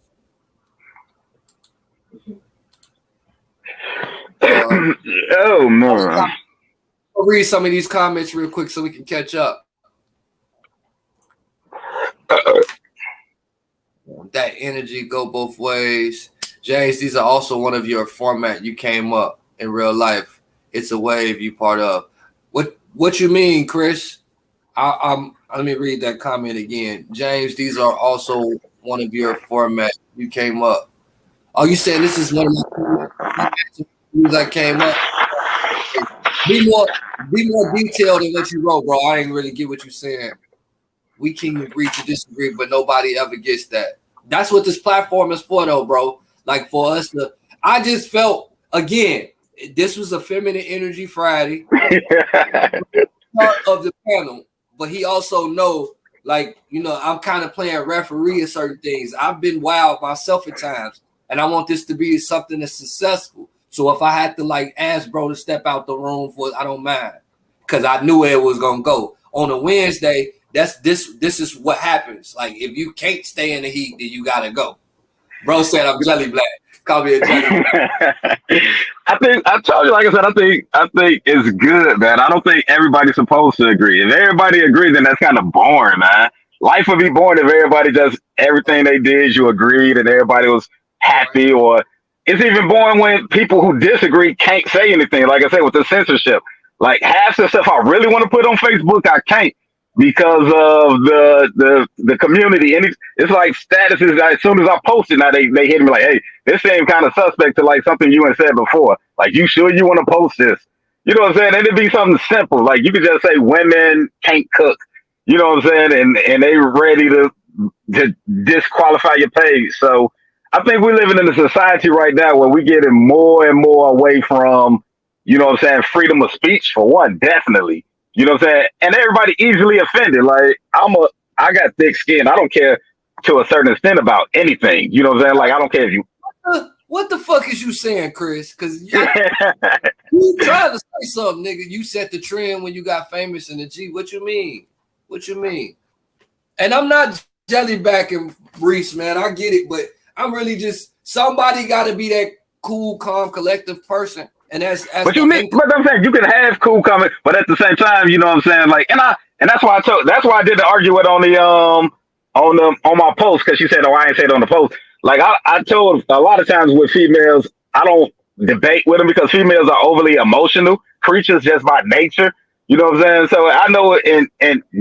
Oh man! I'll read some of these comments real quick so we can catch up. That energy go both ways. James, these are also one of your format. You came up in real life. It's a wave you part of. What you mean, Chris? Let me read that comment again. James, these are also one of your format. You came up. Oh, you said this is one of my that came up. Be more detailed than what you wrote, bro. I ain't really get what you're saying. We can agree to disagree, but nobody ever gets that. That's what this platform is for, though, bro. Like, for us to, I just felt, again, this was a Feminine Energy Friday. Part of the panel, but he also know, like, you know, I'm kind of playing referee in certain things. I've been wild myself at times, and I want this to be something that's successful. So if I had to, like, ask bro to step out the room for it, I don't mind, because I knew where it was gonna go. On a Wednesday, this is what happens. Like, if you can't stay in the heat, then you gotta go. Bro said I'm jelly black. Call me a jelly black. I think I told you, like I said, I think it's good, man. I don't think everybody's supposed to agree. If everybody agrees, then that's kind of boring, man. Life would be boring if everybody just everything they did, you agreed, and everybody was happy. Or it's even boring when people who disagree can't say anything. Like I said, with the censorship, like half the stuff I really want to put on Facebook, I can't because of the community. And it's like statuses. As soon as I post it, now they hit me like, hey, this seems kind of suspect to like something you had said before. Like, you sure you want to post this? You know what I'm saying? And it'd be something simple. Like, you could just say women can't cook. You know what I'm saying? And they ready to disqualify your page. So I think we're living in a society right now where we're getting more and more away from, you know what I'm saying, freedom of speech for one, definitely. You know what I'm saying? And everybody easily offended. Like, I got thick skin. I don't care to a certain extent about anything. You know what I'm saying? Like, I don't care if you. What the fuck is you saying, Chris? Because you trying to say something, nigga. You set the trend when you got famous in the G. What you mean? What you mean? And I'm not jelly backing Reese, man. I get it, but I'm really just somebody got to be that cool, calm, collective person. And that's But I'm saying you can have cool comment, but at the same time, you know what I'm saying? Like, and that's why I didn't argue it on my post, because she said, oh, I ain't say it on the post. Like, I told a lot of times with females, I don't debate with them because females are overly emotional creatures just by nature. You know what I'm saying? So I know in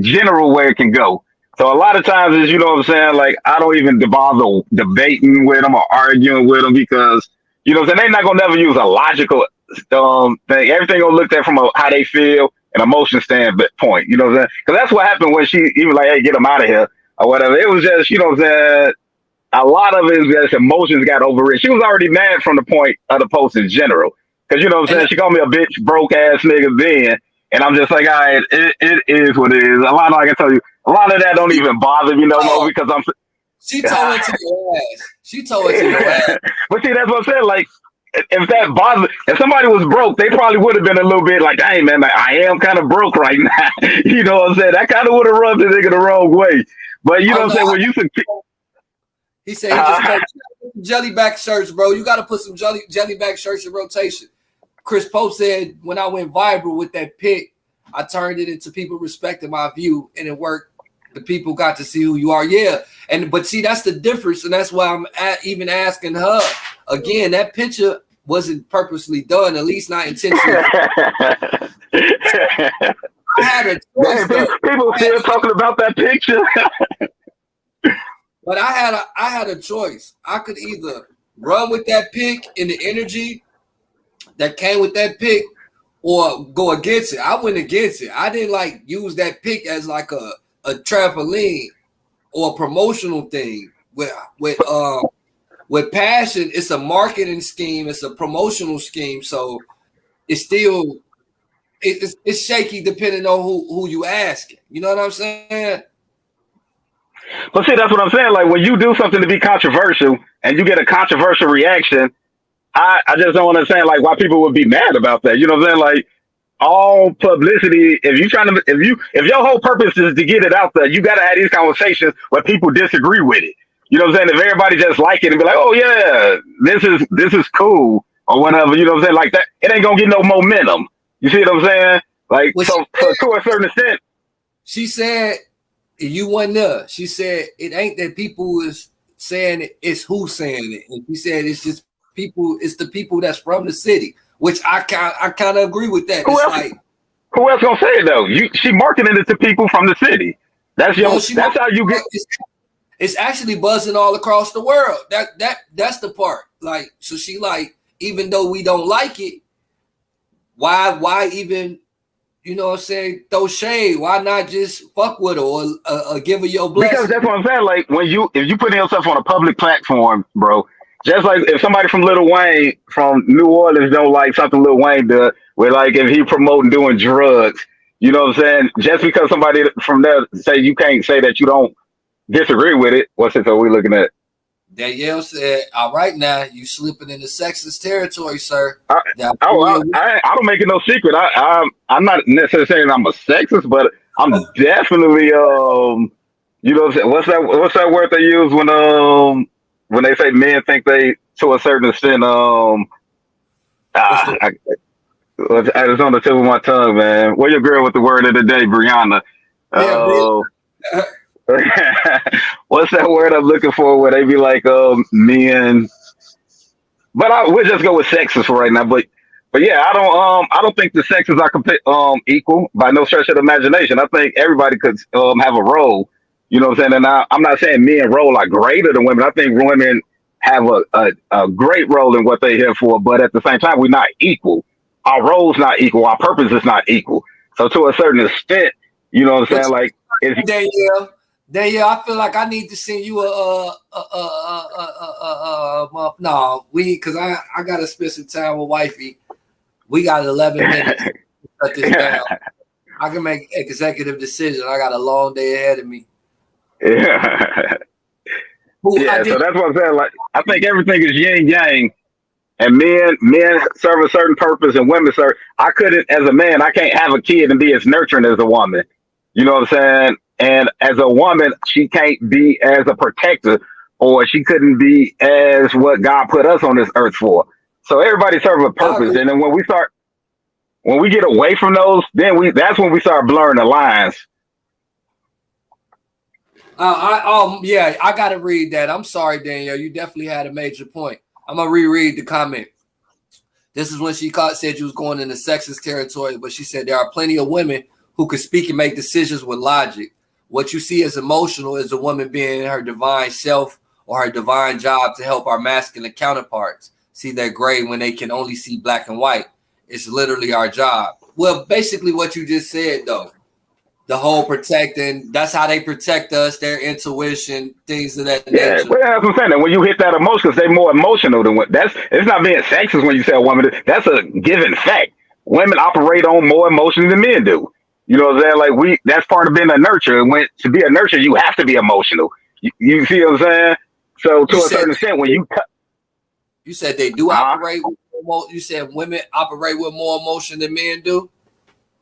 general where it can go. So a lot of times is, you know what I'm saying? Like, I don't even bother debating with them or arguing with them because, you know what I'm saying? They're not going to never use a logical thing. Everything gonna look at from how they feel and emotion standpoint. You know what I'm saying? Because that's what happened when she even like, hey, get them out of here or whatever. It was just, you know what I'm saying? A lot of it is just emotions got overridden. She was already mad from the point of the post in general. Because, you know what I'm saying? She called me a bitch, broke ass nigga then. And I'm just like, all right, it is what it is. A lot of, like I tell you, a lot of that don't even bother me no more because I'm. She told it to your ass. She told it to your ass. But see, that's what I'm saying. Like, if somebody was broke, they probably would have been a little bit like, dang, man, like, I am kind of broke right now. You know what I'm saying? That kind of would have rubbed the nigga the wrong way. But you know what I'm saying? When you he said, jelly back shirts, bro. You got to put some jelly back shirts in rotation. Chris Pope said, when I went viral with that pic, I turned it into people respecting my view, and it worked. The people got to see who you are. Yeah. But see, that's the difference. And that's why I'm even asking her again. That picture wasn't purposely done, at least not intentionally. I had a choice. People still talking about that picture. But I had a choice. I could either run with that pic and the energy that came with that pic, or go against it. I went against it. I didn't like use that pic as like a trampoline or a promotional thing. With passion, it's a marketing scheme, it's a promotional scheme. So it's still it's shaky depending on who you asking. You know what I'm saying? But see, that's what I'm saying. Like, when you do something to be controversial and you get a controversial reaction, I just don't understand like why people would be mad about that. You know what I'm saying? Like, all publicity, if your whole purpose is to get it out there, you gotta have these conversations where people disagree with it. You know what I'm saying? If everybody just like it and be like, oh yeah, this is cool or whatever, you know what I'm saying? Like that, it ain't gonna get no momentum. You see what I'm saying? Like, so to a certain extent. She said, you wasn't there. She said it ain't that people is saying it, it's who's saying it. And she said it's just people, it's the people that's from the city, which I kind of agree with that. Who else gonna say it though? She marketing it to people from the city. That's how you get. It's actually buzzing all across the world. That's the part. Like, so she like, even though we don't like it, why even, you know what I'm saying, throw shade? Why not just fuck with her or give her your blessing? Because that's what I'm saying. Like, if you put yourself on a public platform, bro, just like if somebody from Lil Wayne from New Orleans don't like something Lil Wayne does, where like if he promoting doing drugs, you know what I'm saying? Just because somebody from there say you can't say that you don't disagree with it. What's it? So we looking at? Danielle said, "All right, now you slipping into sexist territory, sir." I don't make it no secret. I'm not necessarily saying I'm a sexist, but I'm definitely you know what I'm saying? What's that word they use when they say men think they to a certain extent. What's the I, it's on the tip of my tongue, man. Where your girl with the word of the day, Brianna? yeah, Uh, what's that word I'm looking for? Where they be like, men. But we'll just go with sexes for right now. But yeah, I don't think the sexes are equal by no stretch of the imagination. I think everybody could have a role. You know what I'm saying? And I'm not saying men role are greater than women. I think women have a great role in what they're here for. But at the same time, we're not equal. Our role's not equal. Our purpose is not equal. So to a certain extent, you know what I'm But saying? Like, it's, Danielle, I feel like I need to send you no, because I gotta spend some time with wifey. We got 11 minutes to cut this down. I can make executive decision. I got a long day ahead of me. yeah. Who Yeah, I so did that's what I'm saying. Like, I think everything is yin yang, and men serve a certain purpose, and women serve. I couldn't, as a man, I can't have a kid and be as nurturing as a woman. You know what I'm saying? And as a woman, she can't be as a protector, or she couldn't be as what God put us on this earth for. So everybody serves a I purpose, agree. and then when we get away from those, that's when we start blurring the lines. Yeah, I gotta read that. I'm sorry, Danielle. You definitely had a major point. I'm gonna reread the comment. This is when she said you was going into sexist territory, but she said there are plenty of women who could speak and make decisions with logic. What you see as emotional is a woman being her divine self or her divine job to help our masculine counterparts see that gray when they can only see black and white. It's literally our job. Well, basically what you just said, though. The whole protecting, that's how they protect us, their intuition, things of that Yeah, nature. well, that's what I'm saying. That when you hit that emotion, because they're more emotional than what it's not being sexist when you say a woman. That's a given fact. Women operate on more emotion than men do. You know what I'm saying? Like that's part of being a nurturer. When to be a nurturer, you have to be emotional. You see what I'm saying? So You to a said certain extent, when you said they do uh, operate with you said women operate with more emotion than men do.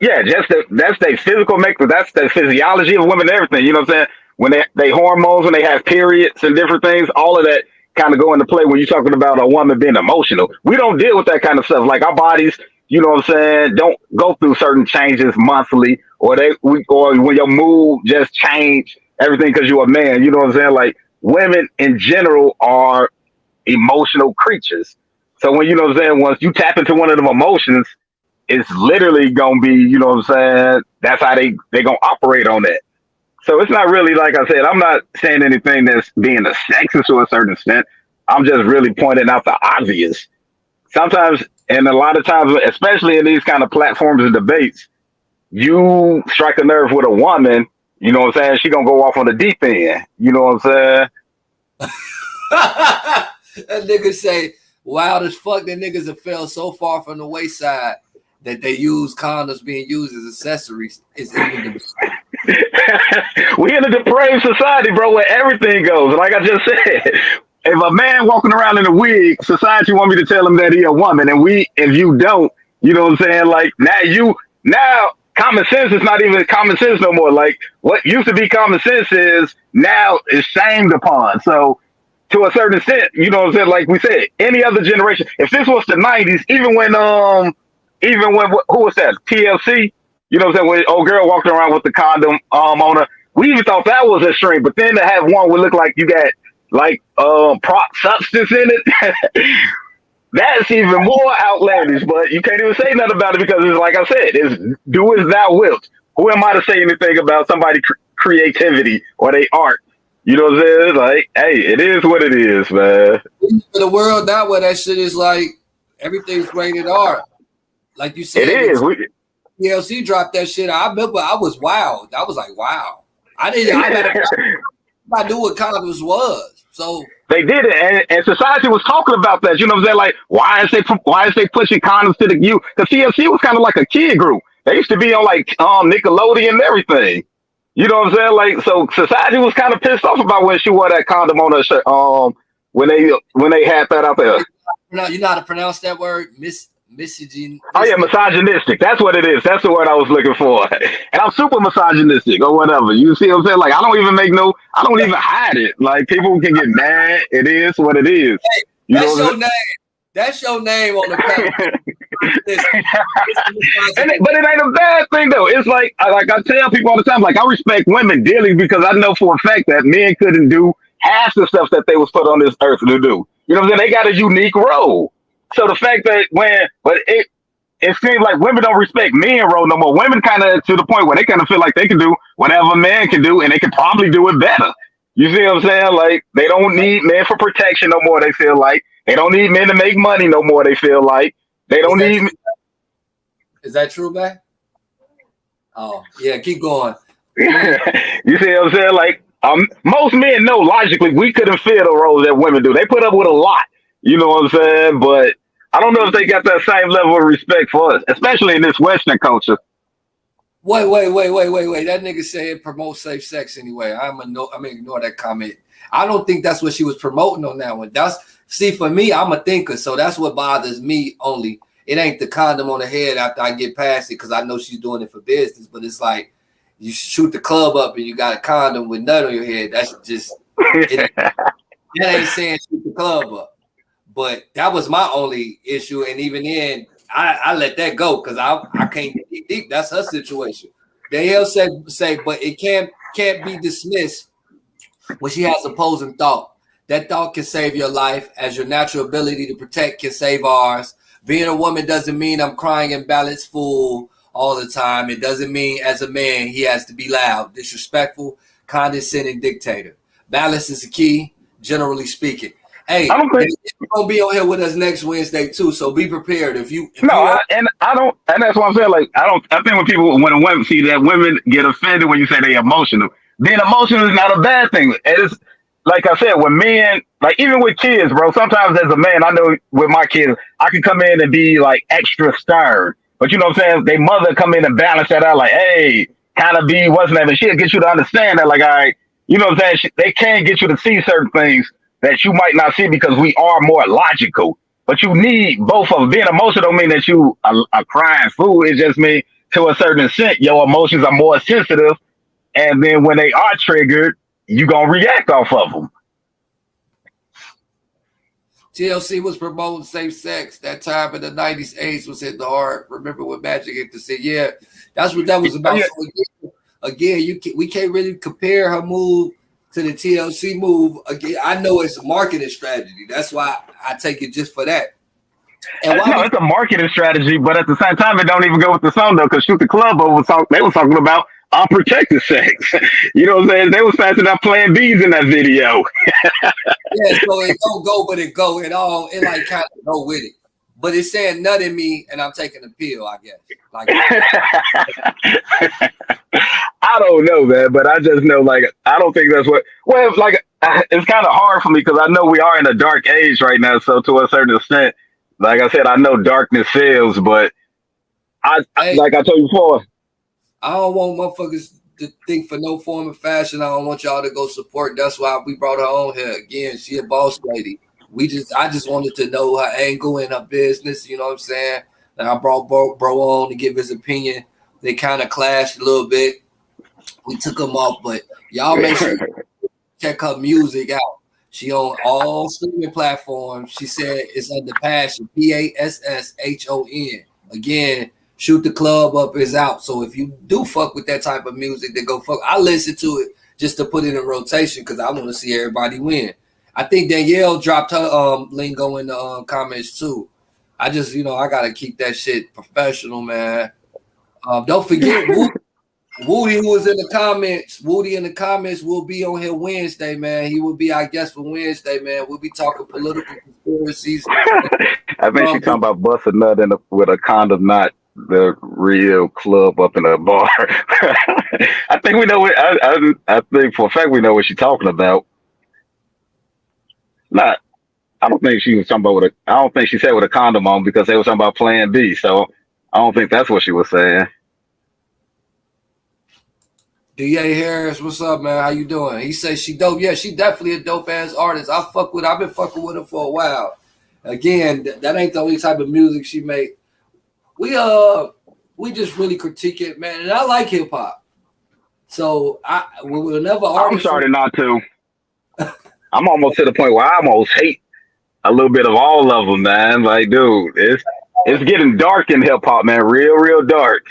yeah, that's their physical makeup. That's the physiology of women and everything. You know what I'm saying? When they hormones, when they have periods and different things, all of that kind of go into play when you're talking about a woman being emotional. We don't deal with that kind of stuff. Like our bodies, you know what I'm saying, don't go through certain changes monthly, or or when your mood just change everything because you're a man. You know what I'm saying? Like women in general are emotional creatures. So when you know what I'm saying, once you tap into one of them emotions, it's literally gonna be, you know what I'm saying? That's how they gonna operate on that. So it's not really like I said. I'm not saying anything that's being a sexist to a certain extent. I'm just really pointing out the obvious. Sometimes, and a lot of times, especially in these kind of platforms and debates, you strike a nerve with a woman. You know what I'm saying? She gonna go off on the deep end. You know what I'm saying? That nigga say, wild as fuck, that niggas have fell so far from the wayside that they use condoms being used as accessories. It's even We in a depraved society, bro, where everything goes. Like I just said, if a man walking around in a wig, society want me to tell him that he a woman, and if you don't, you know what I'm saying? Like now common sense is not even common sense no more. Like what used to be common sense is shamed upon. So to a certain extent, you know what I'm saying? Like we said, any other generation, if this was the 90s, even when who was that? TLC? You know what I'm saying? When old girl walked around with the condom on her, we even thought that was extreme. But then to have one would look like you got like prop substance in it, that's even more outlandish. But you can't even say nothing about it because it's like I said, it's do as thou wilt. Who am I to say anything about somebody's creativity or they art? You know what I'm saying? It's like, hey, it is what it is, man. in the world now where that shit is like everything's rated R. Like you said, It is. TLC dropped that shit. I remember I was wild. I was like, wow. I knew what condoms was. So they did it, and society was talking about that. You know what I'm saying? Like, why is they pushing condoms to the youth? Because TLC was kind of like a kid group. They used to be on like Nickelodeon and everything. You know what I'm saying? Like, so society was kind of pissed off about when she wore that condom on her shirt. When they had that out there. you know how to pronounce that word? misogynistic. Oh yeah, misogynistic. That's what it is. That's the word I was looking for. And I'm super misogynistic or whatever. You see what I'm saying? Like I don't even hide it. Like people can get mad. It is what it is. Hey, You that's know your name. That's your name on the paper. But it ain't a bad thing though. It's like I tell people all the time, like I respect women dearly because I know for a fact that men couldn't do half the stuff that they was put on this earth to do. You know what I'm saying? They got a unique role. So the fact that it seems like women don't respect men role no more. Women kind of to the point where they kind of feel like they can do whatever a man can do and they can probably do it better. You see what I'm saying? Like they don't need men for protection no more. They feel like they don't need men to make money no more. They feel like they don't need. Is that true, man? Oh yeah, keep going. You see what I'm saying? Like most men know logically we couldn't fill the roles that women do. They put up with a lot. You know what I'm saying? But I don't know if they got that same level of respect for us, especially in this Western culture. Wait. That nigga said promote safe sex anyway. I'm ignore that comment. I don't think that's what she was promoting on that one. See, for me, I'm a thinker, so that's what bothers me only. It ain't the condom on the head after I get past it because I know she's doing it for business, but it's like you shoot the club up and you got a condom with nut on your head. That's just that ain't saying shoot the club up. But that was my only issue, and even then, I let that go because I can't get deep. That's her situation. Danielle say, but it can't be dismissed when she has opposing thought. That thought can save your life, as your natural ability to protect can save ours. Being a woman doesn't mean I'm crying in balance full all the time. It doesn't mean as a man he has to be loud, disrespectful, condescending dictator. Balance is the key, generally speaking. Hey, you're gonna be on here with us next Wednesday too, so be prepared. And that's what I'm saying. Like, I think when a women see that women get offended when you say they emotional. Being emotional is not a bad thing. It's like I said, when men, like even with kids, bro. Sometimes as a man, I know with my kids, I can come in and be like extra stern, but you know what I'm saying. They mother come in and balance that out, like, hey, kind of be what's that, and she'll get you to understand that, like, all right, you know what I'm saying. They can get you to see certain things that you might not see because we are more logical. But you need both of them. Being emotional don't mean that you are crying fool. It just means to a certain extent, your emotions are more sensitive. And then when they are triggered, you going to react off of them. TLC was promoting safe sex. That time in the 90s, AIDS was hitting the heart. Remember when Magic hit to say, yeah, that's what that was about. Yeah. So again, we can't really compare her move to the TLC move. Again, I know it's a marketing strategy. That's why I take it just for that. And it's a marketing strategy, but at the same time, it don't even go with the song though. Because Shoot the Club Up they were talking about unprotected sex. You know what I'm saying? They was passing out playing bees in that video. Yeah, so it don't go, but it go. It like kind of go with it. But it's saying nut in me, and I'm taking a pill, I guess. Like, I don't know, man, but I just know, like, I don't think that's what. Well, like, it's kind of hard for me because I know we are in a dark age right now. So to a certain extent, like I said, I know darkness fails, but like I told you before, I don't want motherfuckers to think for no form of fashion. I don't want y'all to go support. That's why we brought her on here again. She a boss lady. I just wanted to know her angle and her business. You know what I'm saying? And I brought bro on to give his opinion. They kind of clashed a little bit. We took him off, but y'all make sure you check her music out. She on all streaming platforms. She said it's under Passhon, Passhon. Again, Shoot the Club Up is out. So if you do fuck with that type of music, then go fuck. I listen to it just to put it in rotation because I want to see everybody win. I think Danielle dropped her lingo in the comments too. I just, I gotta keep that shit professional, man. Don't forget Woody, who was in the comments. Woody in the comments will be on here Wednesday, man. He will be our guest for Wednesday, man. We'll be talking political conspiracies. I think she's talking about busting nut with a condom, not the real club up in a bar. I think we know what. I think for a fact we know what she's talking about. I don't think she was talking about I don't think she said with a condom on because they were talking about Plan B. So I don't think that's what she was saying. D.A. Harris, what's up, man? How you doing? He says she dope. Yeah, she definitely a dope ass artist. I've been fucking with her for a while. Again, that ain't the only type of music she make. we just really critique it, man. And I like hip hop. So whenever I'm artists starting not to. I'm almost to the point where I almost hate a little bit of all of them, man. Like, dude, it's getting dark in hip hop, man. Real dark.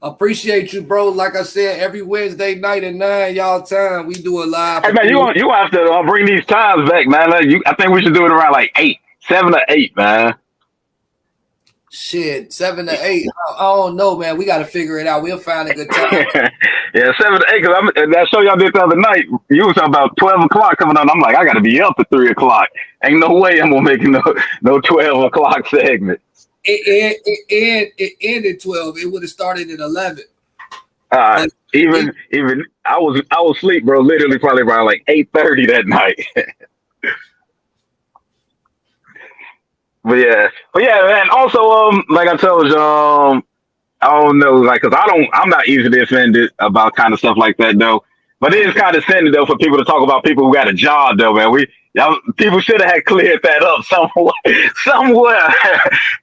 appreciate you, bro. Like I said, every Wednesday night at 9 y'all time, we do a live. Hey, man, you have to bring these times back, man. Like, I think we should do it around like 7 or 8, man. Shit, 7 to 8. I don't know, man. We got to figure it out. We'll find a good time. Yeah, 7 to 8. Cause that show y'all did the other night, you was talking about 12 o'clock coming on. I'm like, I got to be up at 3 o'clock. Ain't no way I'm gonna make no 12 o'clock segment. It ended 12. It would have started at 11. Even I was asleep, bro. Literally, probably around like 8:30 that night. But yeah, man. Also, like I told you, I don't know, like, cause I'm not easily offended about kind of stuff like that, though. But it is kind of offended though for people to talk about people who got a job, though, man. People should have had cleared that up somewhere.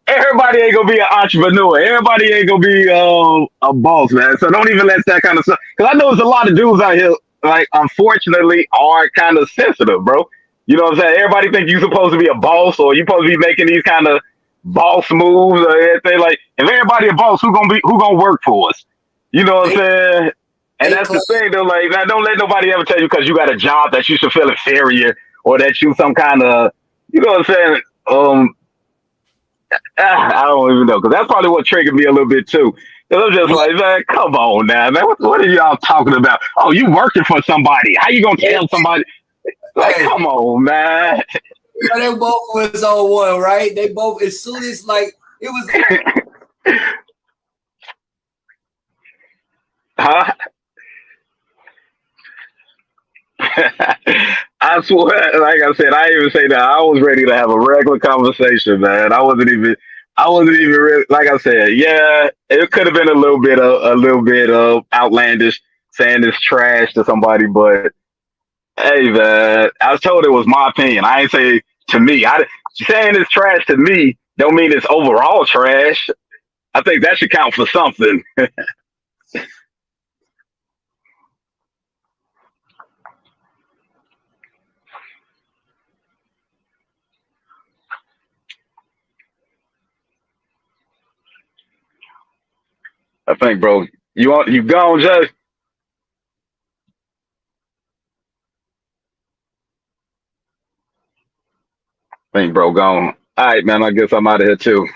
Everybody ain't gonna be an entrepreneur. Everybody ain't gonna be a boss, man. So don't even let that kind of stuff. Cause I know there's a lot of dudes out here, like, unfortunately, are kind of sensitive, bro. You know what I'm saying? Everybody think you're supposed to be a boss or you're supposed to be making these kind of boss moves or anything. Like, if everybody a boss, who gonna work for us? You know what I'm saying? And that's the thing, though. Like, now, don't let nobody ever tell you because you got a job that you should feel inferior or that you some kind of, you know what I'm saying? I don't even know, because that's probably what triggered me a little bit too. Because I'm just like, man, come on now, man. What are y'all talking about? Oh, you working for somebody? How you gonna tell somebody? Like, come on, man. They both was on one, right? They both, as soon as, like, it was. Huh? I swear, like I said, I even say that I was ready to have a regular conversation, man. I wasn't even really, like I said, yeah, it could have been a little bit of outlandish saying this trash to somebody, but hey, man, I was told it was my opinion. I ain't say to me. Saying it's trash to me don't mean it's overall trash. I think that should count for something. I think, bro. You gone, Jay? I think, bro, gone. All right, man. I guess I'm out of here too.